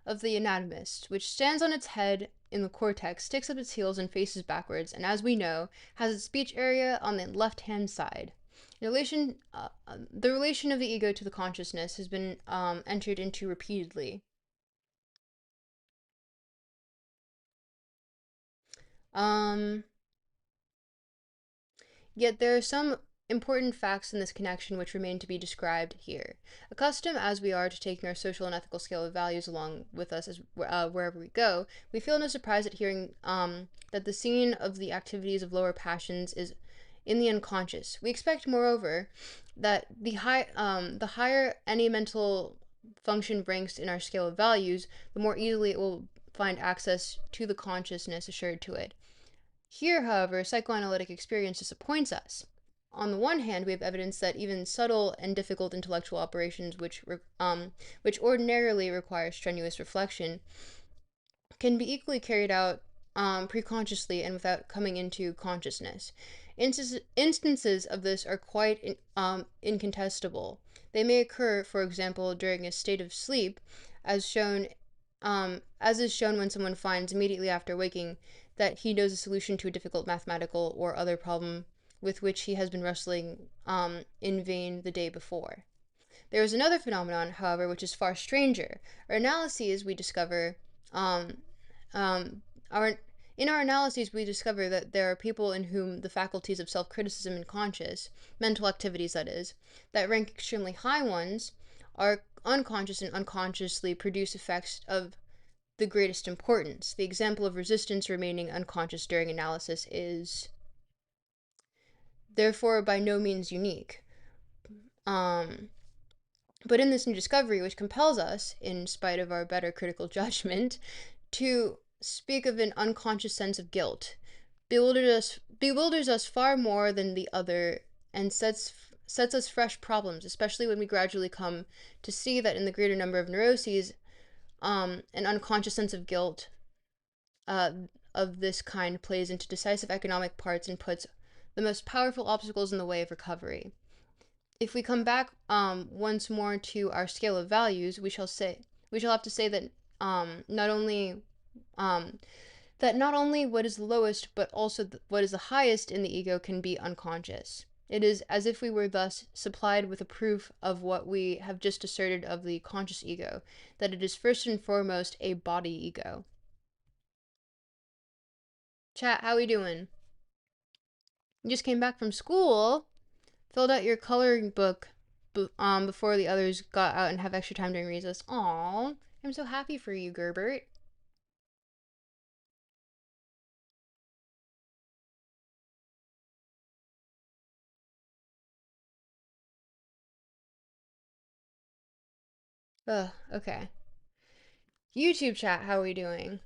[SPEAKER 1] of the anatomist, which stands on its head in the cortex, sticks up its heels, and faces backwards, and as we know, has its speech area on the left-hand side. The relation of the ego to the consciousness has been entered into repeatedly. Um, Yet there are some important facts in this connection which remain to be described here. Accustomed as we are to taking our social and ethical scale of values along with us wherever we go, we feel no surprise at hearing that the scene of the activities of lower passions is in the unconscious. We expect, moreover, that the higher any mental function ranks in our scale of values, the more easily it will find access to the consciousness assured to it. Here, however, psychoanalytic experience disappoints us. On the one hand, we have evidence that even subtle and difficult intellectual operations, which ordinarily require strenuous reflection, can be equally carried out preconsciously and without coming into consciousness. Instances of this are quite incontestable. They may occur, for example, during a state of sleep, as shown, as is shown when someone finds immediately after waking that he knows a solution to a difficult mathematical or other problem with which he has been wrestling in vain the day before. There is another phenomenon, however, which is far stranger. Our analyses, we discover, um, our in our analyses, we discover that there are people in whom the faculties of self-criticism and conscious mental activities, that is, that rank extremely high ones, are unconscious and unconsciously produce effects of the greatest importance. The example of resistance remaining unconscious during analysis is therefore by no means unique. Um, but in this new discovery, which compels us, in spite of our better critical judgment, to speak of an unconscious sense of guilt, bewilders us far more than the other, and sets us fresh problems, especially when we gradually come to see that in the greater number of neuroses, an unconscious sense of guilt uh, of this kind plays into decisive economic parts and puts the most powerful obstacles in the way of recovery. If we come back once more to our scale of values, we shall have to say that not only um, not only what is the lowest, but also what is the highest in the ego can be unconscious. It is as if we were thus supplied with a proof of what we have just asserted of the conscious ego, that it is first and foremost a body ego. Chat, how we doing? You just came back from school, filled out your coloring book before the others got out and have extra time during recess. Aw, I'm so happy for you, Gerbert. Ugh, okay. YouTube chat, how we doing?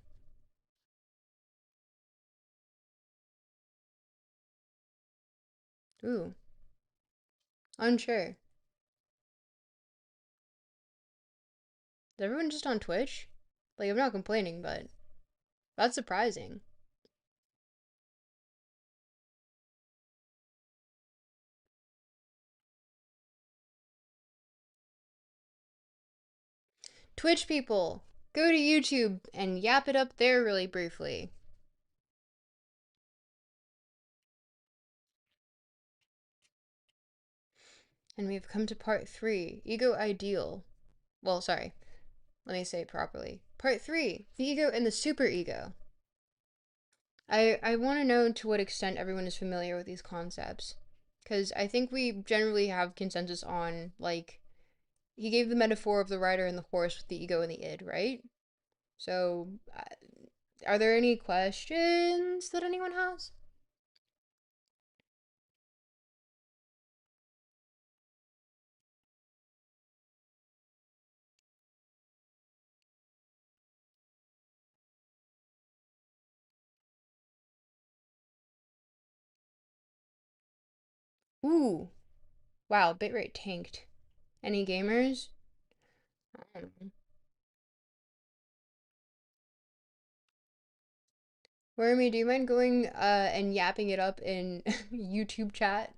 [SPEAKER 1] Ooh, unsure. Is everyone just on Twitch? Like, I'm not complaining, but that's surprising. Twitch people, go to YouTube and yap it up there really briefly. And we've come to part 3, Ego Ideal. Well, sorry, let me say it properly. Part 3, the ego and the superego. I want to know to what extent everyone is familiar with these concepts. Because I think we generally have consensus on, like, he gave the metaphor of the rider and the horse with the ego and the id, right? So, are there any questions that anyone has? Ooh, wow, bitrate tanked. Any gamers? I don't know. Wormy, do you mind going and yapping it up in YouTube chat?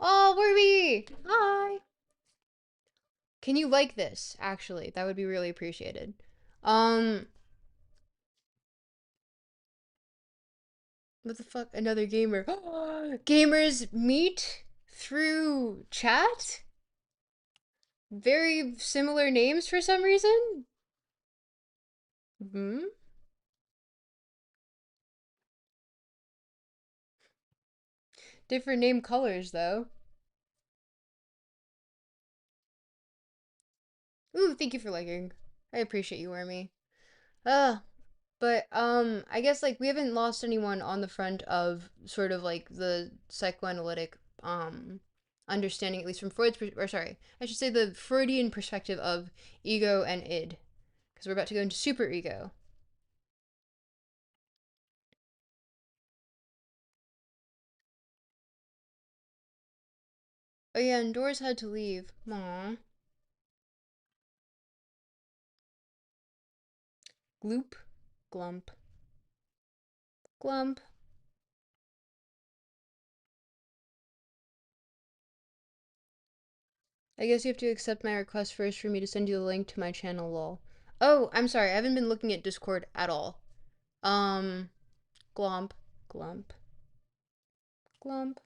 [SPEAKER 1] Oh, Wormy! Hi! Can you like this, actually? That would be really appreciated. Um, what the fuck? Another gamer. Gamers meet through chat? Very similar names for some reason? Hmm? Different name colors, though. Ooh, thank you for liking. I appreciate you, Wormy. Uh, but I guess like we haven't lost anyone on the front of sort of like the psychoanalytic understanding, at least from or sorry, I should say the Freudian perspective of ego and id, because we're about to go into super ego. Oh yeah, and Doris had to leave. Aw. Gloop, glump, glump. I guess you have to accept my request first for me to send you the link to my channel, lol. Oh, I'm sorry, I haven't been looking at Discord at all. Um, glump, glump, glump.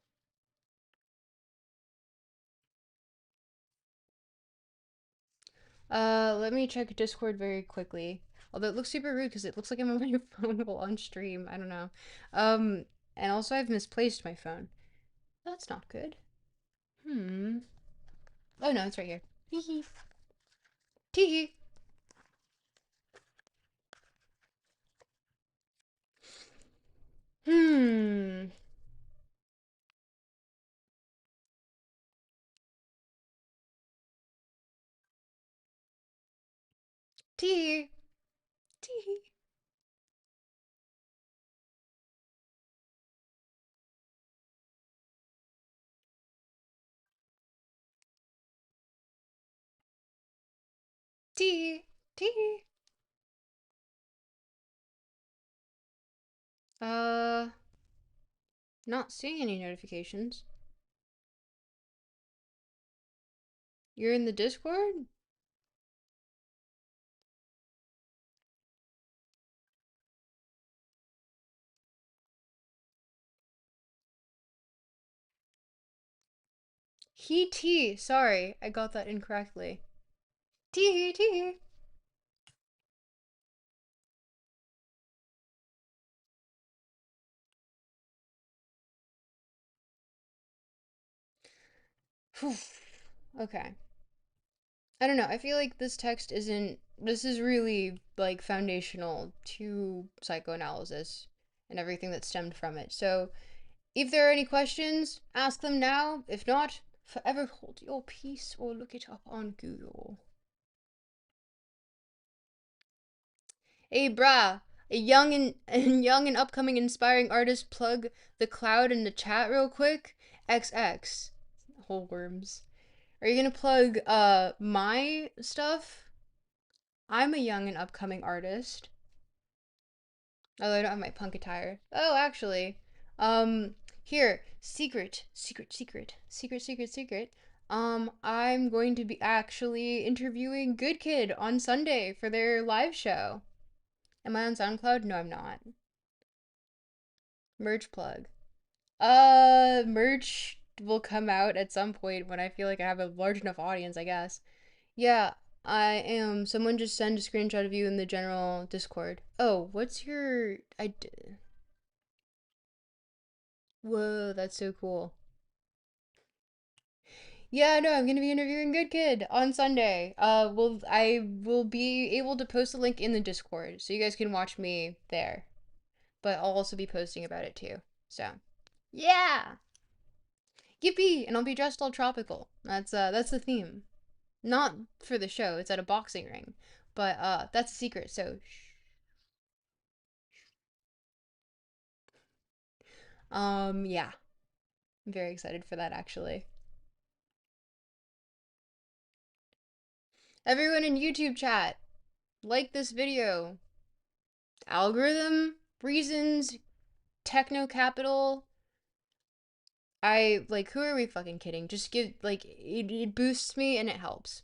[SPEAKER 1] Let me check Discord very quickly. Although it looks super rude because it looks like I'm on my phone while on stream. I don't know. Um, and also I've misplaced my phone. That's not good. Hmm. Oh no, it's right here. Hee hee. Tee hee. Hmm. Tee hee. Tee hee. Tee hee. Tee hee. Uh, not seeing any notifications. You're in the Discord? He tee. Sorry, I got that incorrectly. Tee hee. Tee hee. Phew. Okay. I don't know. I feel like this text isn't. This is really like foundational to psychoanalysis and everything that stemmed from it. So, if there are any questions, ask them now. If not, forever hold your peace or look it up on Google. Hey, brah, a young and, and young and upcoming inspiring artist, plug the cloud in the chat real quick. XX, whole worms. Are you gonna plug my stuff? I'm a young and upcoming artist. Although I don't have my punk attire. Oh, actually. Here, secret. I'm going to be actually interviewing Good Kid on Sunday for their live show. Am I on SoundCloud? No, I'm not. Merch plug. Merch will come out at some point when I feel like I have a large enough audience, I guess. Yeah. I am. Someone just send a screenshot of you in the general Discord. Oh, what's your? Whoa, that's so cool. Yeah, no, I'm gonna be interviewing Good Kid on Sunday. I will be able to post a link in the Discord, so you guys can watch me there. But I'll also be posting about it too. So, yeah, yippee! And I'll be dressed all tropical. That's the theme. Not for the show. It's at a boxing ring, but that's a secret. So, yeah, I'm very excited for that actually. Everyone in YouTube chat, like this video. Algorithm reasons, techno capital. I like, who are we fucking kidding? Just give, like, it boosts me and it helps.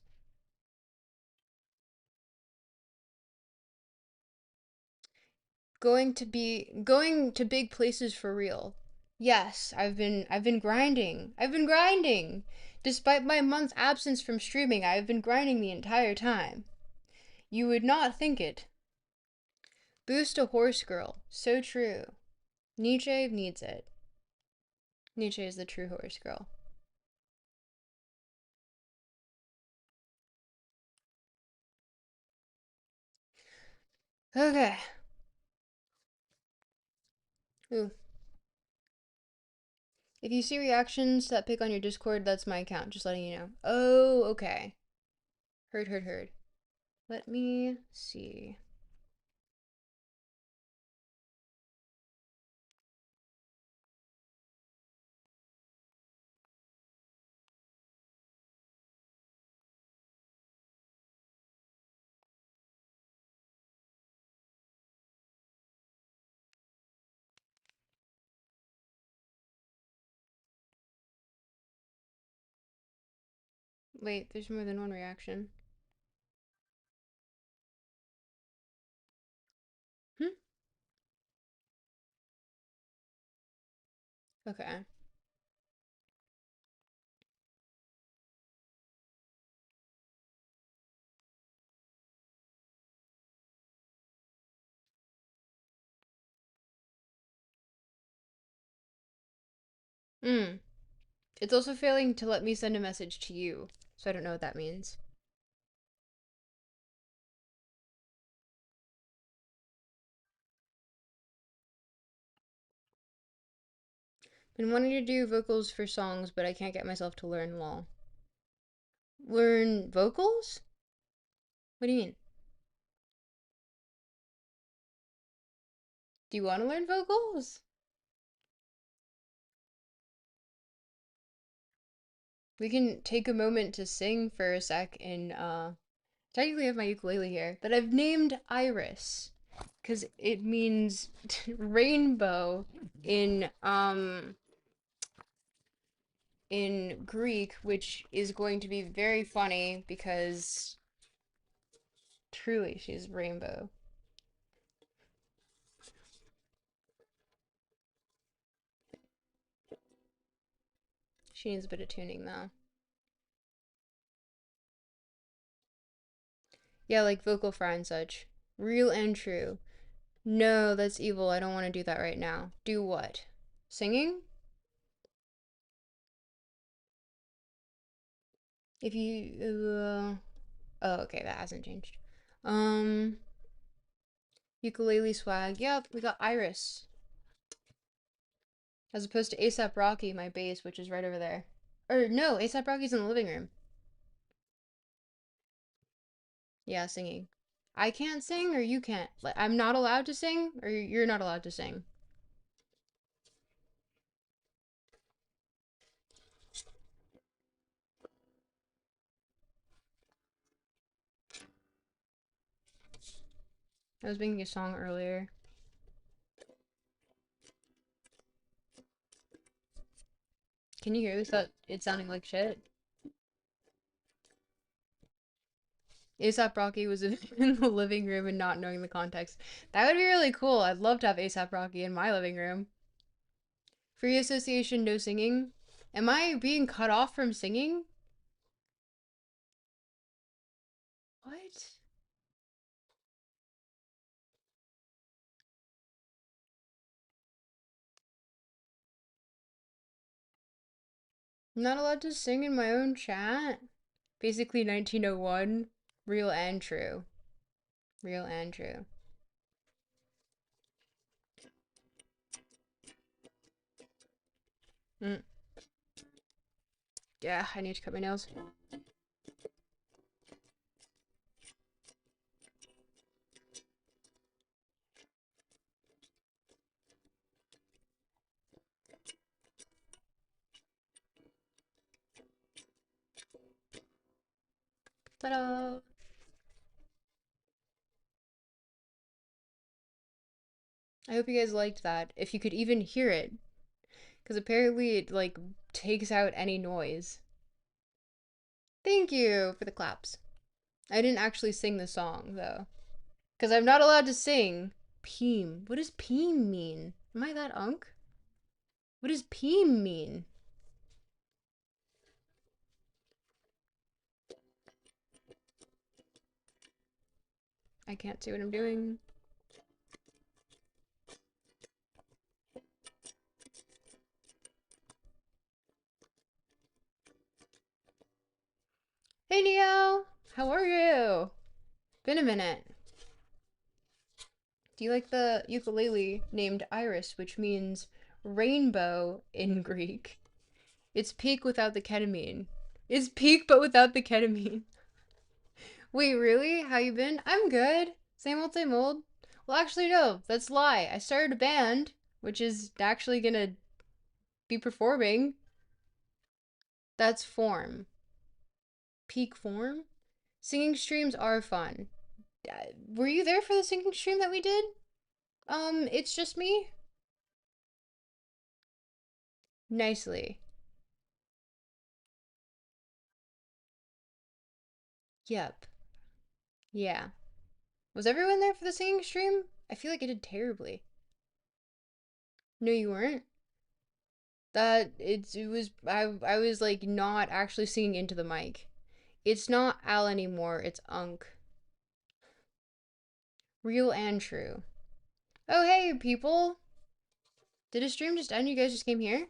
[SPEAKER 1] Going to big places for real. Yes, I've been grinding. I've been grinding. Despite my month's absence from streaming, I've been grinding the entire time. You would not think it. Boost a horse girl. So true. Nietzsche needs it. Nietzsche is the true horse girl. Okay. Ooh. If you see reactions that pick on your Discord, that's my account. Just letting you know. Oh, okay. Heard, heard, heard. Let me see. Wait, there's more than one reaction. Hmm? Okay. Hmm. It's also failing to let me send a message to you, so I don't know what that means. Been wanting to do vocals for songs, but I can't get myself to learn lol. Learn vocals? What do you mean? Do you want to learn vocals? We can take a moment to sing for a sec and technically I have my ukulele here that I've named Iris because it means rainbow in in Greek, which is going to be very funny because truly she's rainbow. She needs a bit of tuning though. Yeah, like vocal fry and such. Real and true. No, that's evil. I don't want to do that right now. Do what? Singing? If you oh, okay, that hasn't changed. Um Ukulele swag. Yep, we got Iris. As opposed to ASAP Rocky, my bass, which is right over there. Or no, ASAP Rocky's in the living room. Yeah, singing. I can't sing or you can't. Like, I'm not allowed to sing or you're not allowed to sing. I was making a song earlier. Can you hear this? That it's sounding like shit. ASAP Rocky was in the living room and not knowing the context. That would be really cool. I'd love to have ASAP Rocky in my living room. Free association, no singing. Am I being cut off from singing? What? I'm not allowed to sing in my own chat? Basically 1901. Real and true. Real and true. Mm. Yeah, I need to cut my nails. Ta-da! I hope you guys liked that. If you could even hear it. Because apparently it, like, takes out any noise. Thank you for the claps. I didn't actually sing the song, though. Because I'm not allowed to sing. Peem. What does peem mean? Am I that unk? What does peem mean? I can't see what I'm doing. Hey, Neo! How are you? Been a minute. Do you like the ukulele named Iris, which means rainbow in Greek? It's peak without the ketamine. It's peak but without the ketamine. Wait, really? How you been? I'm good. Same old, same old. Well, actually, no. That's a lie. I started a band, which is actually gonna be performing. That's form. Peak form? Singing streams are fun. Were you there for the singing stream that we did? It's just me? Nicely. Yep. Yeah. Was everyone there for the singing stream? I feel like I did terribly. No, you weren't? I was like not actually singing into the mic. It's not Al anymore, it's Unk. Real and true. Oh hey people! Did a stream just end? You guys just came here?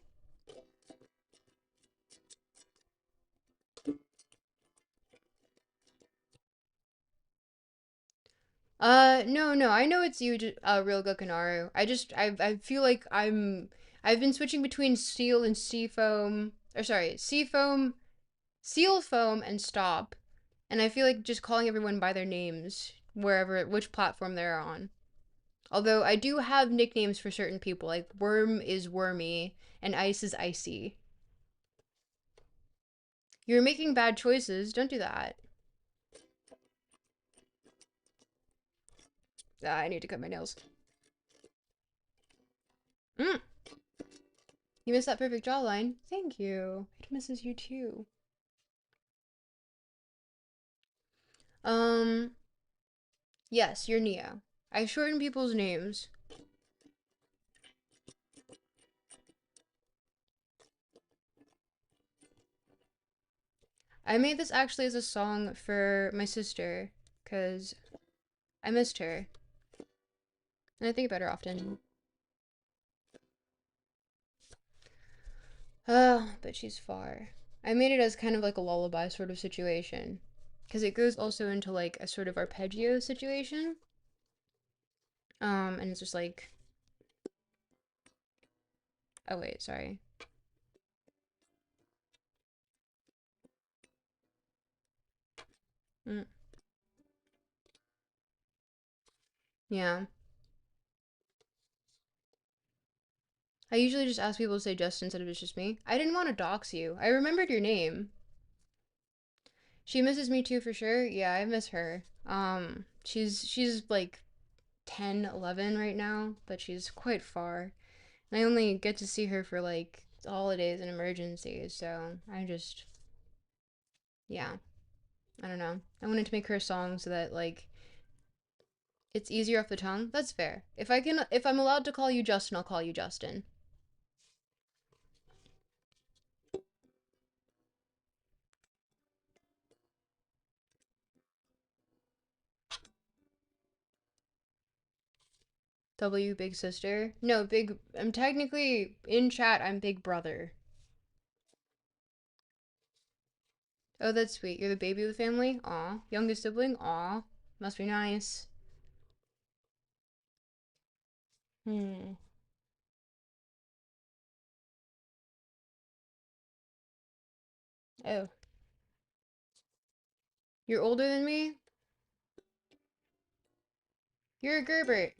[SPEAKER 1] No, no, I know it's you, Real Gokanaru. I feel like I've been switching between steel and sea foam, or sorry, sea foam, seal foam, and stop. And I feel like just calling everyone by their names, which platform they're on. Although I do have nicknames for certain people, like Worm is Wormy, and Ice is Icy. You're making bad choices, don't do that. Ah, I need to cut my nails. Mm. You missed that perfect jawline. Thank you. It misses you too. Um, yes, you're Nia. I shorten people's names. I made this actually as a song for my sister, because I missed her. And I think about her often. But she's far. I made it as kind of like a lullaby sort of situation. Because it goes also into like a sort of arpeggio situation. And it's just like, oh wait, sorry. Mm, yeah. I usually just ask people to say Justin instead of it's just me. I didn't want to dox you. I remembered your name. She misses me too for sure. Yeah, I miss her. She's like 10, 11 right now, but she's quite far. And I only get to see her for like holidays and emergencies, so I just yeah, I don't know. I wanted to make her a song so that like it's easier off the tongue. That's fair. If I'm allowed to call you Justin, I'll call you Justin. W, big sister. No, big. I'm technically in chat. I'm big brother. Oh, that's sweet. You're the baby of the family? Aw. Youngest sibling? Aw. Must be nice. Hmm. Oh. You're older than me? You're a Gerbert.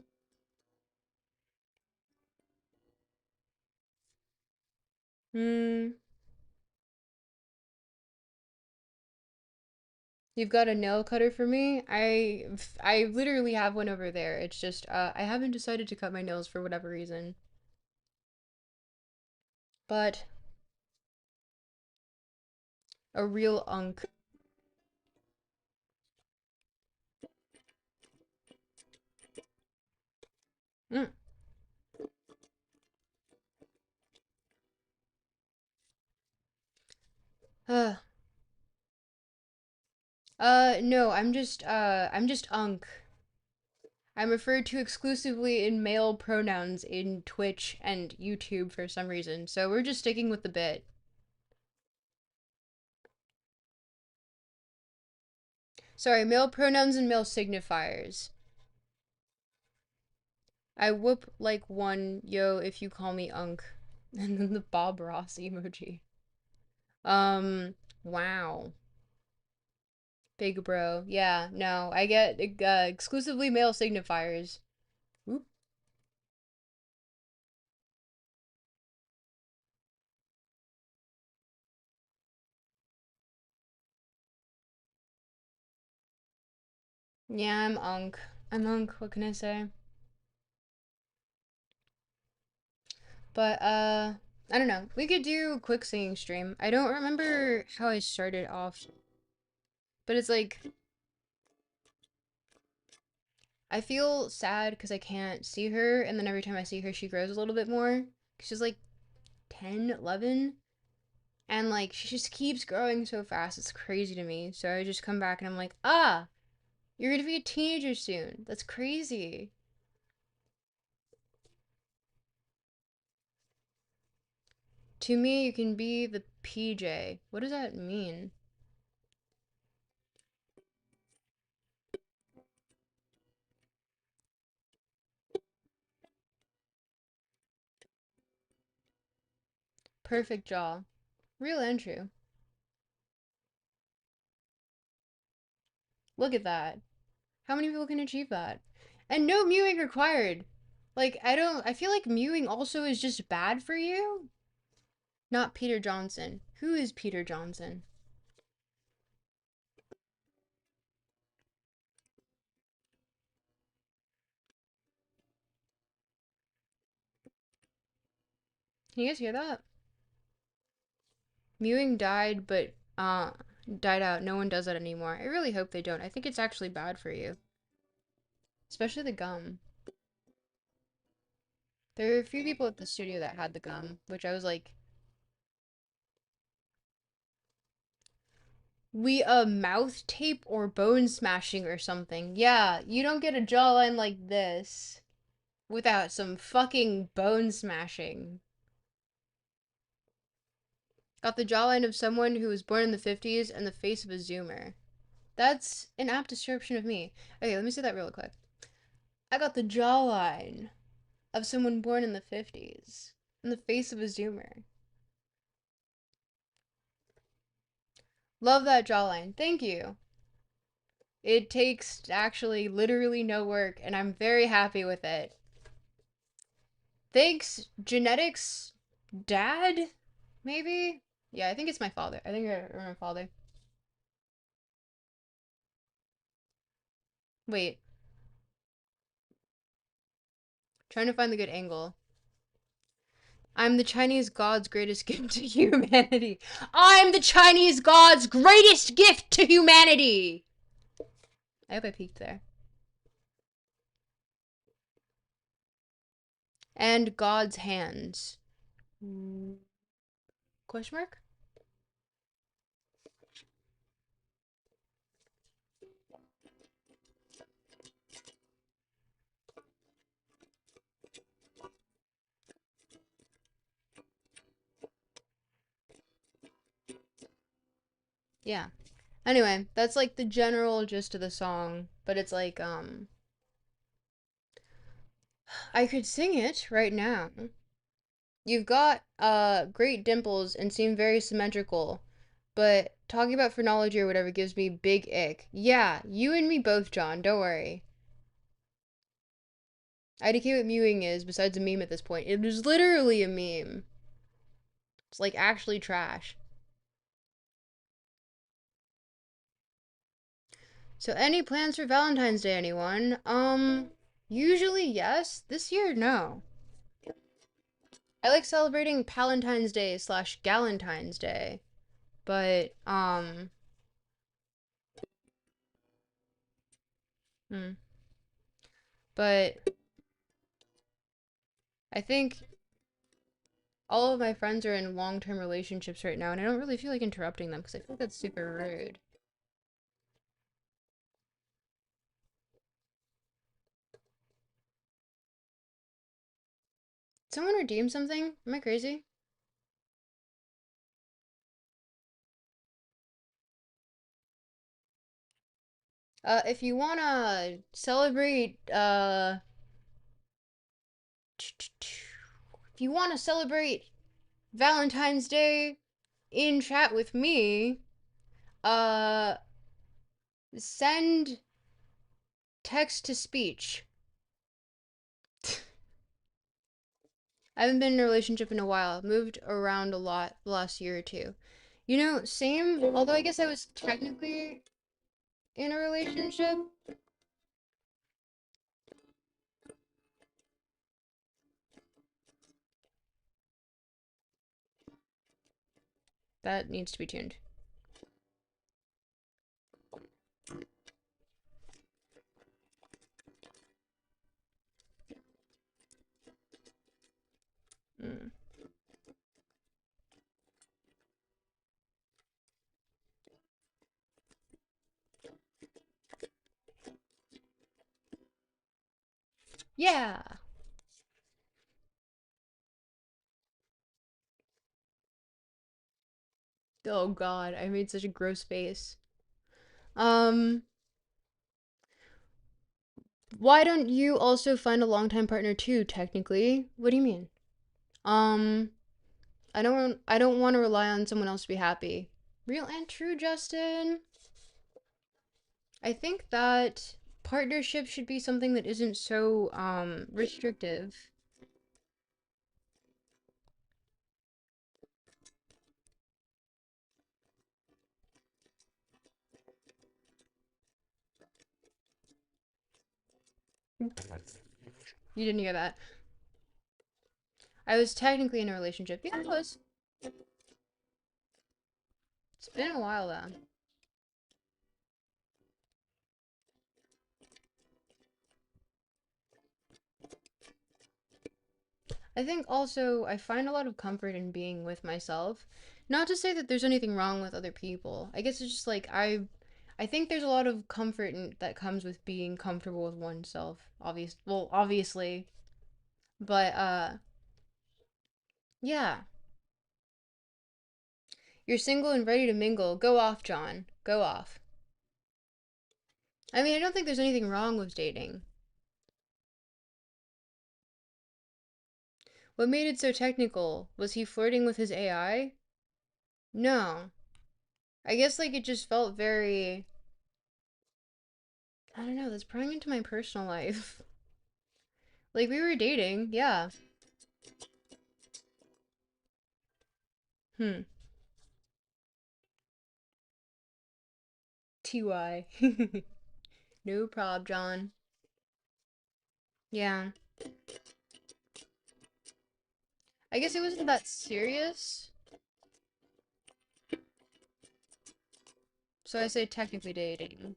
[SPEAKER 1] Hmm. You've got a nail cutter for me? I literally have one over there. It's just I haven't decided to cut my nails for whatever reason. But a real unk. Mm. Uh, no, I'm just unk. I'm referred to exclusively in male pronouns in Twitch and YouTube for some reason. So we're just sticking with the bit. Sorry, male pronouns and male signifiers. I whoop like one, yo, if you call me unk. And then the Bob Ross emoji. Wow. Big bro. Yeah, no, I get exclusively male signifiers. Oop. Yeah, I'm unk. I'm unk, what can I say? But, I don't know. We could do a quick singing stream. I don't remember how I started off, but it's like, I feel sad because I can't see her, and then every time I see her, she grows a little bit more. She's like 10, 11, and like, she just keeps growing so fast. It's crazy to me. So I just come back and I'm like, ah, you're gonna be a teenager soon. That's crazy. To me, you can be the PJ. What does that mean? Perfect jaw. Real and true. Look at that. How many people can achieve that? And no mewing required. Like, I feel like mewing also is just bad for you. Not Peter Johnson. Who is Peter Johnson? Can you guys hear that? Mewing died, but, died out. No one does that anymore. I really hope they don't. I think it's actually bad for you. Especially the gum. There were a few people at the studio that had the gum, which I was like, we mouth tape or bone smashing or something. Yeah, you don't get a jawline like this without some fucking bone smashing. Got the jawline of someone who was born in the 50s and the face of a zoomer. That's an apt description of me. Okay, let me say that real quick. I got the jawline of someone born in the 50s and the face of a zoomer. Love that jawline. Thank you. It takes actually literally no work, and I'm very happy with it. Thanks, genetics, dad, maybe? Yeah, I think it's my father. I think I remember my father. Wait, trying to find the good angle. I'm the Chinese god's greatest gift to humanity. I'm the Chinese god's greatest gift to humanity! I hope I peeked there. And God's hands. Question mark? Yeah. Anyway, that's like the general gist of the song, but it's like I could sing it right now. You've got great dimples and seem very symmetrical, but talking about phrenology or whatever gives me big ick. Yeah, you and me both, John. Don't worry. IDK what mewing is besides a meme at this point. It is literally a meme. It's like actually trash. So any plans for Valentine's Day, anyone? Usually yes. This year, no. I like celebrating Palentine's Day slash Galentine's Day, but hmm, but I think all of my friends are in long-term relationships right now, and I don't really feel like interrupting them because I feel like that's super rude. Someone redeem something? Am I crazy? If you wanna celebrate, if you wanna celebrate Valentine's Day in chat with me, uh, send text to speech. I haven't been in a relationship in a while. Moved around a lot the last year or two. You know, same, although I guess I was technically in a relationship. That needs to be tuned. Mm. Yeah. Oh God, I made such a gross face. Um, why don't you also find a longtime partner too, technically? What do you mean? Um, I don't want to rely on someone else to be happy. Real and true, Justin. I think that partnership should be something that isn't so restrictive. You didn't hear that. I was technically in a relationship. Yeah, I was. It's been a while though. I think also I find a lot of comfort in being with myself. Not to say that there's anything wrong with other people. I guess it's just like I think there's a lot of comfort that comes with being comfortable with oneself. Obviously, but yeah. You're single and ready to mingle. Go off, John. Go off. I mean, I don't think there's anything wrong with dating. What made it so technical? Was he flirting with his AI? No. I guess like it just felt very I don't know, that's prying into my personal life. Like we were dating, yeah. Hmm. TY. No prob, John. Yeah. I guess it wasn't that serious. So I say technically dating.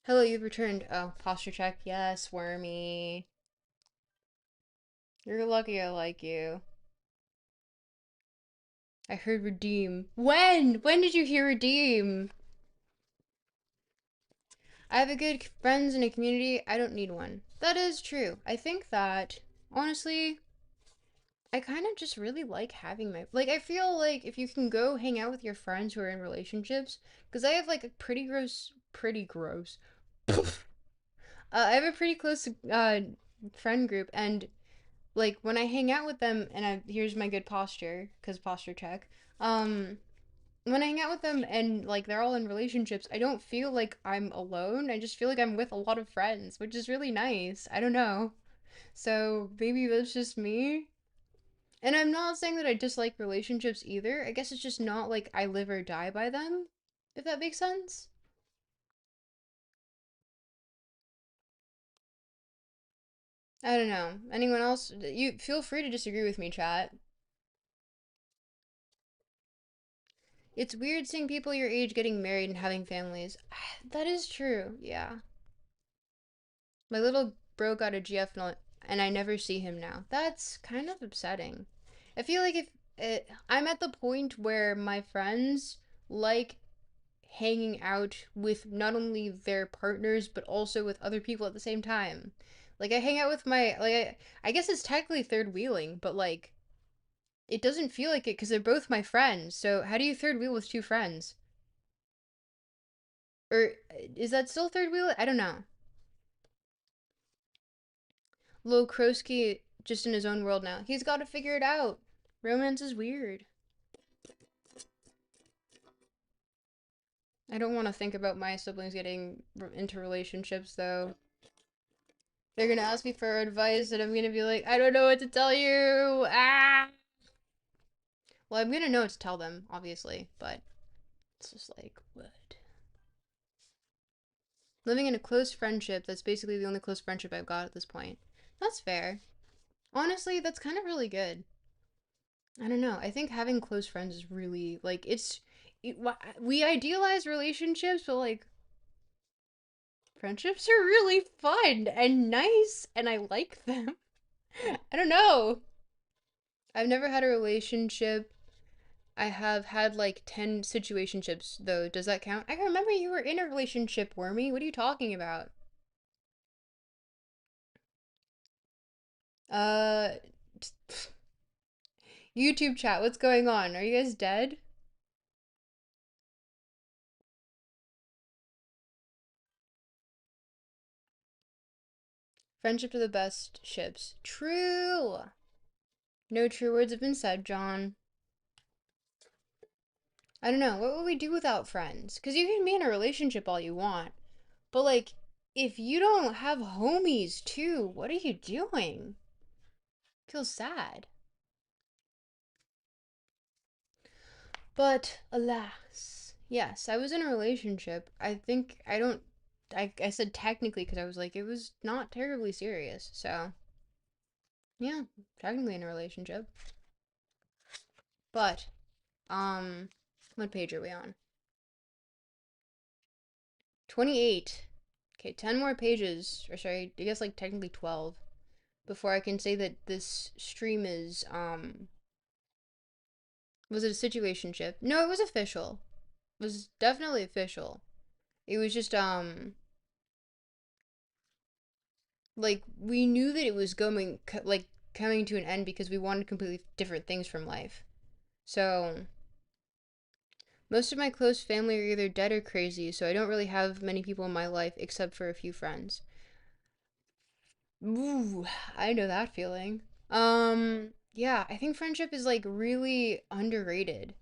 [SPEAKER 1] Hello, you've returned. Oh, posture check. Yes, wormy. You're lucky I like you. I heard redeem. When? When did you hear redeem? I have a good friends and a community. I don't need one. That is true. I think that honestly, I kind of just really like having my like I feel like if you can go hang out with your friends who are in relationships because I have like a pretty gross. I have a pretty close friend group and like when I hang out with them and here's my good posture cuz posture check. Um when I hang out with them and like they're all in relationships, I don't feel like I'm alone. I just feel like I'm with a lot of friends, which is really nice. I don't know. So maybe that's just me. And I'm not saying that I dislike relationships either. I guess it's just not like I live or die by them, if that makes sense. I don't know. Anyone else? You feel free to disagree with me, chat. It's weird seeing people your age getting married and having families. That is true. Yeah. My little bro got a GF and I never see him now. That's kind of upsetting. I feel like if I'm at the point where my friends like hanging out with not only their partners but also with other people at the same time. Like I hang out with my I guess it's technically third wheeling, but like it doesn't feel like it because they're both my friends. So how do you third wheel with two friends? Or is that still third wheel? I don't know. Lil Krosky just in his own world now. He's got to figure it out. Romance is weird. I don't want to think about my siblings getting into relationships though. They're gonna ask me for advice, and I'm gonna be like, I don't know what to tell you. Ah. Well, I'm gonna know what to tell them, obviously, but it's just like what? Living in a close friendship. That's basically the only close friendship I've got at this point. That's fair. Honestly, that's kind of really good. I don't know. I think having close friends is really like it, we idealize relationships, but like friendships are really fun and nice, and I like them. I don't know. I've never had a relationship. I have had like 10 situationships, though. Does that count? I remember you were in a relationship, Wormy. What are you talking about? Uh, YouTube chat, what's going on? Are you guys dead? Friendships are the best ships. True. No true words have been said, John. I don't know. What would we do without friends? Because you can be in a relationship all you want. But, like, if you don't have homies, too, what are you doing? Feels sad. But, alas. Yes, I was in a relationship. I think I don't. I said technically because I was like, it was not terribly serious. So, yeah, technically in a relationship. But, what page are we on? 28. Okay, 10 more pages, or sorry, I guess like technically 12, before I can say that this stream is, was it a situationship? No, it was official. It was definitely official. It was just, like, we knew that it was like, coming to an end because we wanted completely different things from life. So, most of my close family are either dead or crazy, so I don't really have many people in my life except for a few friends. Ooh, I know that feeling. Yeah, I think friendship is like really underrated.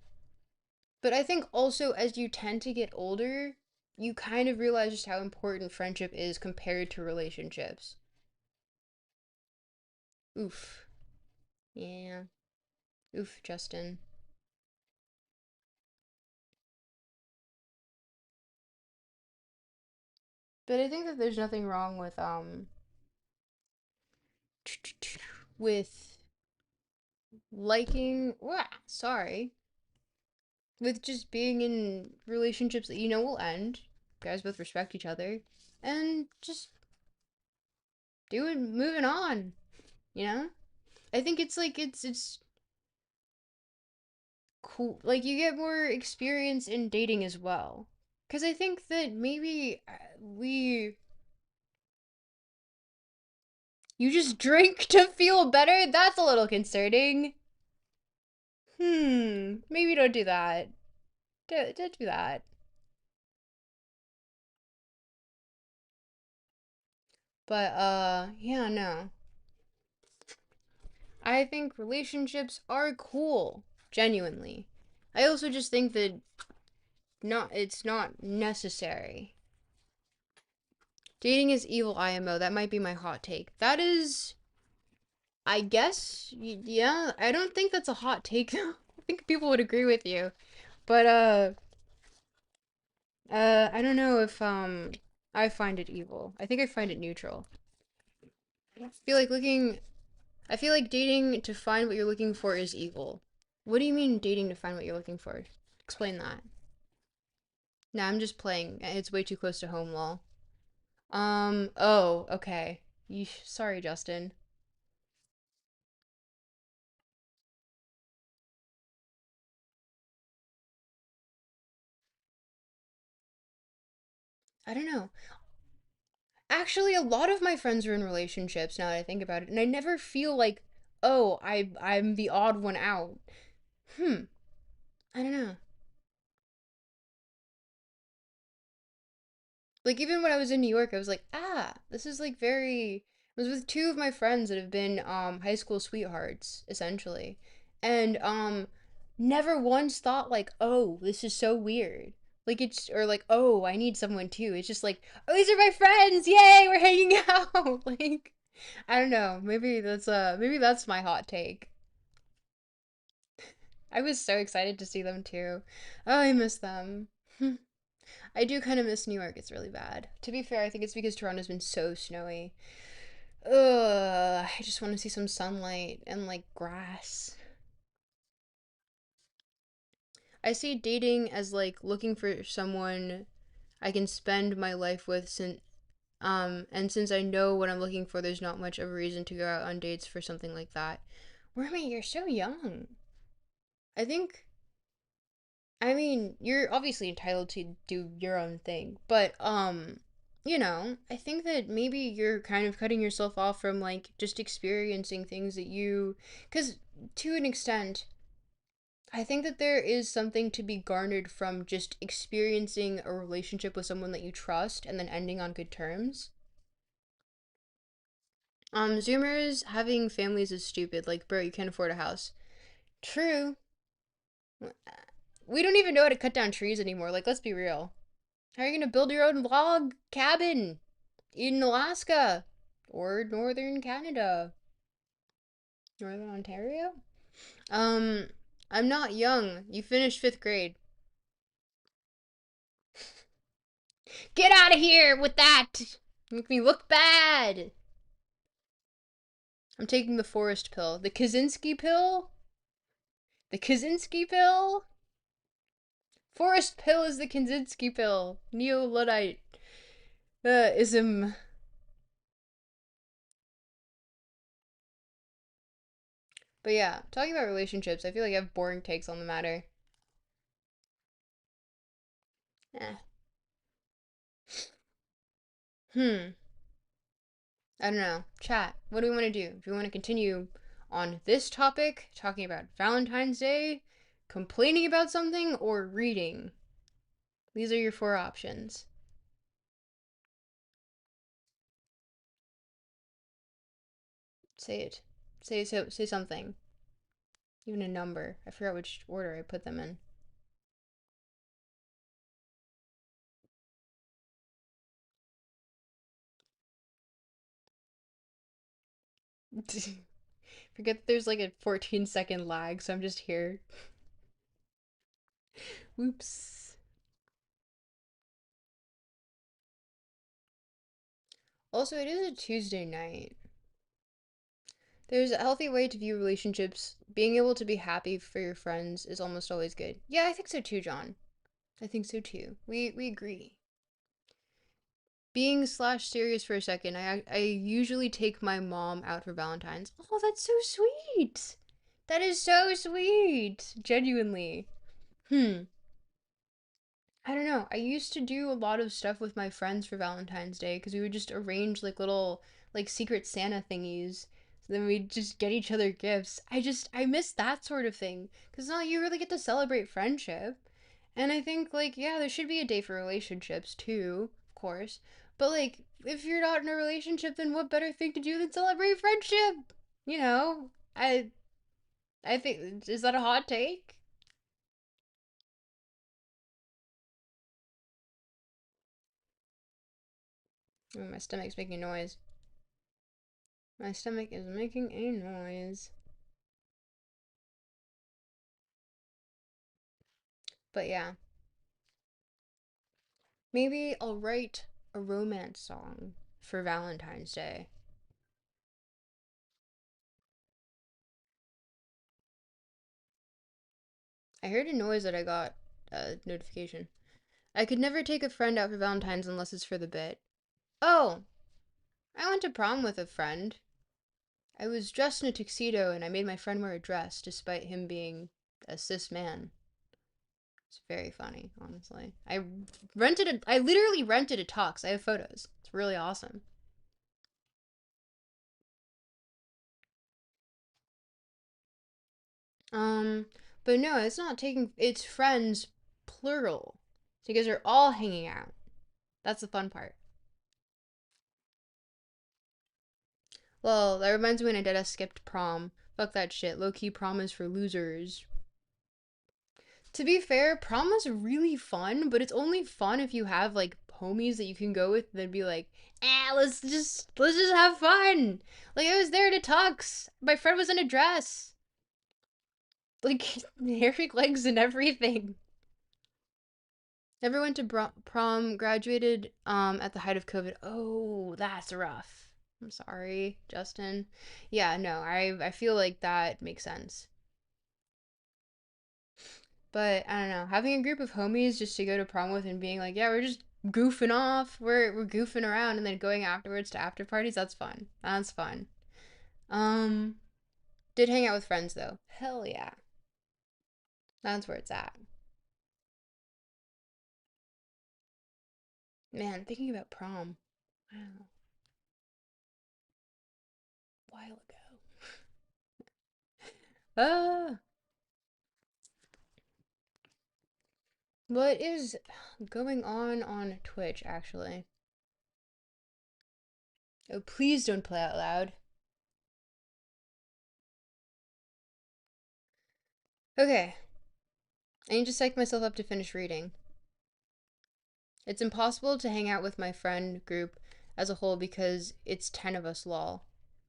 [SPEAKER 1] But I think also as you tend to get older, you kind of realize just how important friendship is compared to relationships. Oof. Yeah. Oof, Justin. But I think that there's nothing wrong with liking, sorry, with just being in relationships that you know will end. You guys both respect each other and just moving on, you know? I think it's like it's cool. Like you get more experience in dating as well. Because I think that maybe we. You just drink to feel better? That's a little concerning. Maybe don't do that. Don't do that. But, yeah, no. I think relationships are cool. Genuinely. I also just think that it's not necessary. Dating is evil, IMO. That might be my hot take. That is, I guess, yeah. I don't think that's a hot take though. I think people would agree with you. But I don't know if I find it evil. I think I find it neutral. I feel like looking I feel like dating to find what you're looking for is evil. What do you mean dating to find what you're looking for? Explain that. Nah, I'm just playing. It's way too close to home, lol. Oh, okay. Sorry, Justin. I don't know. Actually, a lot of my friends are in relationships now that I think about it, and I never feel like, oh, I'm the odd one out. Hmm. I don't know. Like even when I was in New York, I was like, this is like very. I was with two of my friends that have been high school sweethearts essentially, and never once thought like, oh, this is so weird. Like it's or like, oh, I need someone too. It's just like, oh, these are my friends. Yay, we're hanging out. Like I don't know. Maybe that's my hot take. I was so excited to see them too. Oh, I miss them. I do kind of miss New York. It's really bad. To be fair, I think it's because Toronto's been so snowy. Ugh, I just want to see some sunlight and like grass. I see dating as like looking for someone I can spend my life with and since I know what I'm looking for, there's not much of a reason to go out on dates for something like that. Remy, you're so young. I think I mean, you're obviously entitled to do your own thing, but I think that maybe you're kind of cutting yourself off from like just experiencing things that you cuz to an extent, I think that there is something to be garnered from just experiencing a relationship with someone that you trust and then ending on good terms. Zoomers having families is stupid. Like, bro, you can't afford a house. True. We don't even know how to cut down trees anymore. Like, let's be real. How are you gonna build your own log cabin in Alaska or northern Canada, northern Ontario? Um, I'm not young. You finished fifth grade. Get out of here with that. Make me look bad. I'm taking the forest pill. The Kaczynski pill. The Kaczynski pill. Forest pill is the Kaczynski pill. Neo Luddite ism. But yeah, talking about relationships, I feel like I have boring takes on the matter. Eh. Hmm. I don't know. Chat. What do we want to do? Do we want to continue on this topic, talking about Valentine's Day, complaining about something, or reading? These are your four options. Say it. Say something. Even a number. I forgot which order I put them in. Forget that there's like a 14-second lag, so I'm just here. Whoops. Also, it is a Tuesday night. There's a healthy way to view relationships. Being able to be happy for your friends is almost always good. Yeah, I think so too, John. I think so too. We agree. Being slash serious for a second, I usually take my mom out for Valentine's. Oh, that's so sweet. That is so sweet. Genuinely. Hmm. I don't know. I used to do a lot of stuff with my friends for Valentine's Day because we would just arrange like little like secret Santa thingies. So then we'd just get each other gifts. I miss that sort of thing because now you really get to celebrate friendship. And I think like yeah, there should be a day for relationships too, of course. But like if you're not in a relationship, then what better thing to do than celebrate friendship? You know, I think is that a hot take? Oh, my stomach's making noise. My stomach is making a noise. But yeah, maybe I'll write a romance song for Valentine's Day. I heard a noise that I got a notification. I could never take a friend out for Valentine's unless it's for the bit. Oh, I went to prom with a friend. I was dressed in a tuxedo and I made my friend wear a dress despite him being a cis man. It's very funny, honestly. I literally rented a tux. I have photos. It's really awesome. Um, but no, it's not taking, it's friends, plural. So you guys are all hanging out. That's the fun part. Well, that reminds me when I did a skipped prom. Fuck that shit. Low key prom is for losers. To be fair, prom was really fun, but it's only fun if you have like homies that you can go with and then be like, let's just have fun. Like I was there to tux. My friend was in a dress. Like hairy legs and everything. Never went to prom, graduated at the height of COVID. Oh, that's rough. I'm sorry, Justin. Yeah, no, I feel like that makes sense. But I don't know, having a group of homies just to go to prom with and being like, yeah, we're just goofing off, we're goofing around, and then going afterwards to after parties. That's fun. That's fun. Um, did hang out with friends though. Hell yeah, that's where it's at. Man, thinking about prom. Wow, a while ago. Ah, what is going on Twitch actually? Oh, please don't play out loud. Okay, I need to psych myself up to finish reading. It's impossible to hang out with my friend group as a whole because it's 10 of us, lol.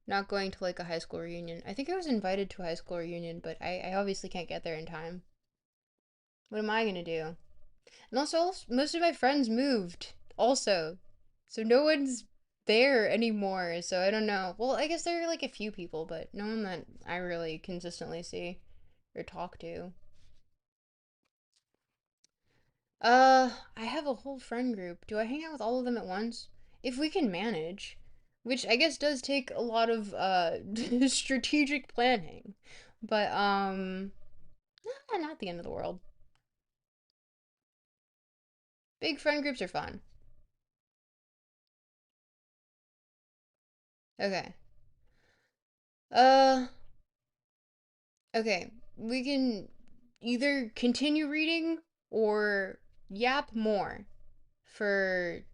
[SPEAKER 1] Not going to like a high school reunion. I think I was invited to a high school reunion, but I obviously can't get there in time. What am I gonna do? And also, most of my friends moved, also. So no one's there anymore, so I don't know. Well, I guess there are like a few people, but no one that I really consistently see or talk to. I have a whole friend group. Do I hang out with all of them at once? If we can manage, which I guess does take a lot of strategic planning. But not the end of the world. Big friend groups are fun. Okay. Uh okay. We can either continue reading or yap more for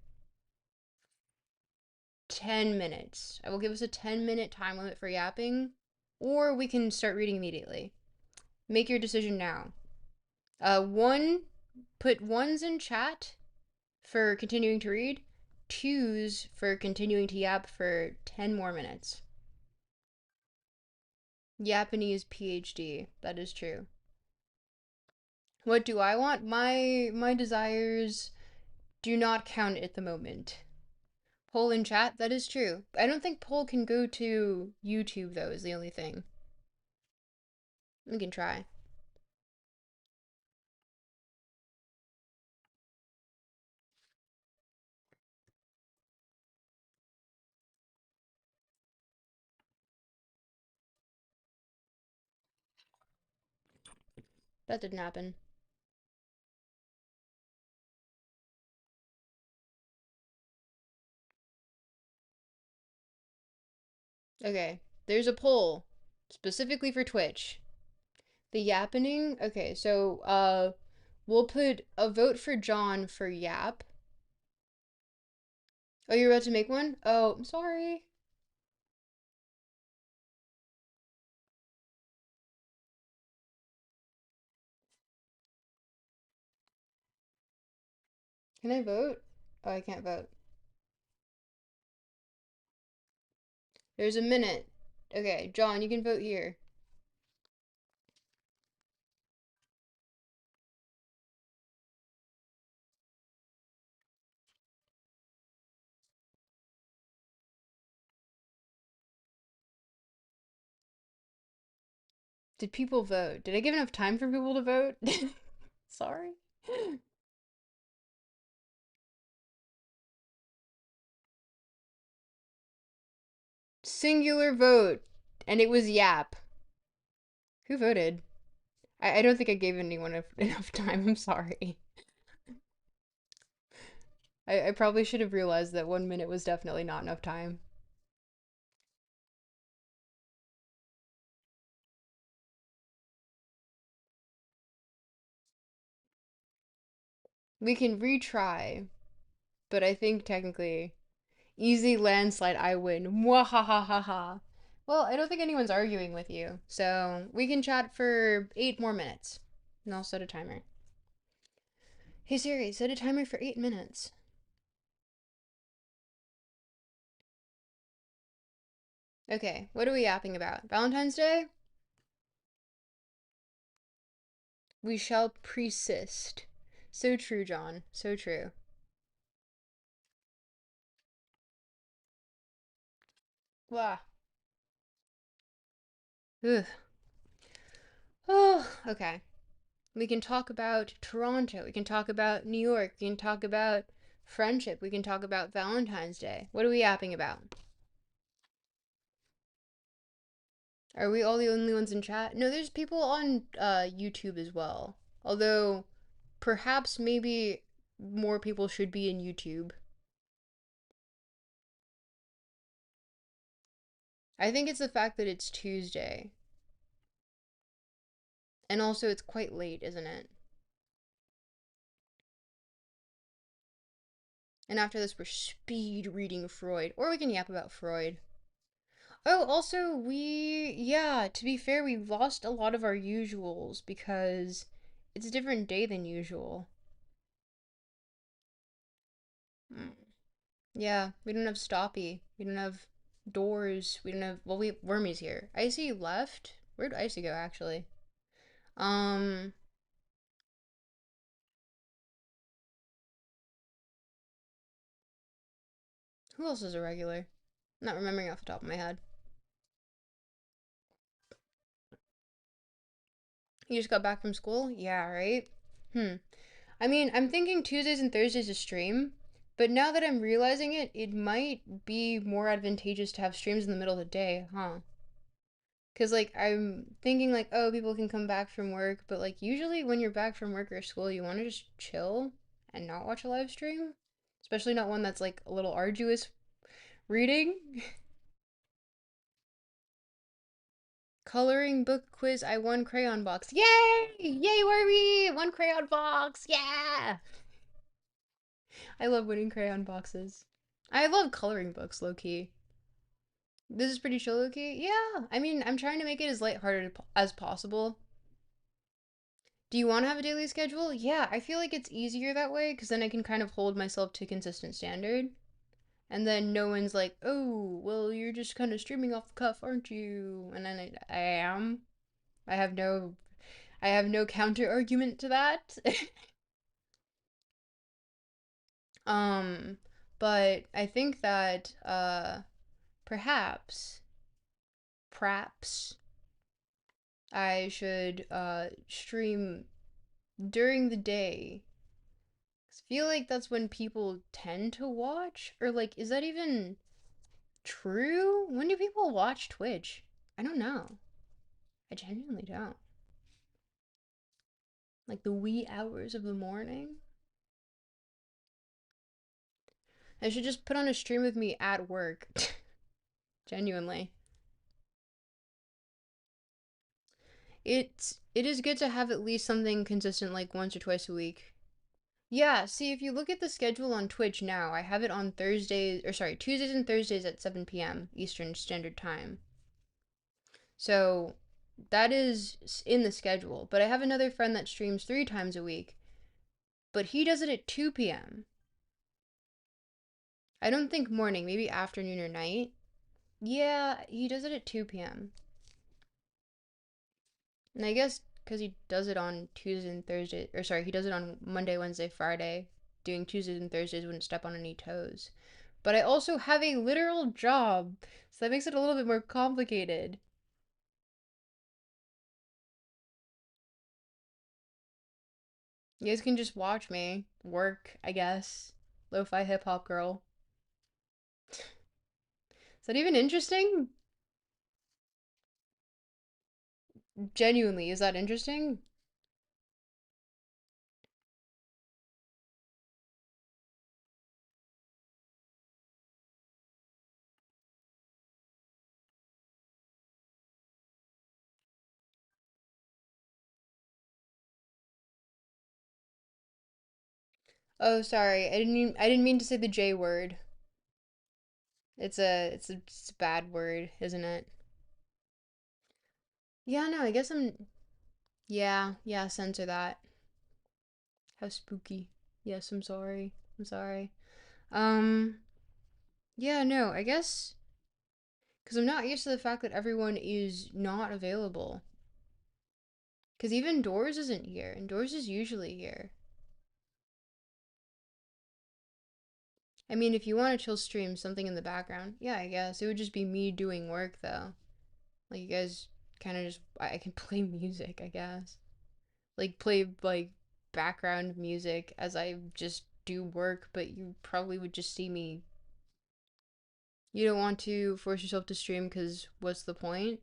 [SPEAKER 1] 10 minutes. I will give us a 10-minute time limit for yapping, or we can start reading immediately. Make your decision now. One, put ones in chat for continuing to read, twos for continuing to yap for 10 more minutes. Japanese PhD. That is true. What do I want? My desires do not count at the moment. Poll in chat, that is true. I don't think poll can go to YouTube though, is the only thing. We can try. That didn't happen. Okay, there's a poll specifically for Twitch. The yappening. Okay, so we'll put a vote for John for yap. Oh, you're about to make one? Oh, I'm sorry. Can I vote? Oh, I can't vote. There's a minute. Okay, John, you can vote here. Did people vote? Did I give enough time for people to vote? Sorry. Singular vote. And it was yap. Who voted? I don't think I gave anyone enough time. I'm sorry. I probably should have realized that 1 minute was definitely not enough time. We can retry, but I think technically, easy landslide, I win. Mwahahaha. Well, I don't think anyone's arguing with you, so we can chat for 8 more minutes. And I'll set a timer. Hey Siri, set a timer for 8 minutes. Okay, what are we yapping about? Valentine's Day? We shall persist. So true, John. So true. Blah. Ugh. Oh, okay. We can talk about Toronto. We can talk about New York. We can talk about friendship. We can talk about Valentine's Day. What are we yapping about? Are we all the only ones in chat? No, there's people on YouTube as well. Although, perhaps maybe more people should be in YouTube. I think it's the fact that it's Tuesday. And also, it's quite late, isn't it? And after this, we're speed reading Freud. Or we can yap about Freud. Oh, also, yeah, to be fair, we lost a lot of our usuals because it's a different day than usual. Mm. Yeah, we don't have Stoppy. We don't have Doors. We don't have, well, we have Wormies here. Icy left? Where'd Icy go, actually? Um, who else is a regular? Not remembering off the top of my head. You just got back from school? Yeah, right? Hmm. I mean, I'm thinking Tuesdays and Thursdays to stream, but now that I'm realizing it, it might be more advantageous to have streams in the middle of the day, huh? Because, like, I'm thinking, like, oh, people can come back from work, but, like, usually when you're back from work or school, you want to just chill and not watch a live stream. Especially not one that's, like, a little arduous reading. Coloring book quiz, I won crayon box. Yay! Yay, Wormy! One crayon box! Yeah! I love winning crayon boxes. I love coloring books, low key. This is pretty chill, low key. Yeah, I mean, I'm trying to make it as lighthearted as possible. Do you want to have a daily schedule? Yeah, I feel like it's easier that way because then I can kind of hold myself to a consistent standard. And then no one's like, oh, well, you're just kind of streaming off the cuff, aren't you? And then I am. I have no, I have no counter argument to that. um, but I think that perhaps I should stream during the day. I feel like that's when people tend to watch. Or, like, is that even true? When do people watch Twitch? I don't know. I genuinely don't. Like the wee hours of the morning? I should just put on a stream with me at work. Genuinely. it is good to have at least something consistent like once or twice a week. Yeah, see if you look at the schedule on Twitch now, I have it on Thursdays or sorry, Tuesdays and Thursdays at 7 p.m. Eastern Standard Time. So that is in the schedule. But I have another friend that streams 3 times a week, but he does it at 2 p.m. I don't think morning, maybe afternoon or night. Yeah, he does it at 2 p.m. And I guess because he does it on Tuesday and Thursday, or sorry, he does it on Monday, Wednesday, Friday. Doing Tuesdays and Thursdays wouldn't step on any toes. But I also have a literal job, so that makes it a little bit more complicated. You guys can just watch me work, I guess. Lo-fi hip hop girl. Is that even interesting? Genuinely, is that interesting? Oh, sorry. I didn't mean to say the J word. It's a bad word, isn't it? Yeah, no, I guess I'm yeah, yeah, censor that. How spooky. Yes, I'm sorry. I'm sorry. Um, yeah, no, I guess because I'm not used to the fact that everyone is not available. Because even Doors isn't here, and Doors is usually here. I mean, if you want to chill stream something in the background, yeah, I guess. It would just be me doing work, though. Like, you guys kind of just, I can play music, I guess. Like, play, like, background music as I just do work, but you probably would just see me. You don't want to force yourself to stream because what's the point?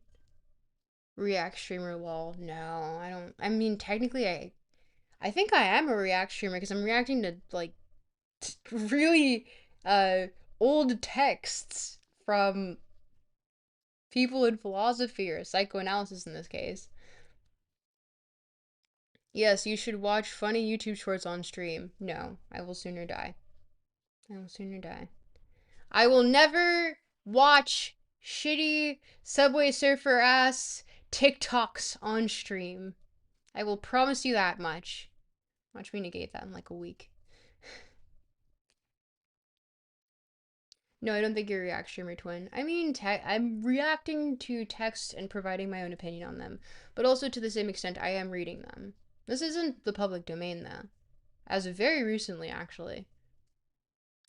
[SPEAKER 1] React streamer, lol. No, I don't. I mean, technically, I think I am a React streamer because I'm reacting to, like, really uh old texts from people in philosophy or psychoanalysis in this case. Yes, you should watch funny YouTube shorts on stream. No, I will sooner die. I will sooner die. I will never watch shitty Subway Surfer ass TikToks on stream. I will promise you that much. Watch me negate that in like a week. No, I don't think you're a React streamer twin. I mean, I'm reacting to texts and providing my own opinion on them, but also to the same extent, I am reading them. This isn't the public domain, though. As of very recently, actually.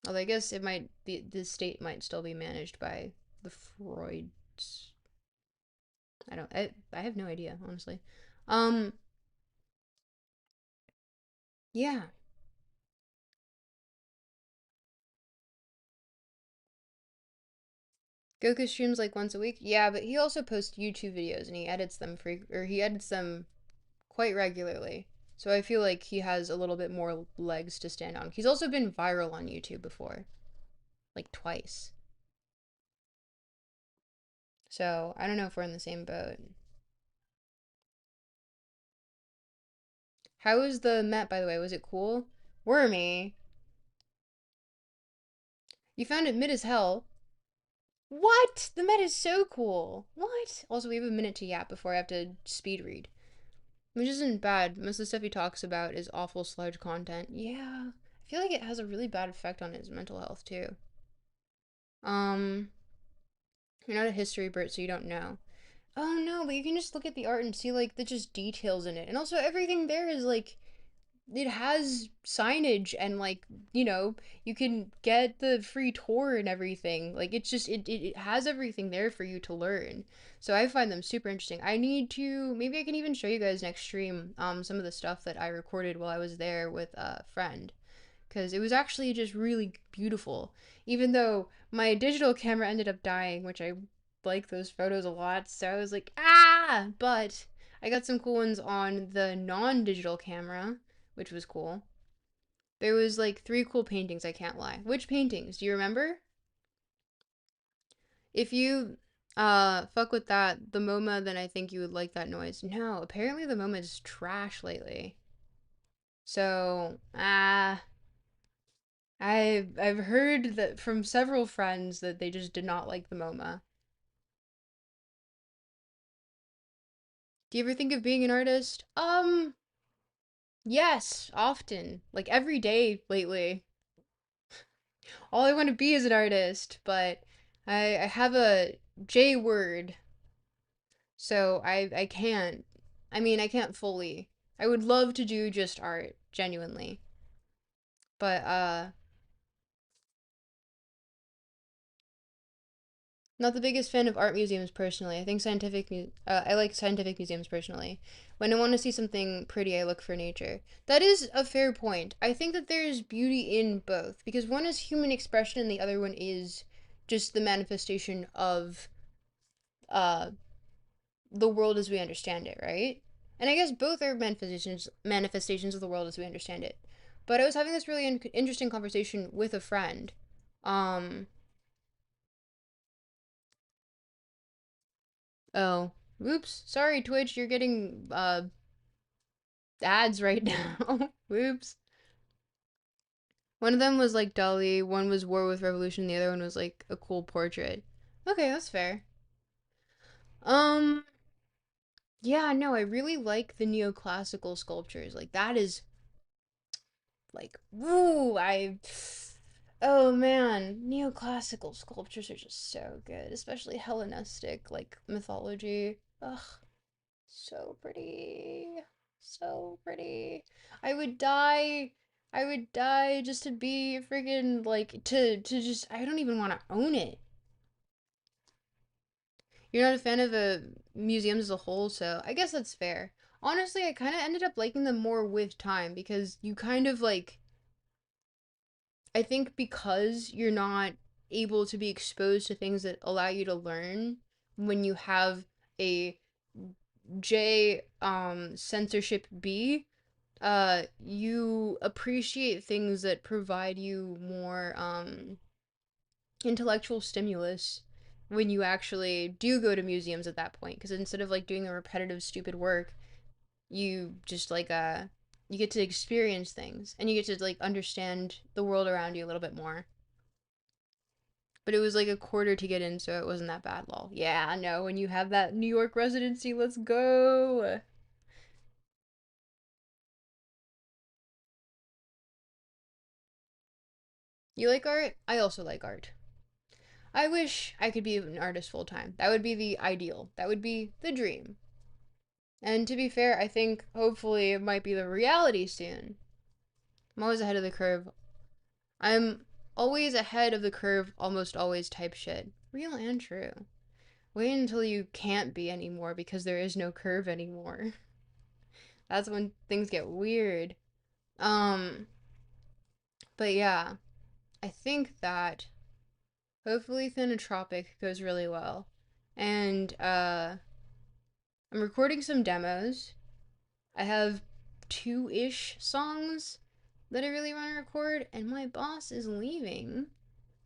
[SPEAKER 1] Although I guess it might, the state might still be managed by the Freuds. I have no idea, honestly. Um, yeah. Goku streams like once a week. Yeah, but he also posts YouTube videos and he edits them or he edits them quite regularly. So I feel like he has a little bit more legs to stand on. He's also been viral on YouTube before, like twice. So I don't know if we're in the same boat. How was the Met, by the way? Was it cool? Wormy. You found it mid as hell. What? The Met is so cool. What? Also, we have a minute to yap before I have to speed read. Which isn't bad. Most of the stuff he talks about is awful sludge content. Yeah. I feel like it has a really bad effect on his mental health, too. Um, you're not a history Bert, so you don't know. Oh no, but you can just look at the art and see like the just details in it. And also everything there is like it has signage and like, you can get the free tour and everything. Like it's just it has everything there for you to learn. So I find them super interesting. I need to maybe I can even show you guys next stream some of the stuff that I recorded while I was there with a friend because it was actually just really beautiful. Even though my digital camera ended up dying, which I like those photos a lot, so I was like, ah! But I got some cool ones on the non digital camera, which was cool. There was like 3 cool paintings, I can't lie. Which paintings? Do you remember? If you Fuck with that. The MoMA, then I think you would like that noise. No, apparently the MoMA is trash lately. So, I've heard that from several friends that they just did not like the MoMA. Do you ever think of being an artist? Yes, often. Like every day lately. All I want to be is an artist, but I have a J word, so I can't. I mean, I can't fully. I would love to do just art, genuinely. But not the biggest fan of art museums personally. I think I like scientific museums personally. When I want to see something pretty, I look for nature. That is a fair point. I think that there is beauty in both because one is human expression and the other one is just the manifestation of uh the world as we understand it, right? And I guess both are manifestations of the world as we understand it. But I was having this really interesting conversation with a friend. Um, oh, oops, sorry, Twitch, you're getting ads right now. Oops. One of them was like Dolly, one was War with Revolution, the other one was like a cool portrait. Okay, that's fair. Um, yeah, no, I really like the neoclassical sculptures. Like that is like woo, oh man, neoclassical sculptures are just so good, especially Hellenistic like mythology. Ugh, so pretty. So pretty. I would die. I would die just to be freaking like to just I don't even want to own it. You're not a fan of museums as a whole, so I guess that's fair. Honestly, I kind of ended up liking them more with time because you kind of like I think because you're not able to be exposed to things that allow you to learn when you have a J censorship B, you appreciate things that provide you more intellectual stimulus when you actually do go to museums at that point because instead of like doing the repetitive stupid work, you just like you get to experience things and you get to like understand the world around you a little bit more. But it was like a quarter to get in, so it wasn't that bad, lol. Yeah, I know. When you have that New York residency, let's go. You like art? I also like art. I wish I could be an artist full time. That would be the ideal. That would be the dream. And to be fair, I think hopefully it might be the reality soon. I'm always ahead of the curve. I'm always ahead of the curve, almost always type shit. Real and true. Wait until you can't be anymore because there is no curve anymore. That's when things get weird. Um, but yeah, I think that hopefully Thinotropic goes really well. And I'm recording some demos. I have two-ish songs that I really want to record, and my boss is leaving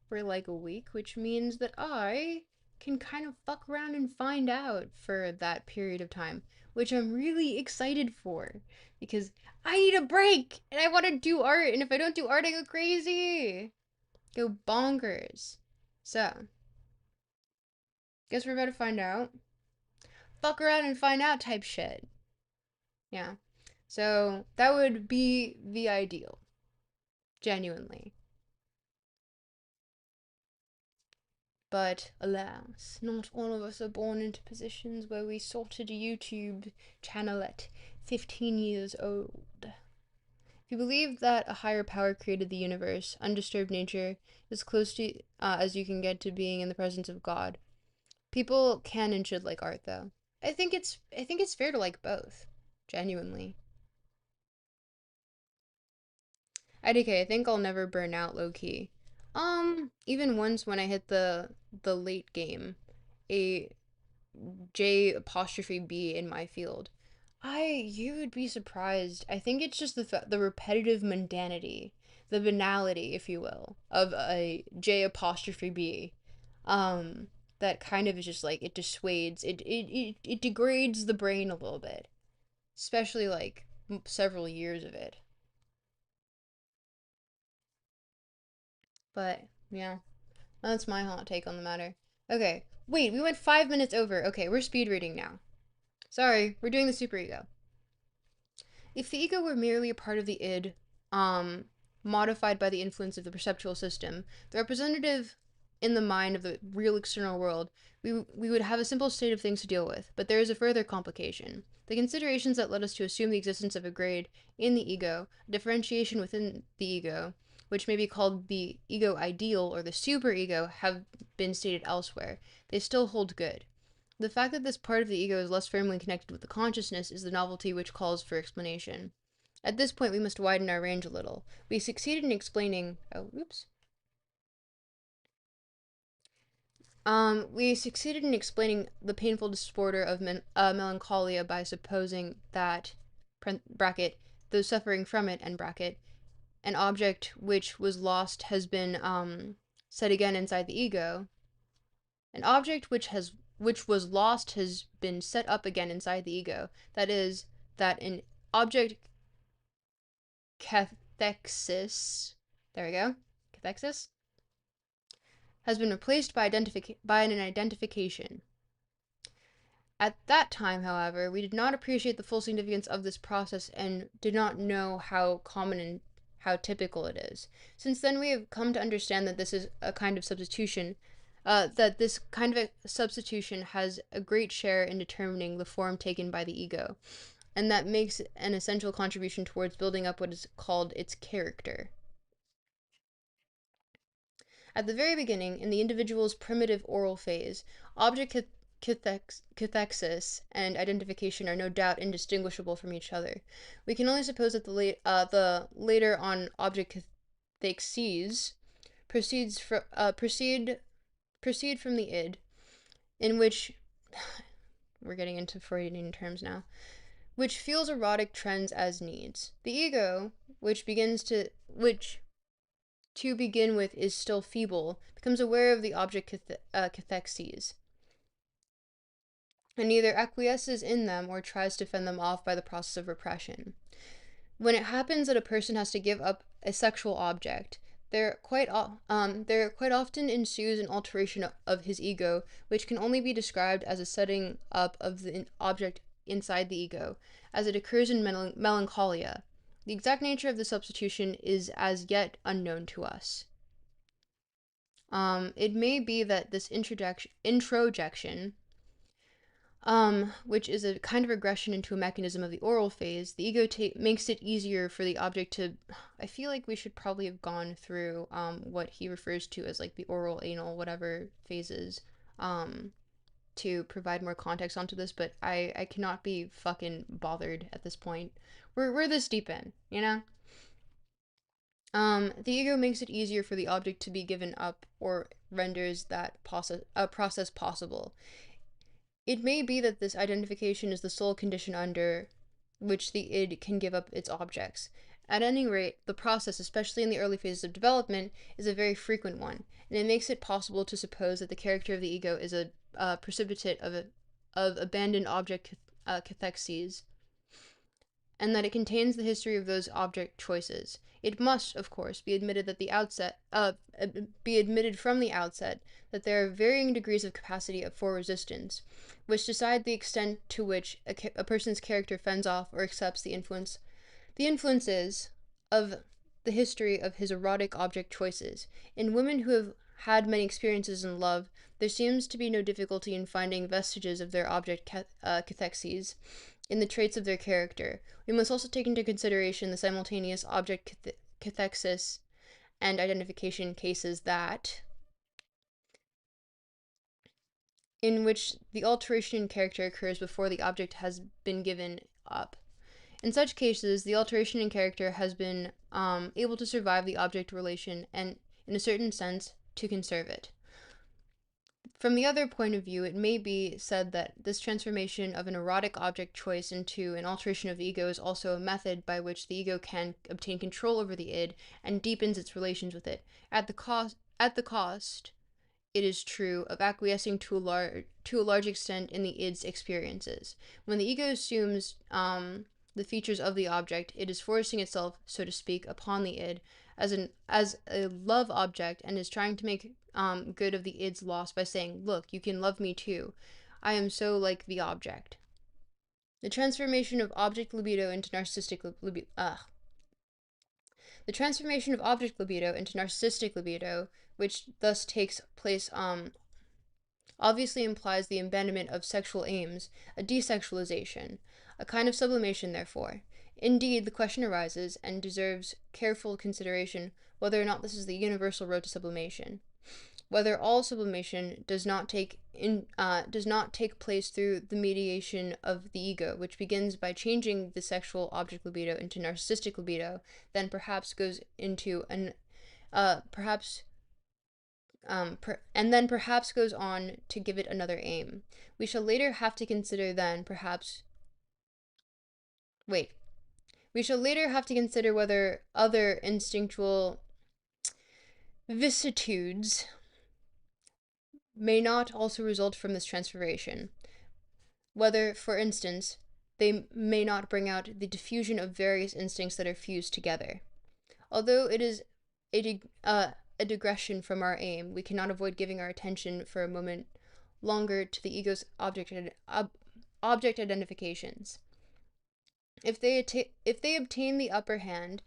[SPEAKER 1] for like a week, which means that I can kind of fuck around and find out for that period of time, which I'm really excited for because I need a break and I want to do art, and if I don't do art, I go crazy, go bonkers. So, guess we're about to find out. Fuck around and find out type shit. Yeah. So, that would be the ideal, genuinely. But alas, not all of us are born into positions where we sorted a YouTube channel at 15 years old. If you believe that a higher power created the universe, undisturbed nature is close to as you can get to being in the presence of God. People can and should like art, though. I think it's fair to like both, genuinely. IDK, I think I'll never burn out low key. Even once when I hit the late game, a J apostrophe B in my field. You would be surprised. I think it's just the repetitive mundanity, the banality, if you will, of a J apostrophe B. Um, that kind of is just like it dissuades, it degrades the brain a little bit, especially like several years of it. But yeah, that's my hot take on the matter. Okay, wait, we went 5 minutes over. Okay, we're speed reading now. Sorry, we're doing the superego. If the ego were merely a part of the id, um, modified by the influence of the perceptual system, the representative in the mind of the real external world, we would have a simple state of things to deal with. But there is a further complication. The considerations that led us to assume the existence of a grade in the ego, a differentiation within the ego, which may be called the ego ideal or the superego, have been stated elsewhere. They still hold good. The fact that this part of the ego is less firmly connected with the consciousness is the novelty which calls for explanation. At this point, we must widen our range a little. We succeeded in explaining. Oh, oops. We succeeded in explaining the painful disorder of melancholia by supposing that, bracket, though suffering from it, end bracket, an object which was lost has been set again inside the ego. An object which was lost has been set up again inside the ego. That is, that an object cathexis, there we go, cathexis, has been replaced by an identification. At that time, however, we did not appreciate the full significance of this process and did not know how common and how typical it is. Since then, we have come to understand that this is a kind of substitution, that this kind of a substitution has a great share in determining the form taken by the ego, and that makes an essential contribution towards building up what is called its character. At the very beginning, in the individual's primitive oral phase, object cathexis and identification are no doubt indistinguishable from each other. We can only suppose that the later on object cathexes proceed from the id, in which we're getting into Freudian terms now, which feels erotic trends as needs. The ego, which to begin with is still feeble, becomes aware of the object cathexes, and either acquiesces in them or tries to fend them off by the process of repression. When it happens that a person has to give up a sexual object, there quite often ensues an alteration of his ego, which can only be described as a setting up of the object inside the ego, as it occurs in melancholia. The exact nature of the substitution is as yet unknown to us. It may be that this introjection, which is a kind of regression into a mechanism of the oral phase, the ego makes it easier for the object to. I feel like we should probably have gone through what he refers to as like the oral, anal, whatever phases, to provide more context onto this, but I cannot be fucking bothered at this point. We're this deep in, you know? The ego makes it easier for the object to be given up or renders that process possible. It may be that this identification is the sole condition under which the id can give up its objects. At any rate, the process, especially in the early phases of development, is a very frequent one, and it makes it possible to suppose that the character of the ego is a precipitate of abandoned object cathexes, and that it contains the history of those object choices. It must, of course, be admitted from the outset that there are varying degrees of capacity for resistance, which decide the extent to which a person's character fends off or accepts the influences of the history of his erotic object choices. In women who have had many experiences in love, there seems to be no difficulty in finding vestiges of their object cathexes in the traits of their character. We must also take into consideration the simultaneous object cathexis and identification cases in which the alteration in character occurs before the object has been given up. In such cases, the alteration in character has been able to survive the object relation and, in a certain sense, to conserve it. From the other point of view, it may be said that this transformation of an erotic object choice into an alteration of the ego is also a method by which the ego can obtain control over the id and deepens its relations with it, at the cost, it is true, of acquiescing to a large extent in the id's experiences. When the ego assumes the features of the object, it is forcing itself, so to speak, upon the id as a love object, and is trying to make good of the id's loss by saying, "Look, you can love me too. I am so like the object." The transformation of object libido into narcissistic libido. The transformation of object libido into narcissistic libido, which thus takes place, obviously implies the abandonment of sexual aims, a desexualization, a kind of sublimation, therefore. Indeed, the question arises, and deserves careful consideration, whether or not this is the universal road to sublimation. Whether all sublimation does not take place through the mediation of the ego, which begins by changing the sexual object libido into narcissistic libido, then perhaps goes into an and then perhaps goes on to give it another aim. We shall later have to consider whether other instinctual vicissitudes may not also result from this transformation. Whether, for instance, they may not bring out the diffusion of various instincts that are fused together. Although it is a digression from our aim, we cannot avoid giving our attention for a moment longer to the ego's object identifications. If they obtain the upper hand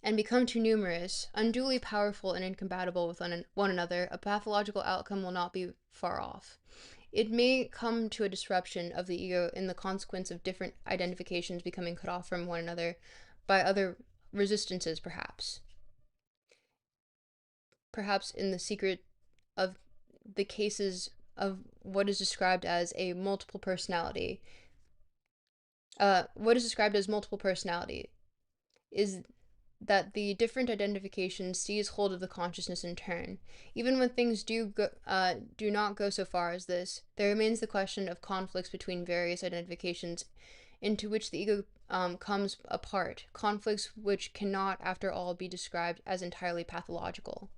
[SPEAKER 1] and become too numerous, unduly powerful, and incompatible with one another, a pathological outcome will not be far off. It may come to a disruption of the ego in the consequence of different identifications becoming cut off from one another by other resistances, perhaps in the secret of the cases of what is described as multiple personality is that the different identifications seize hold of the consciousness in turn. Even when things do not go so far as this, there remains the question of conflicts between various identifications into which the ego comes apart, conflicts which cannot, after all, be described as entirely pathological.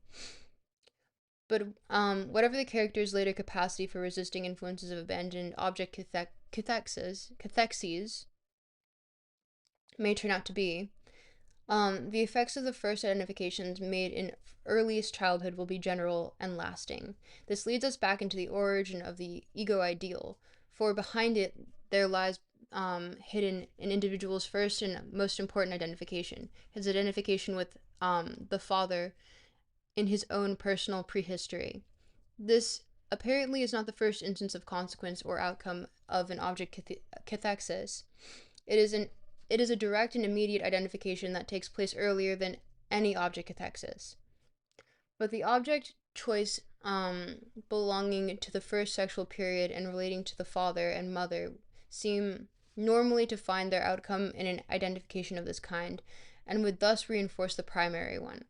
[SPEAKER 1] But whatever the character's later capacity for resisting influences of abandoned object cathexes may turn out to be, the effects of the first identifications made in earliest childhood will be general and lasting. This leads us back into the origin of the ego ideal, for behind it there lies hidden an individual's first and most important identification, his identification with the father in his own personal prehistory. This apparently is not the first instance of consequence or outcome of an object cathexis. It is a direct and immediate identification that takes place earlier than any object cathexis. But the object choice belonging to the first sexual period and relating to the father and mother seem normally to find their outcome in an identification of this kind, and would thus reinforce the primary one.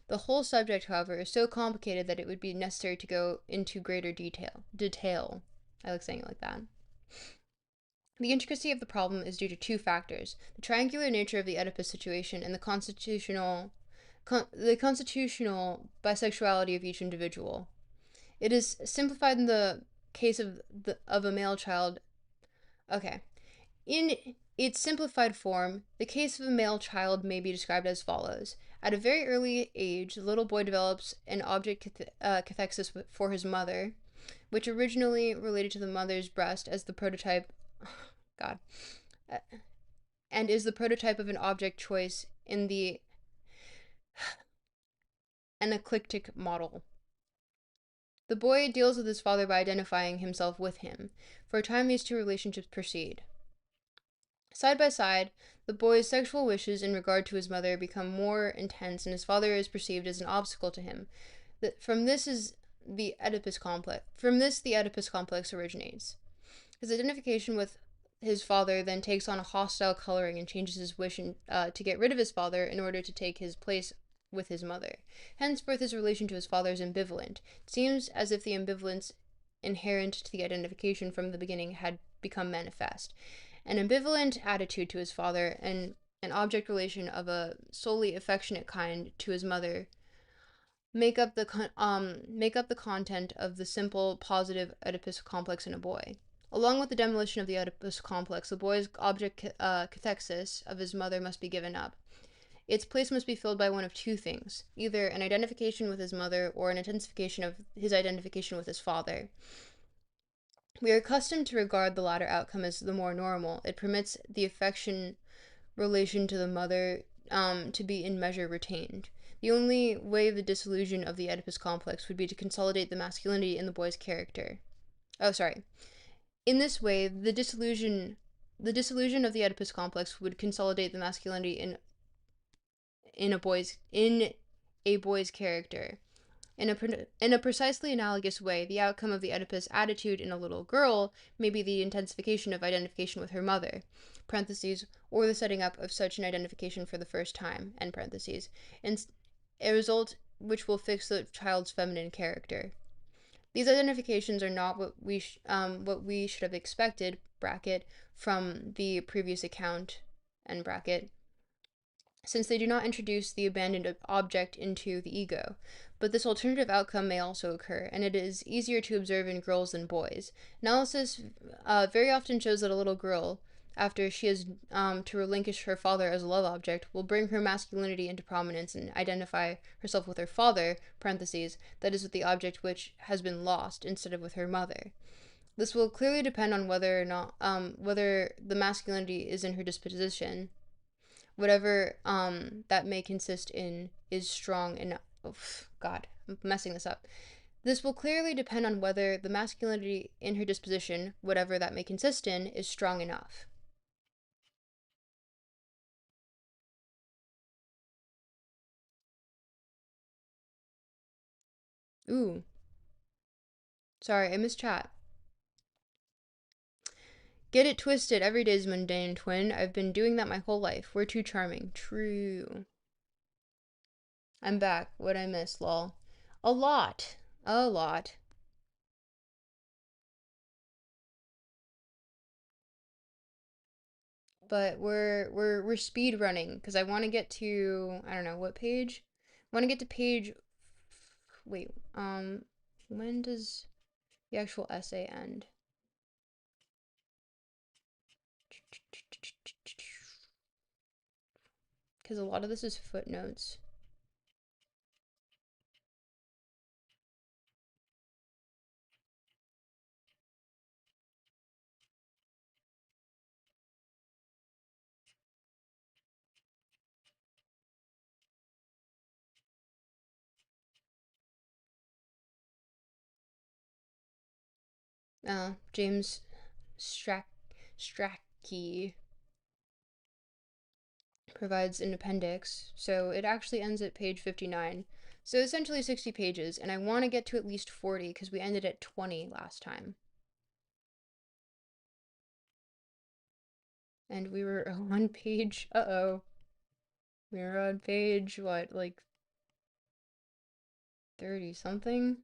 [SPEAKER 1] The whole subject, however, is so complicated that it would be necessary to go into greater detail. I like saying it like that. The intricacy of the problem is due to two factors: the triangular nature of the Oedipus situation and the constitutional bisexuality of each individual. It is simplified in the case of a male child. Okay. In its simplified form, the case of a male child may be described as follows. At a very early age, the little boy develops an object cathexis for his mother, which originally related to the mother's breast as the prototype, and is the prototype of an object choice in the anaclitic model. The boy deals with his father by identifying himself with him. For a time, these two relationships proceed. Side by side, the boy's sexual wishes in regard to his mother become more intense, and his father is perceived as an obstacle to him. From this, the Oedipus complex originates. His identification with his father then takes on a hostile coloring and changes his wish to get rid of his father in order to take his place with his mother. Henceforth, his relation to his father is ambivalent. It seems as if the ambivalence inherent to the identification from the beginning had become manifest. An ambivalent attitude to his father and an object relation of a solely affectionate kind to his mother make up the content of the simple positive Oedipus complex in a boy. Along with the demolition of the Oedipus complex, the boy's object cathexis of his mother must be given up. Its place must be filled by one of two things: either an identification with his mother or an intensification of his identification with his father. We are accustomed to regard the latter outcome as the more normal. It permits the affection relation to the mother to be in measure retained. The only way of the dissolution of the Oedipus complex would be to consolidate the masculinity in the boy's character. Oh, sorry. In this way, the dissolution of the Oedipus complex would consolidate the masculinity in a boy's character. In a precisely analogous way, the outcome of the Oedipus attitude in a little girl may be the intensification of identification with her mother, parentheses, or the setting up of such an identification for the first time, end parentheses, and a result which will fix the child's feminine character. These identifications are not what we should have expected, bracket, from the previous account, end bracket, since they do not introduce the abandoned object into the ego. But this alternative outcome may also occur, and it is easier to observe in girls than boys. Analysis very often shows that a little girl, after she has to relinquish her father as a love object, will bring her masculinity into prominence and identify herself with her father, parentheses, that is, with the object which has been lost, instead of with her mother. This will clearly depend on whether the masculinity is in her disposition, whatever that may consist in, is strong enough. Oh, God, I'm messing this up. This will clearly depend on whether the masculinity in her disposition, whatever that may consist in, is strong enough. Ooh, sorry, I missed chat. Get it twisted. Every day's mundane, twin. I've been doing that my whole life. We're too charming. True. I'm back. What I miss, lol. A lot. A lot. But we're speed running because I want to get to, I don't know what page. I want to get to page. Wait. When does the actual essay end? Because a lot of this is footnotes. James Strachey provides an appendix, so it actually ends at page 59. So essentially 60 pages, and I want to get to at least 40 because we ended at 20 last time. And we were on page, we were on page, what, like 30 something?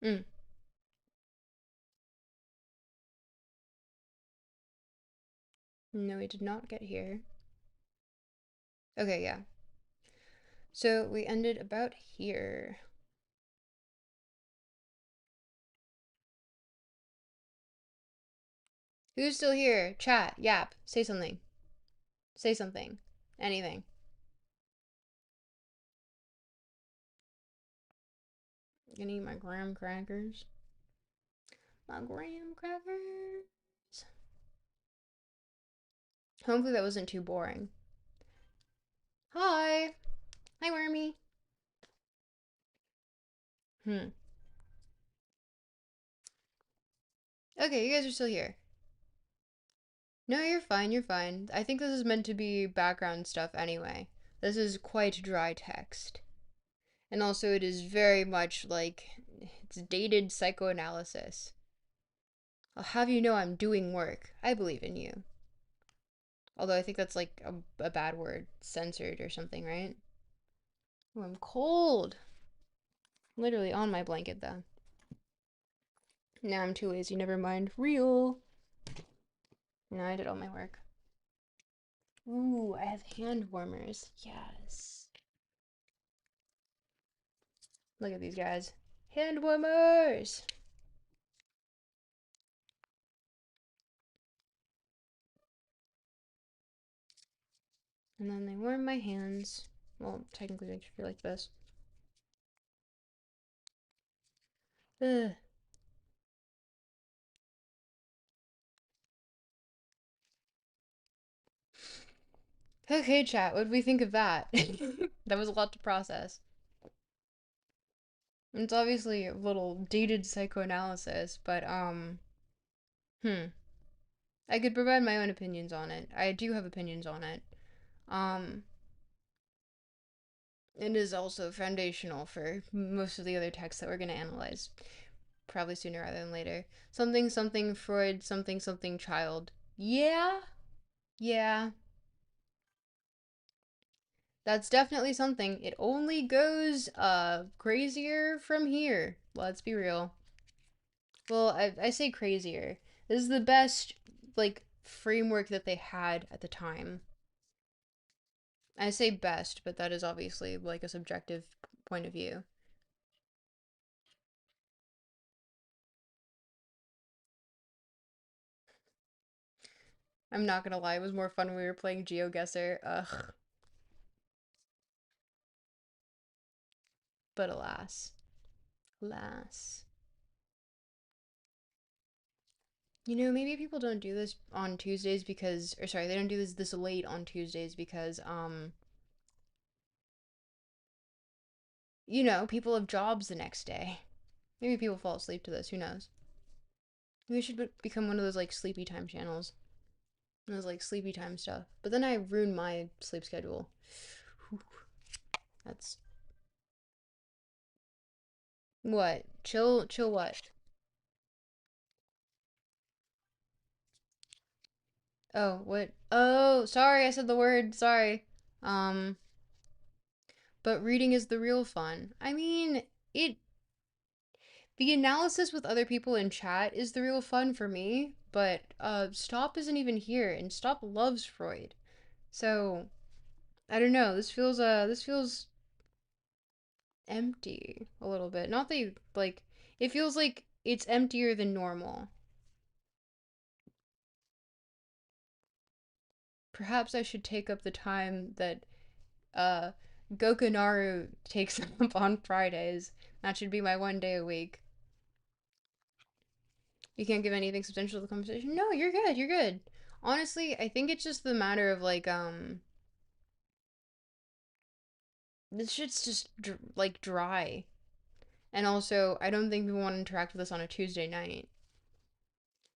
[SPEAKER 1] Mm. No, we did not get here. Okay, yeah. So we ended about here. Who's still here? Chat, yap, say something. Say something. Anything. Gonna eat my graham crackers. My graham crackers. Hopefully that wasn't too boring. Hi. Hi, Wormy. Hmm. Okay, you guys are still here. No, you're fine, you're fine. I think this is meant to be background stuff anyway. This is quite dry text. And also, it is very much like it's dated psychoanalysis. I'll have you know I'm doing work. I believe in you. Although I think that's like a bad word, censored or something, right? Oh, I'm cold. Literally on my blanket, though. Now I'm too lazy. Never mind. Real. No, I did all my work. Ooh, I have hand warmers. Yes. Look at these guys. Hand warmers! And then they warm my hands. Well, technically they should be like this. Ugh. Okay, chat, what did we think of that? That was a lot to process. It's obviously a little dated psychoanalysis, but hmm. I could provide my own opinions on it. I do have opinions on it. Um, it is also foundational for most of the other texts that we're going to analyze, probably sooner rather than later. Something, something, Freud, something, something, child. Yeah, yeah. That's definitely something. It only goes crazier from here. Let's be real. Well, I say crazier. This is the best like framework that they had at the time. I say best, but that is obviously like a subjective point of view. I'm not gonna lie, it was more fun when we were playing GeoGuessr. Ugh. But alas. Alas. You know, maybe people don't do this on Tuesdays because or sorry, they don't do this late on Tuesdays because you know, people have jobs the next day. Maybe people fall asleep to this, who knows? Maybe we should become one of those like sleepy time channels. Those like sleepy time stuff. But then I ruin my sleep schedule. Whew. That's what? Chill what? Oh, what? Oh, sorry, I said the word. Sorry. Um, but reading is the real fun. I mean, it the analysis with other people in chat is the real fun for me, but Stop isn't even here and Stop loves Freud. So, I don't know. This feels empty a little bit. Not that you like it feels like it's emptier than normal. Perhaps I should take up the time that uh Gokanaru takes up on Fridays. That should be my one day a week. You can't give anything substantial to the conversation? No, you're good, you're good. Honestly, I think it's just the matter of like this shit's just like dry. And also, I don't think people want to interact with us on a Tuesday night.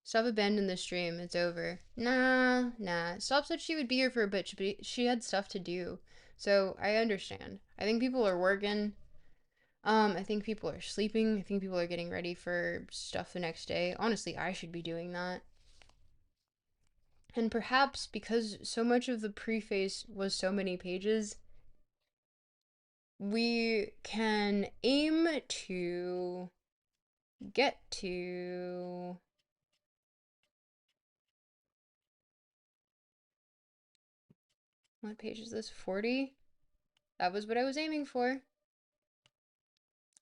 [SPEAKER 1] Stop abandoned the stream. It's over. Nah. Stop said she would be here for a bit, but she had stuff to do. So I understand. I think people are working. I think people are sleeping. I think people are getting ready for stuff the next day. Honestly, I should be doing that. And perhaps because so much of the preface was so many pages, we can aim to get to. What page is this? 40? That was what I was aiming for.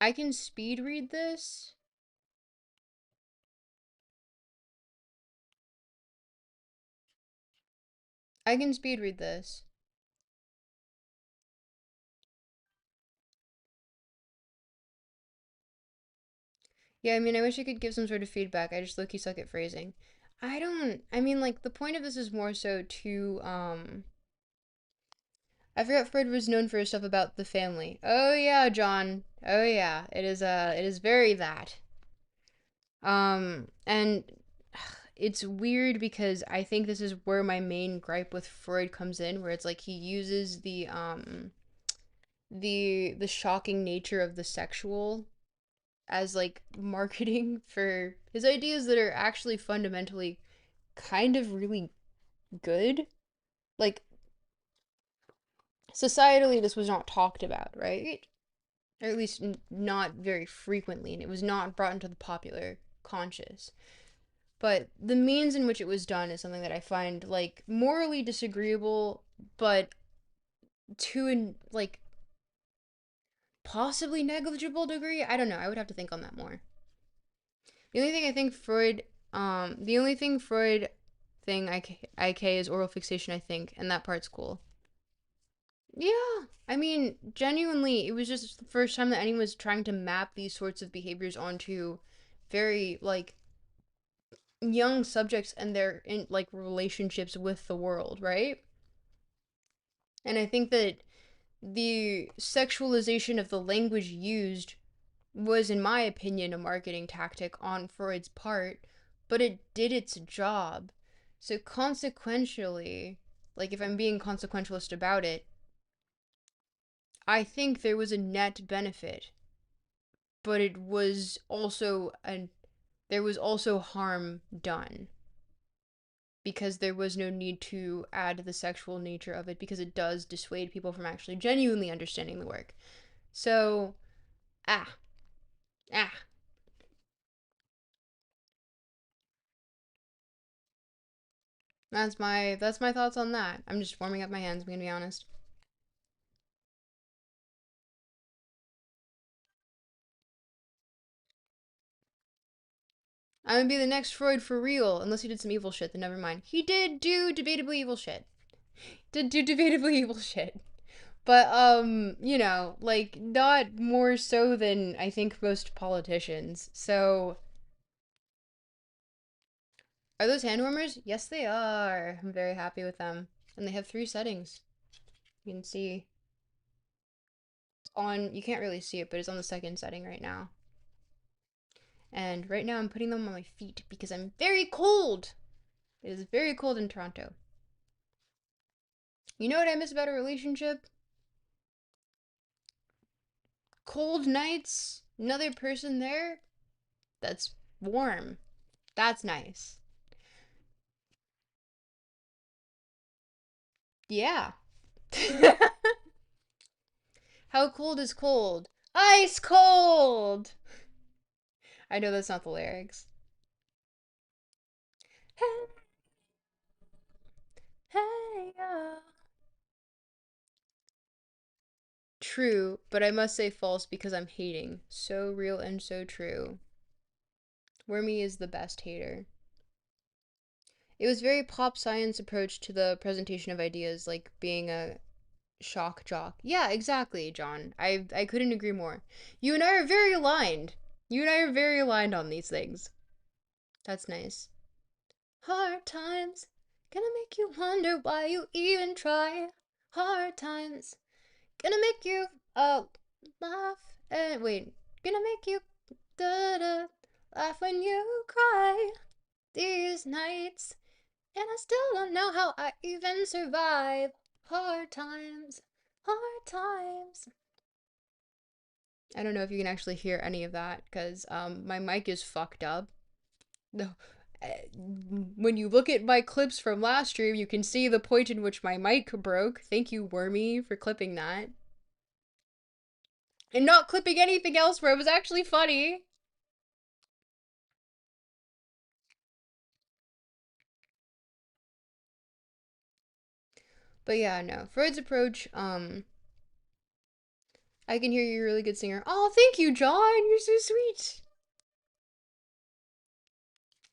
[SPEAKER 1] I can speed read this. I can speed read this. Yeah, I mean, I wish I could give some sort of feedback. I just low-key suck at phrasing. I mean, like, the point of this is more so to, I forgot Freud was known for his stuff about the family. Oh yeah, John. Oh yeah. It is very that. And it's weird because I think this is where my main gripe with Freud comes in, where it's like he uses the shocking nature of the sexual as like marketing for his ideas that are actually fundamentally kind of really good. Like societally this was not talked about, right? or at least not very frequently, and it was not brought into the popular conscious. But the means in which it was done is something that I find like morally disagreeable, but to an like possibly negligible degree. I don't know. I would have to think on that more. The only thing I think Freud, the only thing Freud thing IK is oral fixation, I think, and that part's cool. Yeah, I mean, genuinely, it was just the first time that anyone was trying to map these sorts of behaviors onto very like young subjects and their in like relationships with the world, right? And I think that the sexualization of the language used was, in my opinion, a marketing tactic on Freud's part, but it did its job. So consequentially, like if I'm being consequentialist about it, I think there was a net benefit, but it was also an there was also harm done because there was no need to add the sexual nature of it because it does dissuade people from actually genuinely understanding the work. So, ah, ah. That's my thoughts on that. I'm just warming up my hands, I'm gonna be honest. I'm gonna be the next Freud for real, unless he did some evil shit, then never mind. He did do debatably evil shit. Did do debatably evil shit. But like not more so than I think most politicians. So are those hand warmers? Yes, they are. I'm very happy with them. And they have three settings. You can see on, you can't really see it, but it's on the second setting right now. And right now I'm putting them on my feet because I'm very cold. It is very cold in Toronto. You know what I miss about a relationship? Cold nights, another person there that's warm. That's nice. Yeah. How cold is cold? Ice cold! I know that's not the lyrics. Hey, hey, True, but I must say false because I'm hating. So real and so true. Wormy is the best hater. It was very pop science approach to the presentation of ideas, like being a shock jock. Yeah, exactly, John. I couldn't agree more. You and I are very aligned. You and I are very aligned on these things. That's nice. Hard times gonna make you wonder why you even try. Hard times gonna make you laugh and wait. Gonna make you da da laugh when you cry. These nights and I still don't know how I even survive. Hard times, hard times. I don't know if you can actually hear any of that because my mic is fucked up. No. When you look at my clips from last stream, you can see the point in which my mic broke. Thank you, Wormy, for clipping that. And not clipping anything else where it was actually funny. But yeah, no. Freud's approach, I can hear you're a really good singer. Oh, thank you, John. You're so sweet.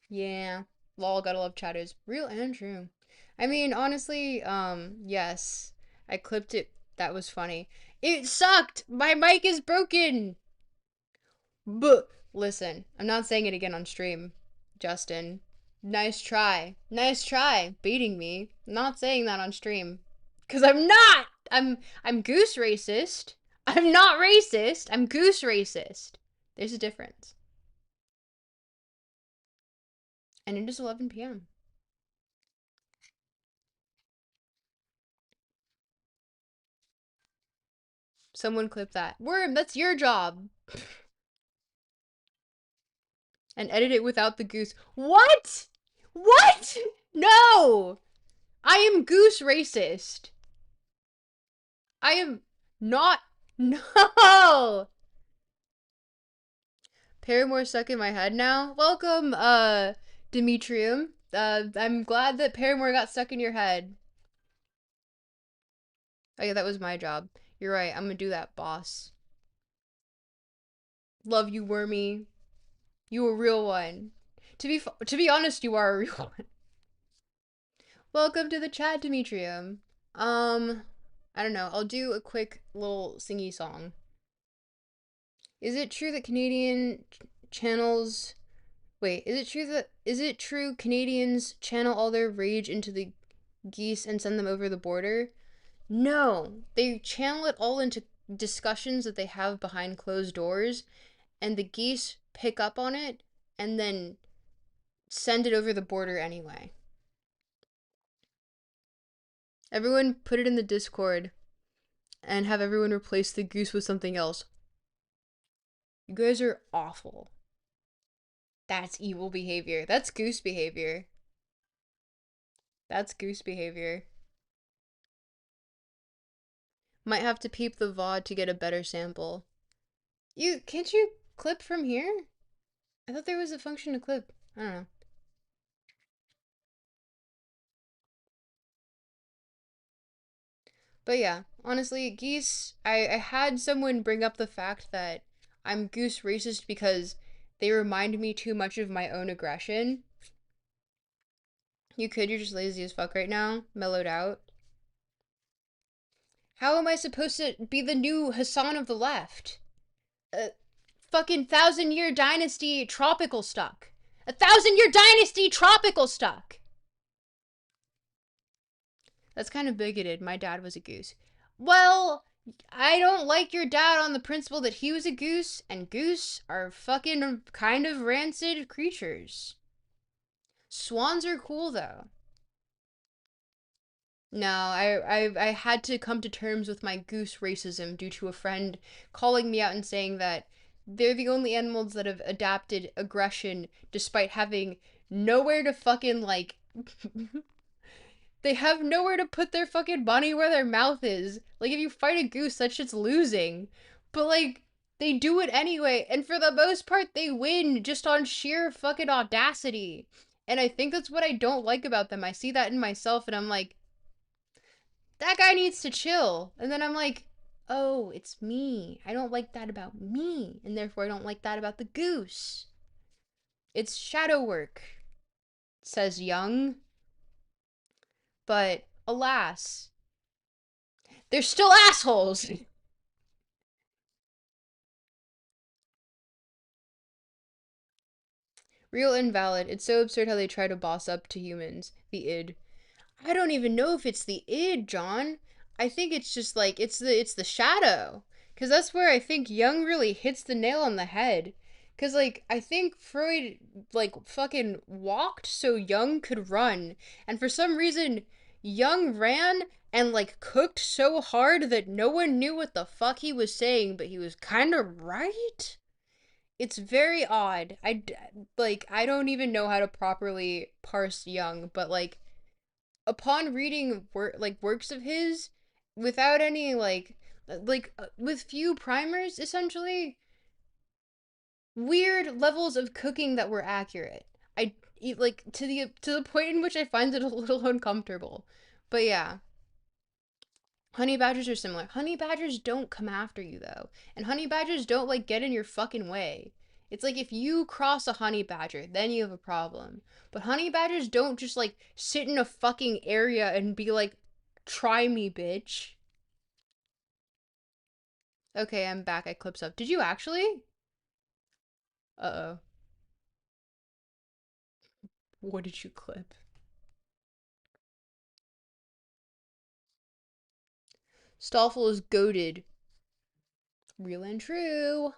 [SPEAKER 1] Yeah. Lol, gotta love chatters. Real and true. I mean, honestly, yes. I clipped it. That was funny. It sucked! My mic is broken! But listen, I'm not saying it again on stream, Justin. Nice try. Nice try beating me. I'm not saying that on stream. Cause I'm not! I'm goose racist. I'm not racist. I'm goose racist. There's a difference. And it is 11 p.m. Someone clip that. Worm, that's your job. And edit it without the goose. What? What? No! I am goose racist. I am not. No! Paramore stuck in my head now. Welcome, Demetrium. I'm glad that Paramore got stuck in your head. Oh yeah, that was my job. You're right. I'm gonna do that, boss. Love you, Wormy. You a real one. To be honest, you are a real one. Welcome to the chat, Demetrium. I don't know. I'll do a quick little singy song. Is it true that Canadian channels Wait, is it true Canadians channel all their rage into the geese and send them over the border? No, they channel it all into discussions that they have behind closed doors, and the geese pick up on it and then send it over the border anyway. Everyone put it in the Discord and have everyone replace the goose with something else. You guys are awful. That's evil behavior. That's goose behavior. That's goose behavior. Might have to peep the VOD to get a better sample. Can't you clip from here? I thought there was a function to clip. I don't know. But yeah, honestly, geese, I had someone bring up the fact that I'm goose racist because they remind me too much of my own aggression. You're just lazy as fuck right now, mellowed out. How am I supposed to be the new Hassan of the left? Fucking 1,000 year dynasty tropical stuck. 1,000 year dynasty tropical stuck. That's kind of bigoted. My dad was a goose. Well, I don't like your dad on the principle that he was a goose, and goose are fucking kind of rancid creatures. Swans are cool though. No, I had to come to terms with my goose racism due to a friend calling me out and saying that they're the only animals that have adapted aggression despite having nowhere to fucking like they have nowhere to put their fucking money where their mouth is. Like, if you fight a goose, that shit's losing. But, like, they do it anyway. And for the most part, they win just on sheer fucking audacity. And I think that's what I don't like about them. I see that in myself, and I'm like, that guy needs to chill. And then I'm like, oh, it's me. I don't like that about me. And therefore, I don't like that about the goose. It's shadow work, says Young. But alas, they're still assholes. Real invalid. It's so absurd how they try to boss up to humans. The id. I don't even know if it's the id, John. I think it's just like it's the shadow. Cause that's where I think Jung really hits the nail on the head. Cause like I think Freud like fucking walked so Jung could run. And for some reason Jung ran and like cooked so hard that no one knew what the fuck he was saying, but he was kind of right. It's very odd. I don't even know how to properly parse Jung, but like upon reading works of his without any with few primers essentially, weird levels of cooking that were accurate. I eat like to the point in which I find it a little uncomfortable. But yeah, honey badgers are similar. Honey badgers don't come after you though. And honey badgers don't like get in your fucking way. It's like if you cross a honey badger, then you have a problem. But honey badgers don't just like sit in a fucking area and be like, try me, bitch. Okay, I'm back. I clipped up. Did you actually? Uh oh. What did you clip? Stoffel is goaded. Real and true.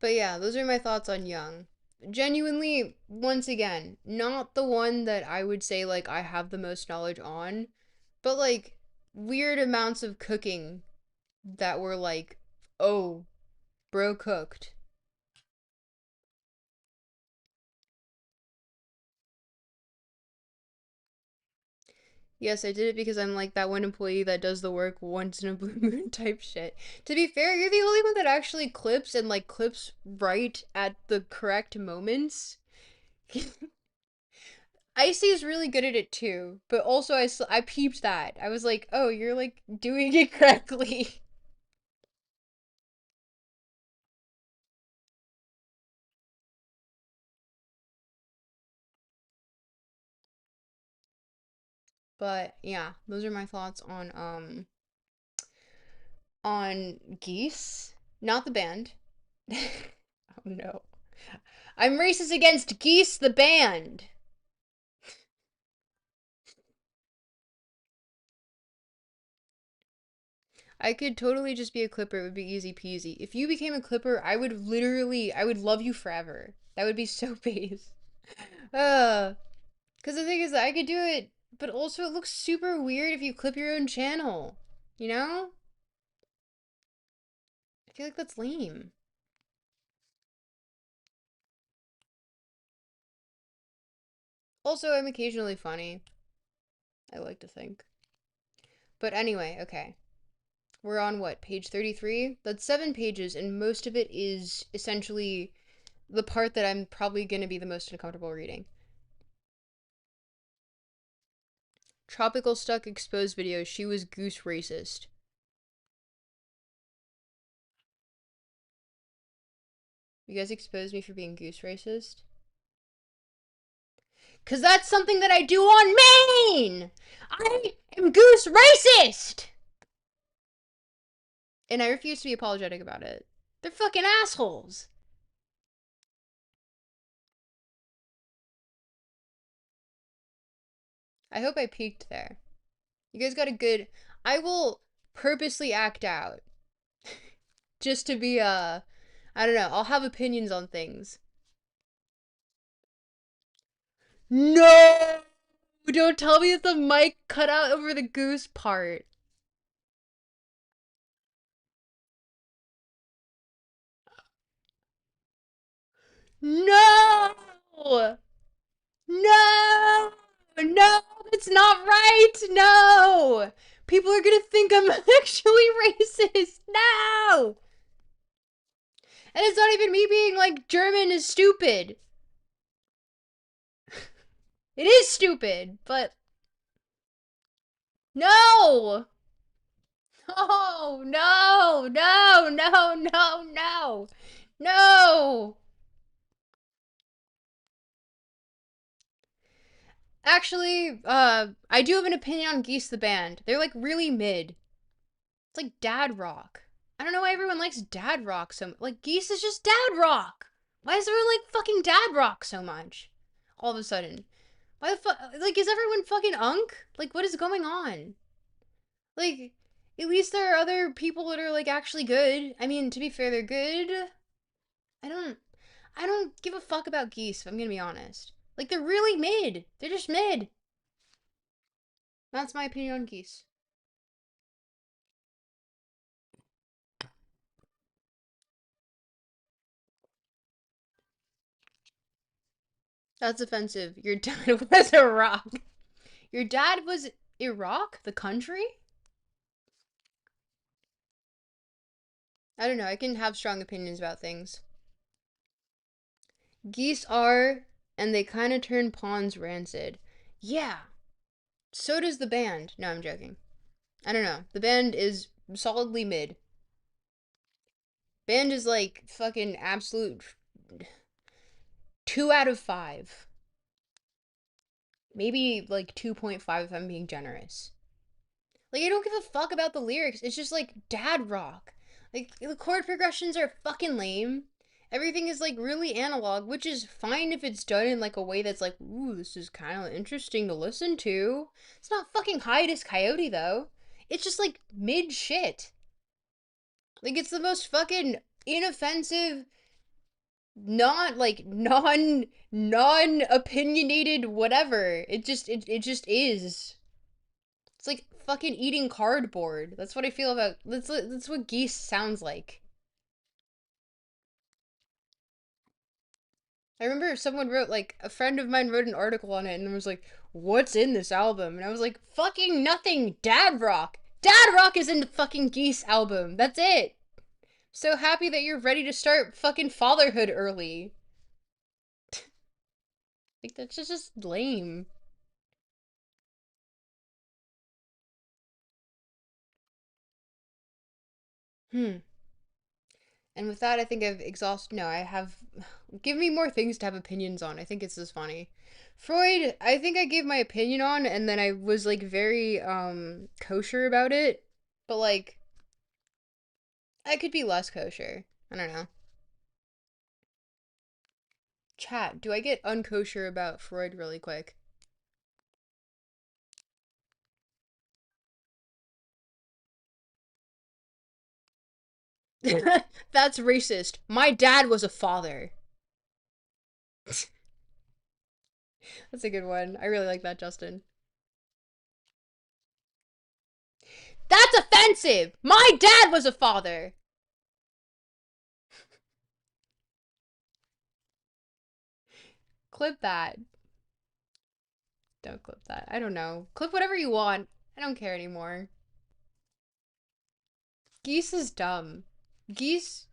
[SPEAKER 1] But yeah, those are my thoughts on Young. Genuinely, once again, not the one that I would say like I have the most knowledge on, but like weird amounts of cooking that were like, oh, bro cooked. Yes, I did it because I'm like that one employee that does the work once in a blue moon type shit. To be fair, you're the only one that actually clips and like clips right at the correct moments. Icy is really good at it too, but also I peeped that. I was like, "Oh, you're like doing it correctly." But yeah, those are my thoughts on Geese, not the band. Oh no. I'm racist against Geese the band. I could totally just be a clipper. It would be easy peasy. If you became a clipper, I would love you forever. That would be so base. Because the thing is that I could do it, but also it looks super weird if you clip your own channel. You know? I feel like that's lame. Also, I'm occasionally funny. I like to think. But anyway, okay. We're on what, page 33? That's 7 pages, and most of it is essentially the part that I'm probably going to be the most uncomfortable reading. Tropical Stuck exposed video. She was goose racist. You guys exposed me for being goose racist? Because that's something that I do on Maine! I am goose racist! And I refuse to be apologetic about it. They're fucking assholes. I hope I peaked there. You guys got a good. I will purposely act out. Just to be, I don't know, I'll have opinions on things. No! Don't tell me that the mic cut out over the goose part. No! No! No! It's not right! No! People are gonna think I'm actually racist! No! And it's not even me being like German is stupid. It is stupid, but no! No! No! No! No! No! No! No! Actually, I do have an opinion on Geese the band. They're like really mid. It's like dad rock. I don't know why everyone likes dad rock so much. Like Geese is just dad rock. Why is everyone like fucking dad rock so much? All of a sudden. Why the fuck? Like, is everyone fucking unk? Like, what is going on? Like, at least there are other people that are like actually good. I mean, to be fair, they're good. I don't, I don't give a fuck about Geese, if I'm gonna be honest. Like, they're really mid. They're just mid. That's my opinion on Geese. That's offensive. Your dad was Iraq. Your dad was Iraq, the country? I don't know. I can have strong opinions about things. Geese are, and they kind of turn pawns rancid. Yeah. So does the band. No, I'm joking. I don't know. The band is solidly mid. Band is like fucking absolute 2 out of 5. Maybe like 2.5 if I'm being generous. Like, I don't give a fuck about the lyrics. It's just like dad rock. Like, the chord progressions are fucking lame. Everything is like really analog, which is fine if it's done in like a way that's like, ooh, this is kind of interesting to listen to. It's not fucking Hiatus Coyote though. It's just like mid shit. Like, it's the most fucking inoffensive, not like non opinionated whatever. It just is. It's like fucking eating cardboard. That's what I feel about. That's what Geese sounds like. I remember someone wrote, like, a friend of mine wrote an article on it and was like, what's in this album? And I was like, fucking nothing. Dad rock. Dad rock is in the fucking Geese album. That's it. So happy that you're ready to start fucking fatherhood early. Like, that's just lame. Hmm. And with that, I think I've exhausted. No, I have. Give me more things to have opinions on. I think it's just funny. Freud, I think I gave my opinion on, and then I was like very kosher about it. But like, I could be less kosher. I don't know. Chat, do I get unkosher about Freud really quick? That's racist. My dad was a father. That's a good one. I really like that, Justin. That's offensive! My dad was a father! Clip that. Don't clip that. I don't know. Clip whatever you want. I don't care anymore. Geese is dumb. Geese,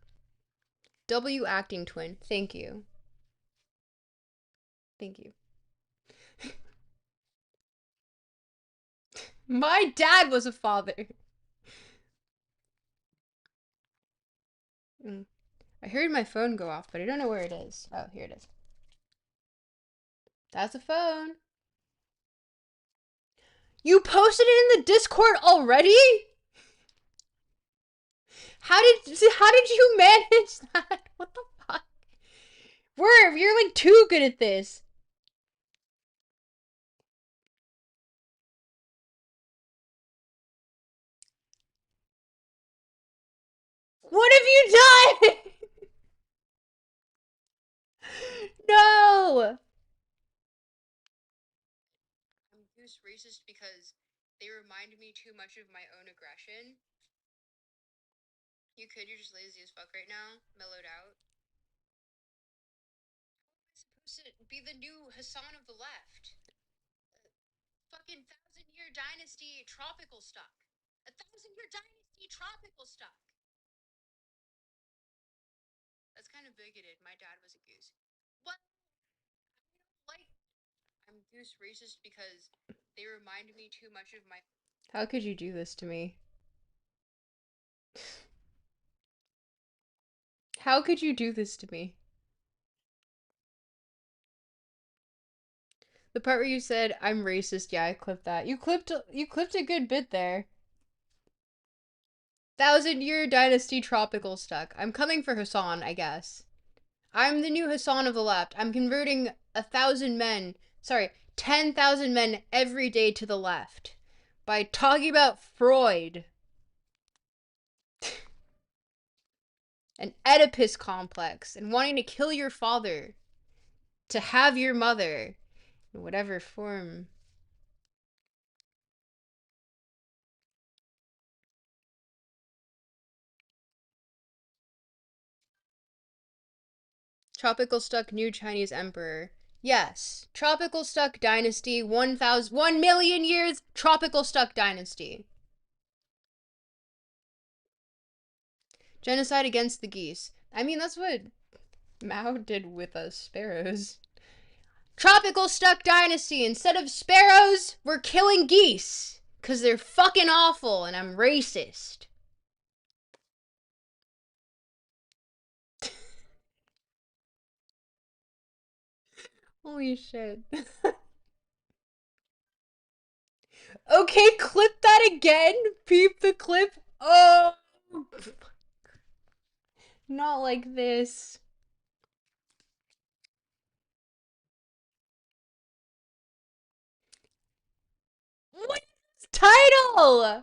[SPEAKER 1] W acting twin. Thank you. Thank you. My dad was a father. Mm. I heard my phone go off, but I don't know where it is. Oh, here it is. That's a phone. You posted it in the Discord already? How did you manage that? What the fuck? You're like too good at this. What have you done? No. I'm goose racist because they remind me too much of my own aggression. You're just lazy as fuck right now, mellowed out. I'm supposed to be the new Hassan of the left. Fucking thousand year dynasty tropical stuck. A thousand year dynasty tropical stuck. That's kind of bigoted. My dad was a goose. What? Like, I'm goose racist because they remind me too much of my. How could you do this to me? How could you do this to me? The part where you said I'm racist, yeah, I clipped that. You clipped a good bit there. Thousand Year Dynasty tropical stuck. I'm coming for Hassan, I guess. I'm the new Hassan of the left. I'm converting 1,000 men, sorry, 10,000 men every day to the left by talking about Freud, an Oedipus complex, and wanting to kill your father to have your mother in whatever form. Tropical stuck new Chinese emperor. Yes. Tropical stuck dynasty, 1,000, 1,000,000 years, tropical stuck dynasty. Genocide against the geese. I mean, that's what Mao did with us sparrows. Tropical stuck dynasty. Instead of sparrows, we're killing geese. Because they're fucking awful and I'm racist. Holy shit. Okay, clip that again. Peep the clip. Oh. Not like this. What is this title?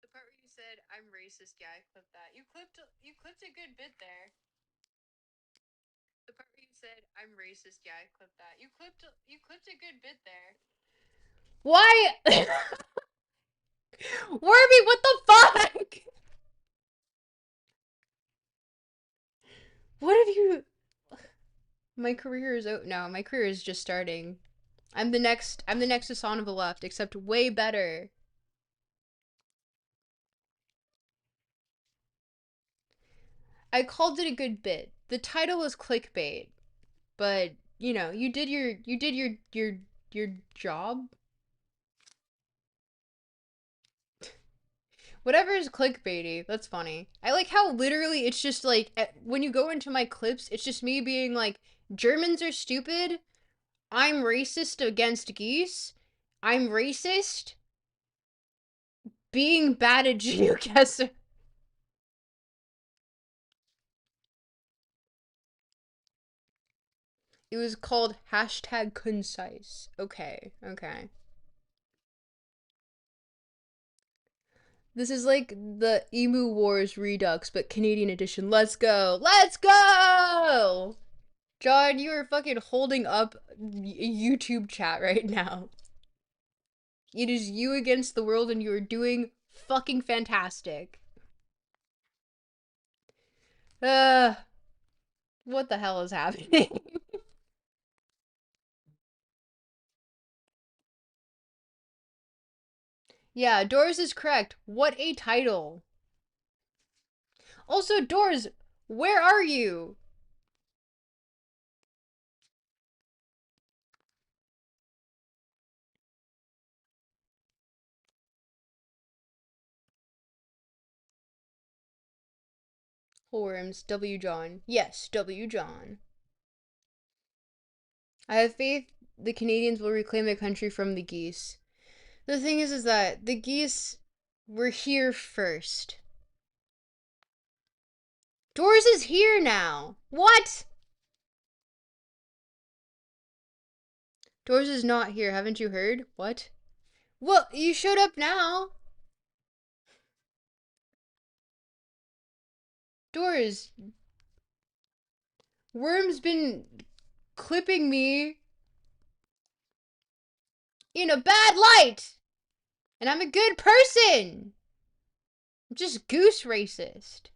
[SPEAKER 1] The part where you said I'm racist, yeah, I clipped that. You clipped a good bit there. The part where you said I'm racist, yeah, I clipped that. You clipped a good bit there. Why? Warby, what the fuck? What have you? My career is no, my career is just starting. I'm the next Hassan of the left, except way better. I called it a good bit. The title was clickbait, but you know, you did your job. Whatever is clickbaity, that's funny. I like how literally it's just like when you go into my clips, it's just me being like, Germans are stupid. I'm racist against geese. I'm racist. Being bad at geoguessr. It was called hashtag concise. Okay, okay. This is like the Emu Wars Redux, but Canadian edition. Let's go! Let's go! John, you are fucking holding up YouTube chat right now. It is you against the world, and you are doing fucking fantastic. Uh, what the hell is happening? Yeah, Doors is correct. What a title. Also, Doors, where are you? Horms, W. John. Yes, W. John. I have faith the Canadians will reclaim their country from the geese. The thing is that the geese were here first. Doors is here now. What? Doors is not here. Haven't you heard? What? Well, you showed up now. Doors. Worm's been clipping me in a bad light. And I'm a good person. I'm just goose racist.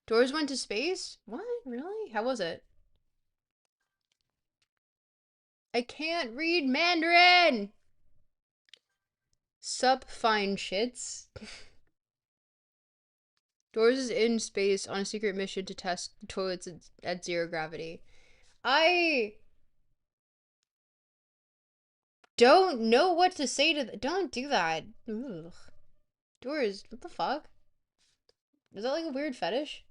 [SPEAKER 1] Doors went to space? What? Really? How was it? I can't read Mandarin! Sup, fine shits. Doors is in space on a secret mission to test toilets at zero gravity. I don't know what to say to don't do that. Ugh. Doors, what the fuck? Is that like a weird fetish?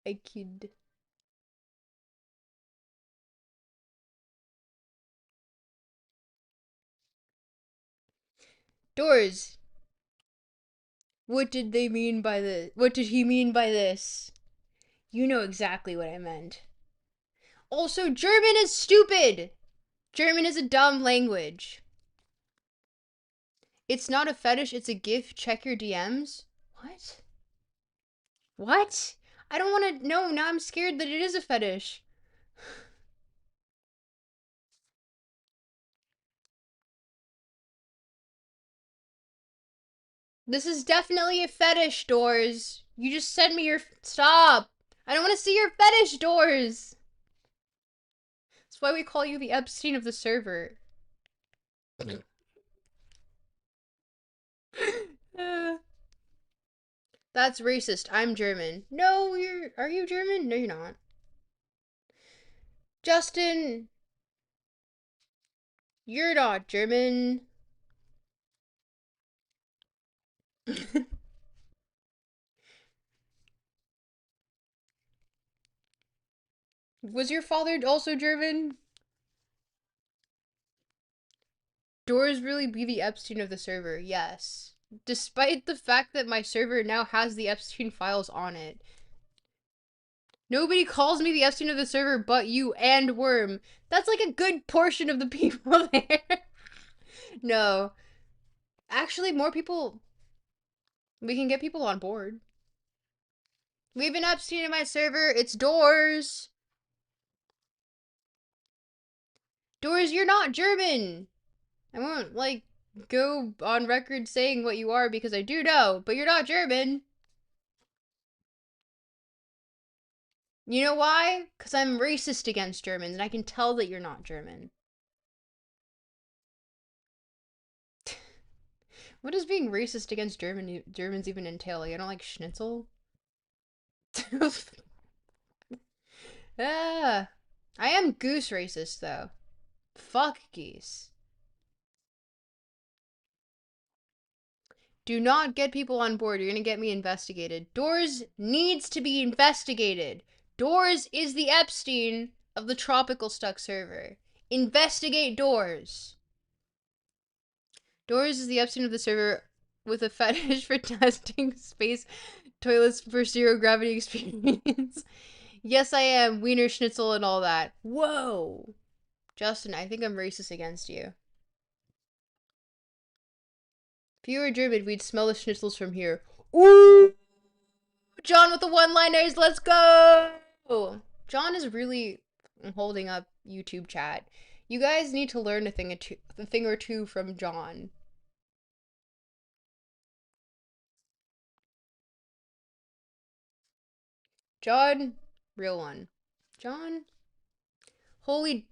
[SPEAKER 1] I kid. Doors, what did they mean by this? What did he mean by this? You know exactly what I meant. Also, German is stupid! German is a dumb language. It's not a fetish, it's a gift. Check your DMs. What? What? I don't want to know. Now I'm scared that it is a fetish. This is definitely a fetish, Doors. You just sent me your. Stop! I don't want to see your fetish, Doors! That's why we call you the Epstein of the server. That's racist. I'm German. No, you're. Are you German? No, you're not. Justin, you're not German. Was your father also German? Doors really be the Epstein of the server? Yes. Despite the fact that my server now has the Epstein files on it. Nobody calls me the Epstein of the server but you and Worm. That's like a good portion of the people there. No. Actually, more people. We can get people on board. We have an Epstein in my server. It's Doors. Doors, you're not German. I won't, like, go on record saying what you are because I do know, but you're not German. You know why? Because I'm racist against Germans, and I can tell that you're not German. What does being racist against Germans even entail? Like, I don't like schnitzel. Ah, I am goose racist though. Fuck geese. Do not get people on board. You're gonna get me investigated. Doors needs to be investigated. Doors is the Epstein of the tropical stuck server. Investigate Doors. Doors is the Epstein of the server with a fetish for testing space toilets for zero gravity experience. Yes, I am. Wiener Schnitzel and all that. Whoa. Justin, I think I'm racist against you. If you were German, we'd smell the schnitzels from here. Ooh! John with the one-liners, let's go! John is really holding up YouTube chat. You guys need to learn a thing or two from John. John, real one. John, holy,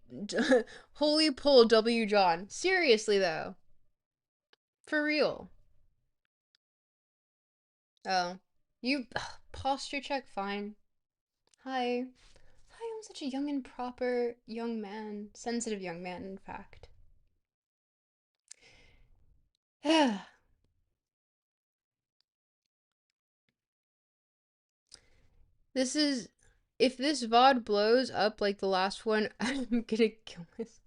[SPEAKER 1] holy pull W John. Seriously though, for real. Oh, you posture check fine. Hi. Hi, I'm such a young and proper young man. Sensitive young man, in fact. This is. If this VOD blows up like the last one, I'm gonna kill myself.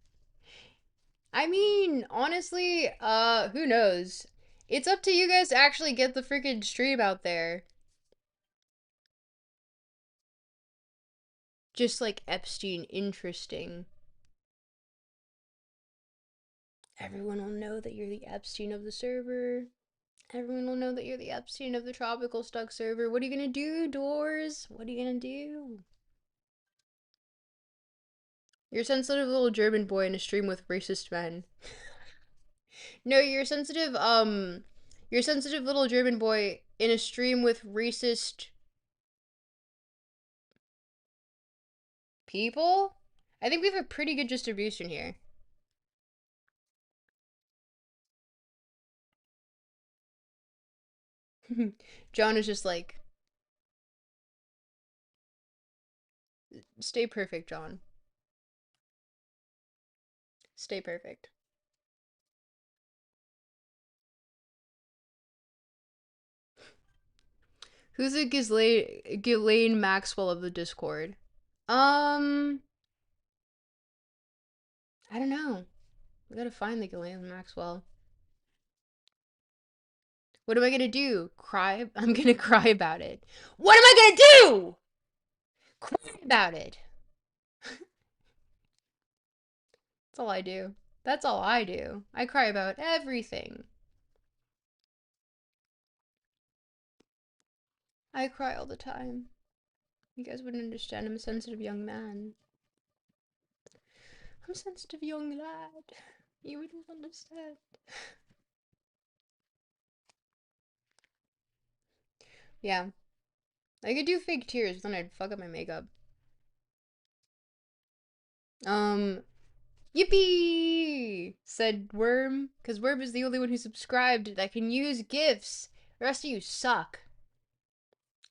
[SPEAKER 1] I mean, honestly, who knows? It's up to you guys to actually get the freaking stream out there. Just like Epstein, interesting. Everyone will know that you're the Epstein of the server. Everyone will know that you're the Epstein of the tropical stuck server. What are you gonna do, Doors? What are you gonna do? You're a sensitive little German boy in a stream with racist men. No, you're a sensitive little German boy in a stream with racist people? I think we have a pretty good distribution here. John is just like, stay perfect, John. Stay perfect. Who's the Ghislaine Maxwell of the Discord? Um, I don't know. We gotta find the Ghislaine Maxwell. What am I gonna do? Cry? I'm gonna cry about it. What am I gonna do? Cry about it. That's all I do. That's all I do. I cry about everything. I cry all the time. You guys wouldn't understand. I'm a sensitive young man. I'm a sensitive young lad. You wouldn't understand. Yeah. I could do fake tears, but then I'd fuck up my makeup. Yippee! Said Worm. Because Worm is the only one who subscribed that can use GIFs. The rest of you suck.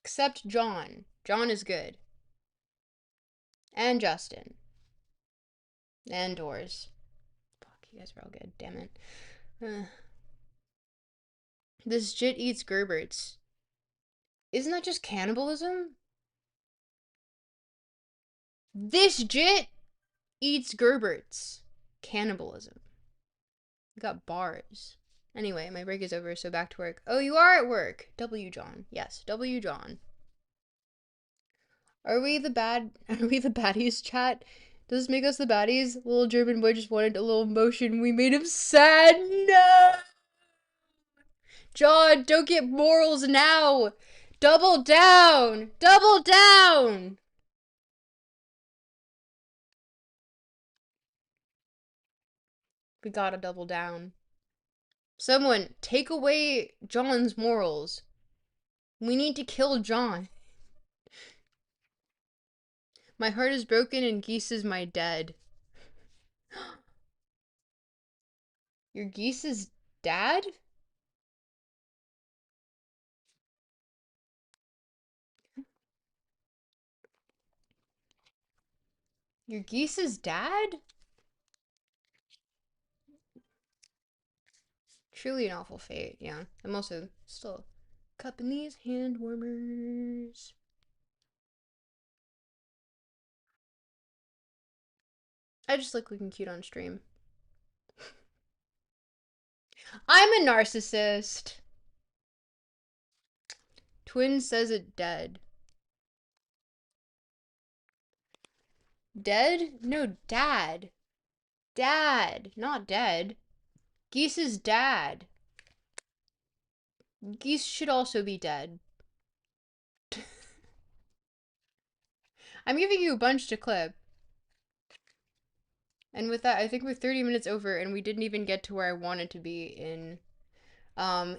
[SPEAKER 1] Except John. John is good. And Justin. And Doors. Fuck, you guys are all good. Damn it. This jit eats Gerberts. Isn't that just cannibalism? This jit eats Gerberts. Cannibalism. We got bars. Anyway, my break is over, so back to work. Oh, you are at work. W John. Yes, W John. Are we the baddies, chat? Does this make us the baddies? Little German boy just wanted a little emotion. We made him sad. No! John, don't get morals now. Double down. Double down. We gotta double down. Someone take away John's morals. We need to kill John. My heart is broken and Geese is my dead. Your Geese's dad? Your Geese's dad? Truly an awful fate, yeah. I'm also still cupping these hand warmers. I just like looking cute on stream. I'm a narcissist. Twin says it dead. Dead? No, dad. Dad, not dead. Geese's dad. Geese should also be dead. I'm giving you a bunch to clip. And with that, I think we're 30 minutes over and we didn't even get to where I wanted to be in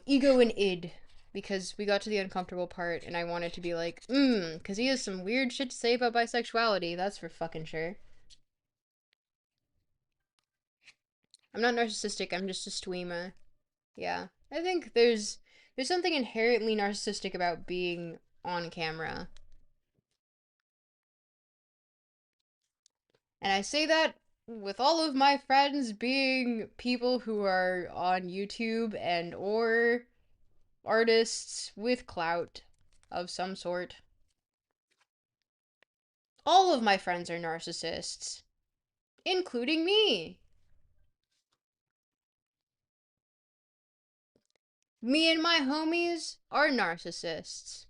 [SPEAKER 1] ego and id. Because we got to the uncomfortable part and I wanted to be like, because he has some weird shit to say about bisexuality, that's for fucking sure. I'm not narcissistic, I'm just a streamer. Yeah. I think there's something inherently narcissistic about being on camera. And I say that with all of my friends being people who are on YouTube and or artists with clout of some sort. All of my friends are narcissists, including me. Me and my homies are narcissists.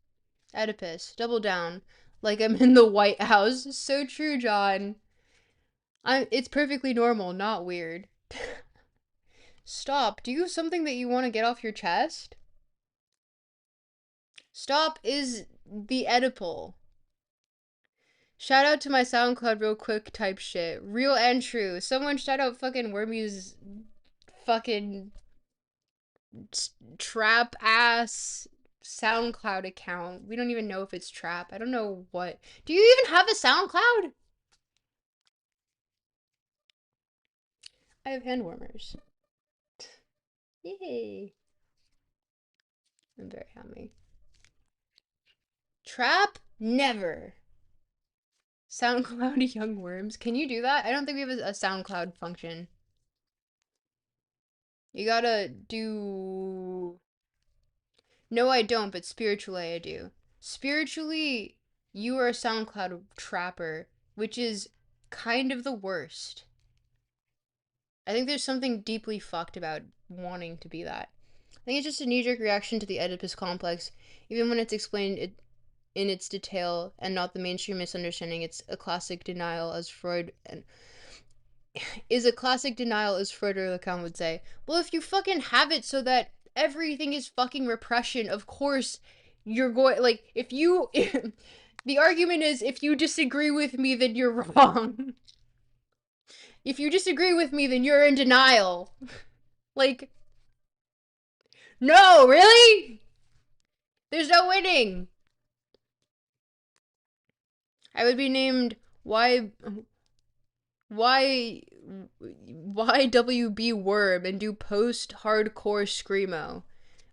[SPEAKER 1] Oedipus, double down. Like I'm in the White House. So true, John. It's perfectly normal, not weird. Stop. Do you have something that you want to get off your chest? Stop is the Oedipal. Shout out to my SoundCloud real quick type shit. Real and true. Someone shout out fucking Wormy's fucking trap ass SoundCloud account. We don't even know if it's trap. I don't know what. Do you even have a SoundCloud? I have hand warmers. Yay. I'm very happy. Trap? Never. SoundCloud Young Worms. Can you do that? I don't think we have a SoundCloud function. You gotta do... No, I don't, but spiritually I do. Spiritually, you are a SoundCloud trapper, which is kind of the worst. I think there's something deeply fucked about wanting to be that. I think it's just a knee-jerk reaction to the Oedipus complex, even when it's explained in its detail and not the mainstream misunderstanding. It's a classic denial, as Freud and is a classic denial, as Freud or Lacan would say. Well, if you fucking have it so that everything is fucking repression, of course you're going, like, if you, the argument is, if you disagree with me, then you're wrong. If you disagree with me, then you're in denial. Like, no, really? There's no winning. I would be named Y YWB Worm and do post-hardcore screamo.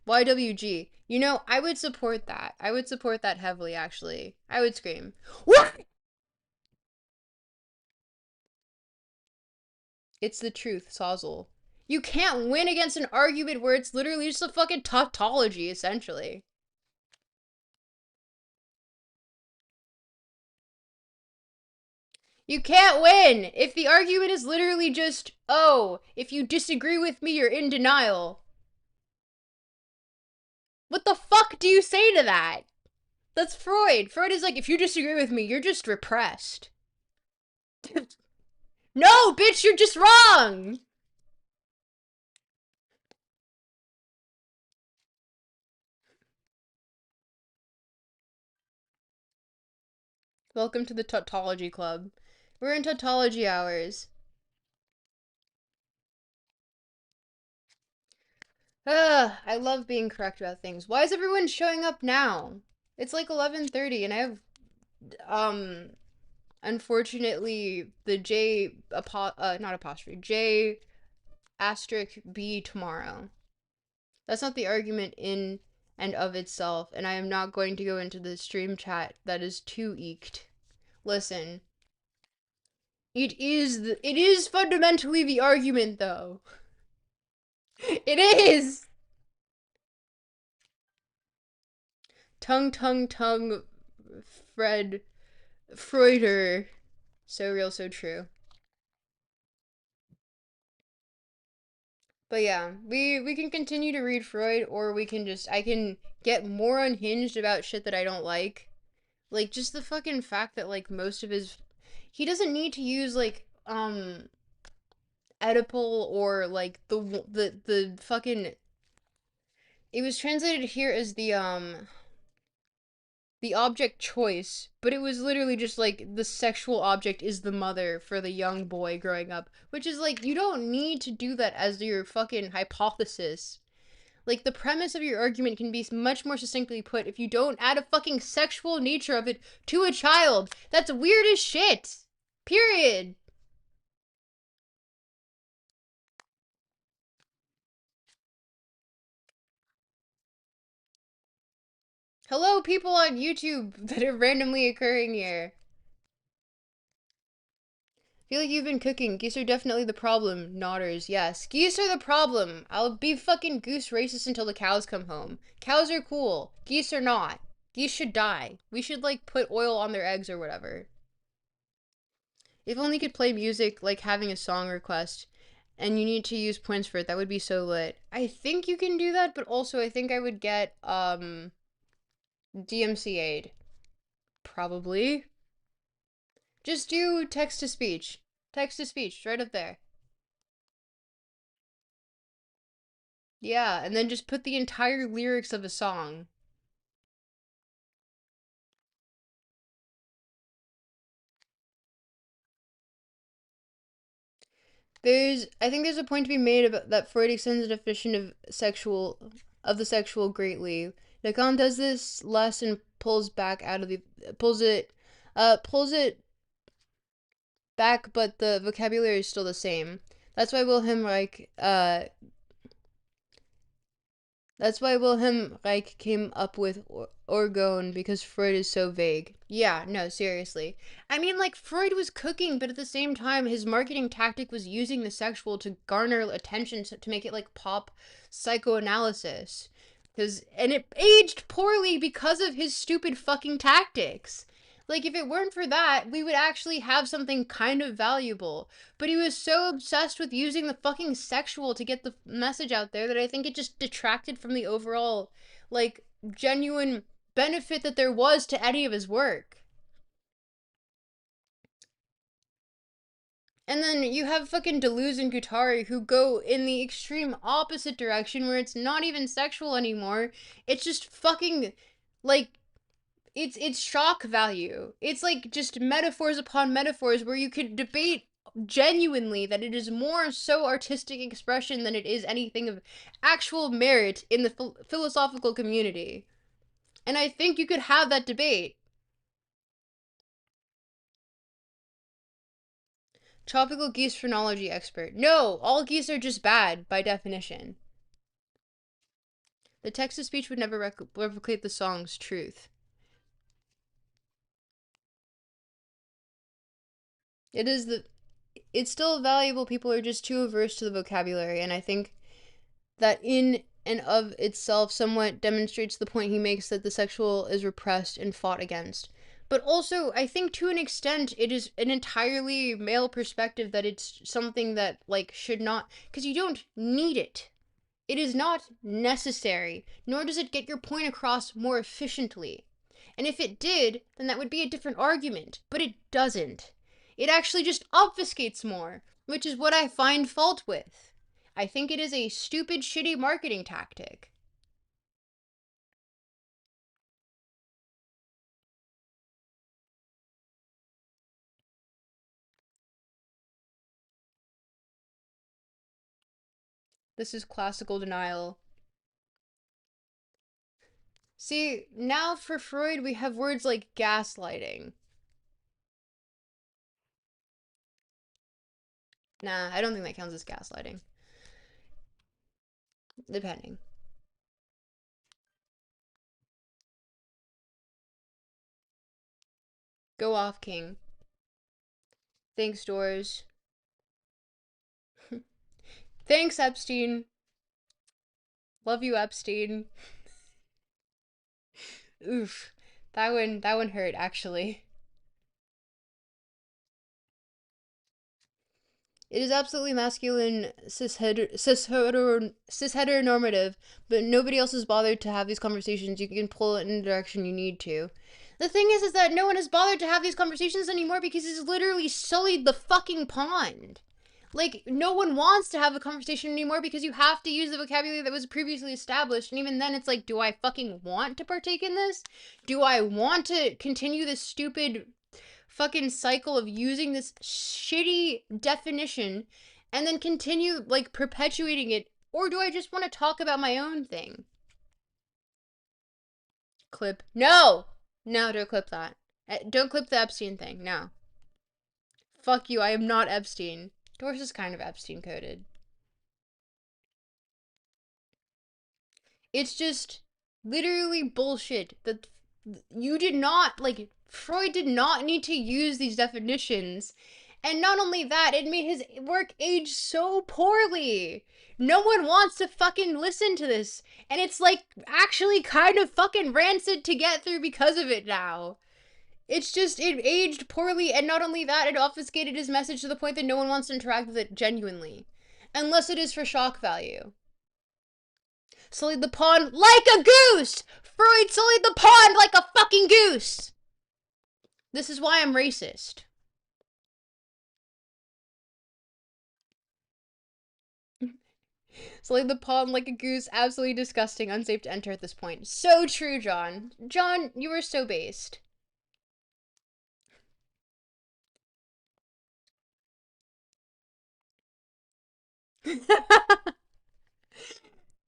[SPEAKER 1] YWG. You know, I would support that. I would support that heavily, actually. I would scream. What? It's the truth, Sawzle. You can't win against an argument where it's literally just a fucking tautology, essentially. You can't win if the argument is literally just, oh, if you disagree with me, you're in denial. What the fuck do you say to that? That's Freud. Freud is like, if you disagree with me, you're just repressed. No, bitch, you're just wrong! Welcome to the tautology club. We're in tautology hours. Ugh, I love being correct about things. Why is everyone showing up now? It's like 11:30 and I have um unfortunately the not apostrophe J asterisk B tomorrow. That's not the argument in and of itself, and I am not going to go into the stream chat that is too eked. Listen, it is fundamentally the argument though. It is. Tongue, Fred Freuder. So real, so true. But yeah, we can continue to read Freud, or we can just I can get more unhinged about shit that I don't like. Like just the fucking fact that like most of his he doesn't need to use like Oedipal or like the fucking it was translated here as the object choice, but it was literally just like the sexual object is the mother for the young boy growing up, which is like you don't need to do that as your fucking hypothesis. Like the premise of your argument can be much more succinctly put if you don't add a fucking sexual nature of it to a child. That's weird as shit. Period. Hello, people on YouTube that are randomly occurring here. Feel like you've been cooking. Geese are definitely the problem. Nodders, yes. Geese are the problem. I'll be fucking goose racist until the cows come home. Cows are cool. Geese are not. Geese should die. We should, like, put oil on their eggs or whatever. If only you could play music like having a song request and you need to use points for it, that would be so lit. I think you can do that, but also I think I would get, DMCA'd. Probably. Just do text to speech. Text to speech, right up there. Yeah, and then just put the entire lyrics of a song. I think there's a point to be made about that Freud extends the definition of the sexual greatly. Lacan does this less and pulls it back, but the vocabulary is still the same. That's why Wilhelm Reich That's why Wilhelm Reich came up with orgone because Freud is so vague. Yeah, no, seriously. I mean, like, Freud was cooking, but at the same time, his marketing tactic was using the sexual to garner attention to make it, like, pop psychoanalysis. And it aged poorly because of his stupid fucking tactics. Like, if it weren't for that, we would actually have something kind of valuable. But he was so obsessed with using the fucking sexual to get the message out there that I think it just detracted from the overall, like, genuine benefit that there was to any of his work. And then you have fucking Deleuze and Guattari who go in the extreme opposite direction where it's not even sexual anymore. It's just fucking, like, it's shock value. It's like just metaphors upon metaphors where you could debate genuinely that it is more so artistic expression than it is anything of actual merit in the philosophical community. And I think you could have that debate. Tropical geese phrenology expert. No, all geese are just bad by definition. The text of speech would never replicate the song's truth. It is the it's still valuable. People are just too averse to the vocabulary, and I think that in and of itself somewhat demonstrates the point he makes that the sexual is repressed and fought against. But also, I think to an extent, it is an entirely male perspective that it's something that, like, should not, because you don't need it. It is not necessary, nor does it get your point across more efficiently. And if it did, then that would be a different argument. But it doesn't. It actually just obfuscates more, which is what I find fault with. I think it is a stupid, shitty marketing tactic. This is classical denial. See, now for Freud, we have words like gaslighting. Nah, I don't think that counts as gaslighting. Depending. Go off, King. Thanks, Doors. Thanks, Epstein. Love you, Epstein. Oof. That one hurt, actually. It is absolutely masculine, cis-heteronormative, but nobody else has bothered to have these conversations. You can pull it in the direction you need to. The thing is that no one has bothered to have these conversations anymore because he's literally sullied the fucking pond. Like, no one wants to have a conversation anymore because you have to use the vocabulary that was previously established. And even then, it's like, do I fucking want to partake in this? Do I want to continue this stupid fucking cycle of using this shitty definition and then continue, like, perpetuating it? Or do I just want to talk about my own thing? Clip. No! No, don't clip that. Don't clip the Epstein thing. No. Fuck you, I am not Epstein. Doris is kind of Epstein coded. It's just literally bullshit that you did not, like, Freud did not need to use these definitions. And not only that, it made his work age so poorly. No one wants to fucking listen to this. And it's like actually kind of fucking rancid to get through because of it now. It's just, it aged poorly, and not only that, it obfuscated his message to the point that no one wants to interact with it genuinely. Unless it is for shock value. Sullied the pond like a goose! Freud sullied the pond like a fucking goose! This is why I'm racist. Sullied the pond like a goose, absolutely disgusting, unsafe to enter at this point. So true, John. John, you are so based.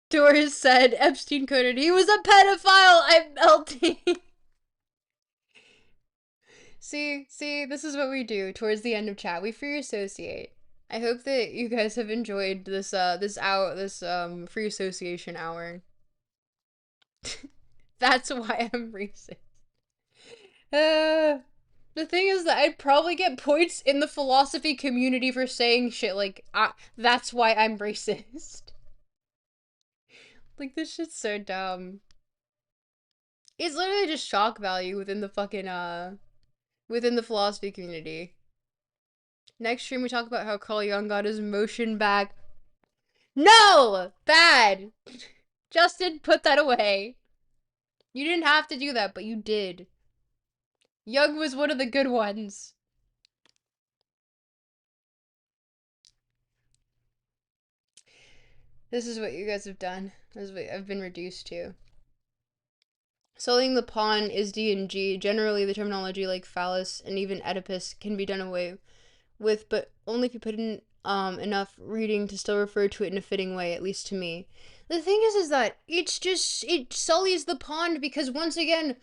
[SPEAKER 1] Doris said Epstein coded, he was a pedophile! I'm melting! See, this is what we do towards the end of chat. We free associate. I hope that you guys have enjoyed this free association hour. That's why I'm racist. The thing is that I'd probably get points in the philosophy community for saying shit like, that's why I'm racist. Like, this shit's so dumb. It's literally just shock value within the fucking, within the philosophy community. Next stream, we talk about how Carl Jung got his motion back. No! Bad! Justin, put that away. You didn't have to do that, but you did. Jung was one of the good ones. This is what you guys have done. This is what I've been reduced to. Sullying the pawn is D&G. Generally, the terminology like phallus and even Oedipus can be done away with, but only if you put in enough reading to still refer to it in a fitting way, at least to me. The thing is that it sullies the pond because, once again,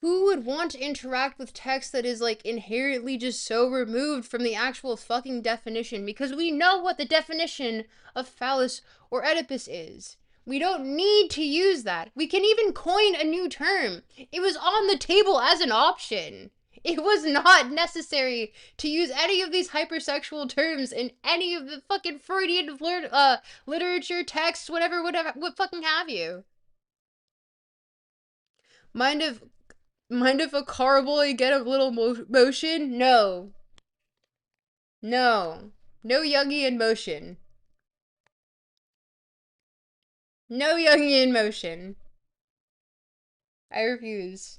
[SPEAKER 1] who would want to interact with text that is, like, inherently just so removed from the actual fucking definition? Because we know what the definition of phallus or Oedipus is. We don't need to use that. We can even coin a new term. It was on the table as an option. It was not necessary to use any of these hypersexual terms in any of the fucking Freudian literature, texts, whatever, what fucking have you. Mind if a car boy get a little motion? No. No. No Jungian motion. No Jungian motion. I refuse.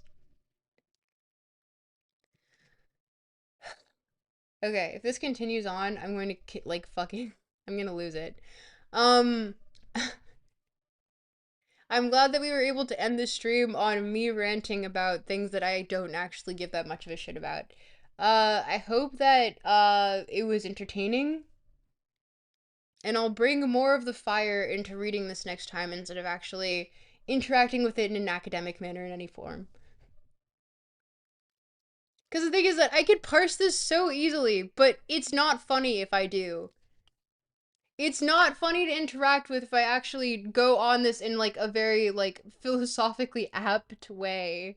[SPEAKER 1] Okay, if this continues on, I'm going to, like, fucking, I'm gonna lose it. Um, I'm glad that we were able to end this stream on me ranting about things that I don't actually give that much of a shit about. I hope that, it was entertaining. And I'll bring more of the fire into reading this next time instead of actually interacting with it in an academic manner in any form. Because the thing is that I could parse this so easily, but it's not funny if I do. It's not funny to interact with if I actually go on this in like a very like philosophically apt way.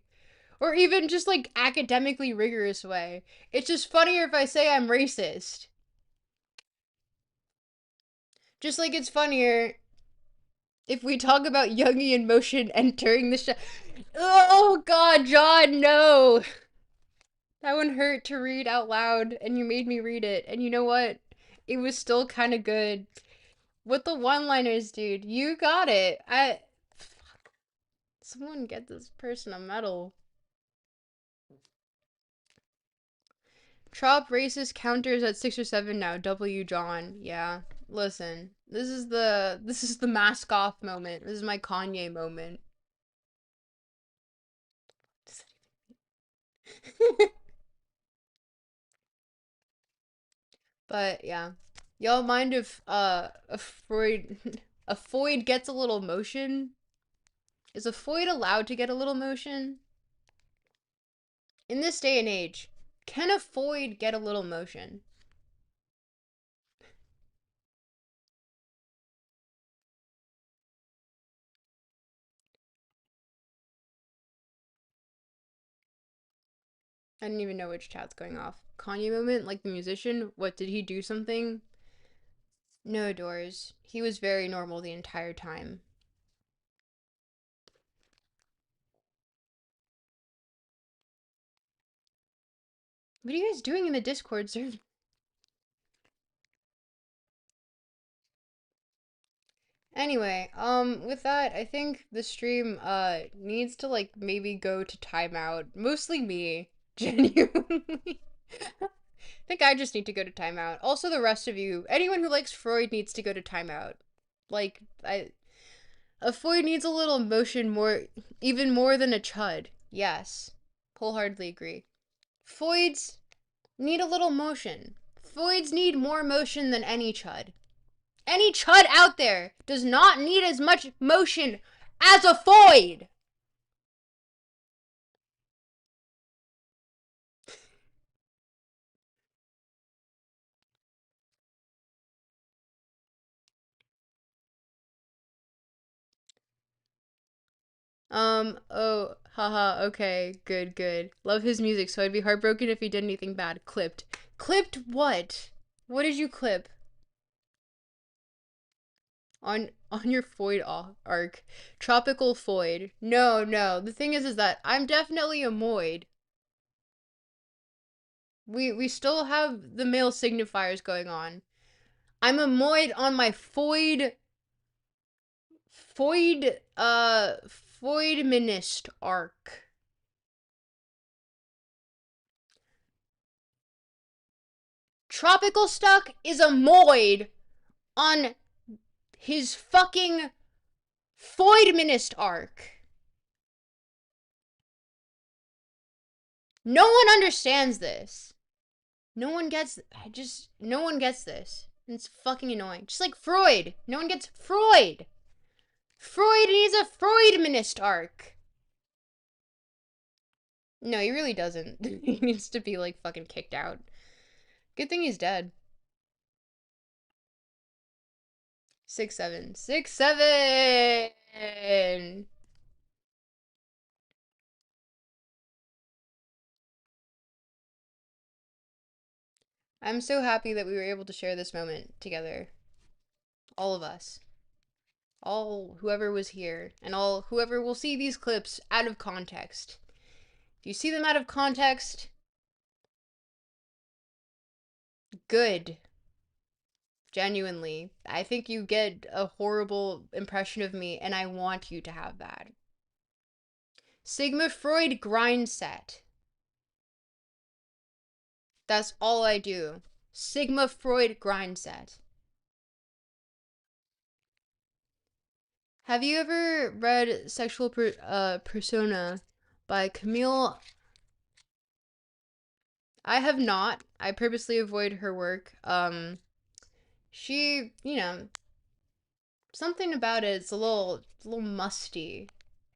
[SPEAKER 1] Or even just like academically rigorous way. It's just funnier if I say I'm racist. Just like it's funnier if we talk about Jungian motion entering the show. Oh god, John, no! That one hurt to read out loud, and you made me read it. And you know what? It was still kind of good. With the one-liners, dude, you got it. Someone get this person a medal. Trop racist counters at 6 or 7 now. W John. Yeah. Listen. This is the mask off moment. This is my Kanye moment. But yeah. Y'all mind if a Freud a Freud gets a little motion? Is a Freud allowed to get a little motion? In this day and age, can a Freud get a little motion? I didn't even know which chat's going off. Kanye moment, like the musician? What, did he do something? No, Doors. He was very normal the entire time. What are you guys doing in the Discord server? Anyway, with that, I think the stream, needs to, like, maybe go to timeout. Mostly me, genuinely. I think I just need to go to timeout. Also, the rest of you, anyone who likes Freud needs to go to timeout. Like, a Freud needs a little emotion more, even more than a chud. Yes. Wholeheartedly agree. Freud's need a little motion. Freud's need more motion than any chud. Any chud out there does not need as much motion as a Freud. Oh, haha, okay, good, good. Love his music, so I'd be heartbroken if he did anything bad. Clipped. Clipped what? What did you clip? On your Freud arc. Tropical Freud. No, no. The thing is that I'm definitely a moid. We still have the male signifiers going on. I'm a moid on my Freudminist arc. Tropical Stuck is a moid on his fucking Freudminist arc. No one understands this. No one gets no one gets this. It's fucking annoying. Just like Freud. No one gets Freud. Freud needs a Freudminist arc. No, he really doesn't. He needs to be like fucking kicked out. Good thing he's dead. 6-7. 6-7. I'm so happy that we were able to share this moment together. All of us. All whoever was here, and all whoever will see these clips out of context. If you see them out of context, good. Genuinely. I think you get a horrible impression of me, and I want you to have that. Sigmund Freud grind set. That's all I do. Sigma Freud grind set. Have you ever read Sexual Persona by Camille? I have not. I purposely avoid her work. She, Something about it's a little musty.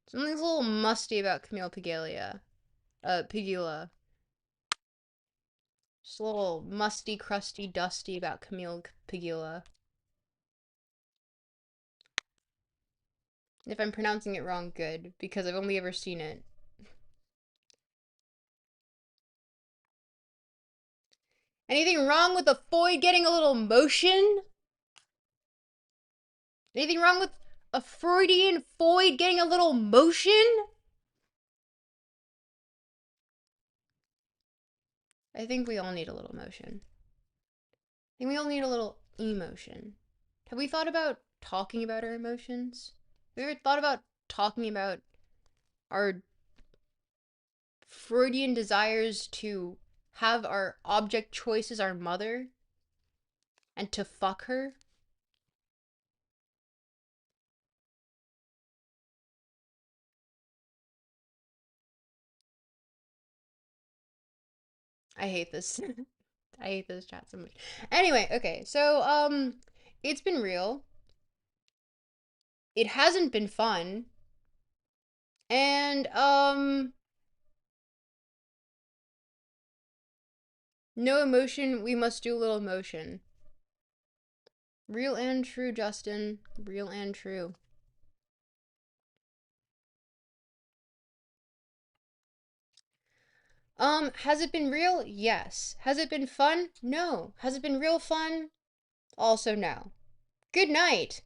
[SPEAKER 1] Something's a little musty about Camille Paglia. Pagula. Just a little musty, crusty, dusty about Camille Pagula. If I'm pronouncing it wrong, good, because I've only ever seen it. Anything wrong with the Freud getting a little motion? Anything wrong with a Freudian Freud getting a little motion? I think we all need a little motion. I think we all need a little emotion. Have we thought about talking about our emotions? Have we ever thought about talking about our Freudian desires to have our object choice as our mother and to fuck her? I hate this. I hate this chat so much. Anyway, okay, so it's been real. It hasn't been fun. And no emotion, we must do a little emotion. Real and true, Justin. Real and true. Has it been real? Yes. Has it been fun? No. Has it been real fun? Also no. Good night.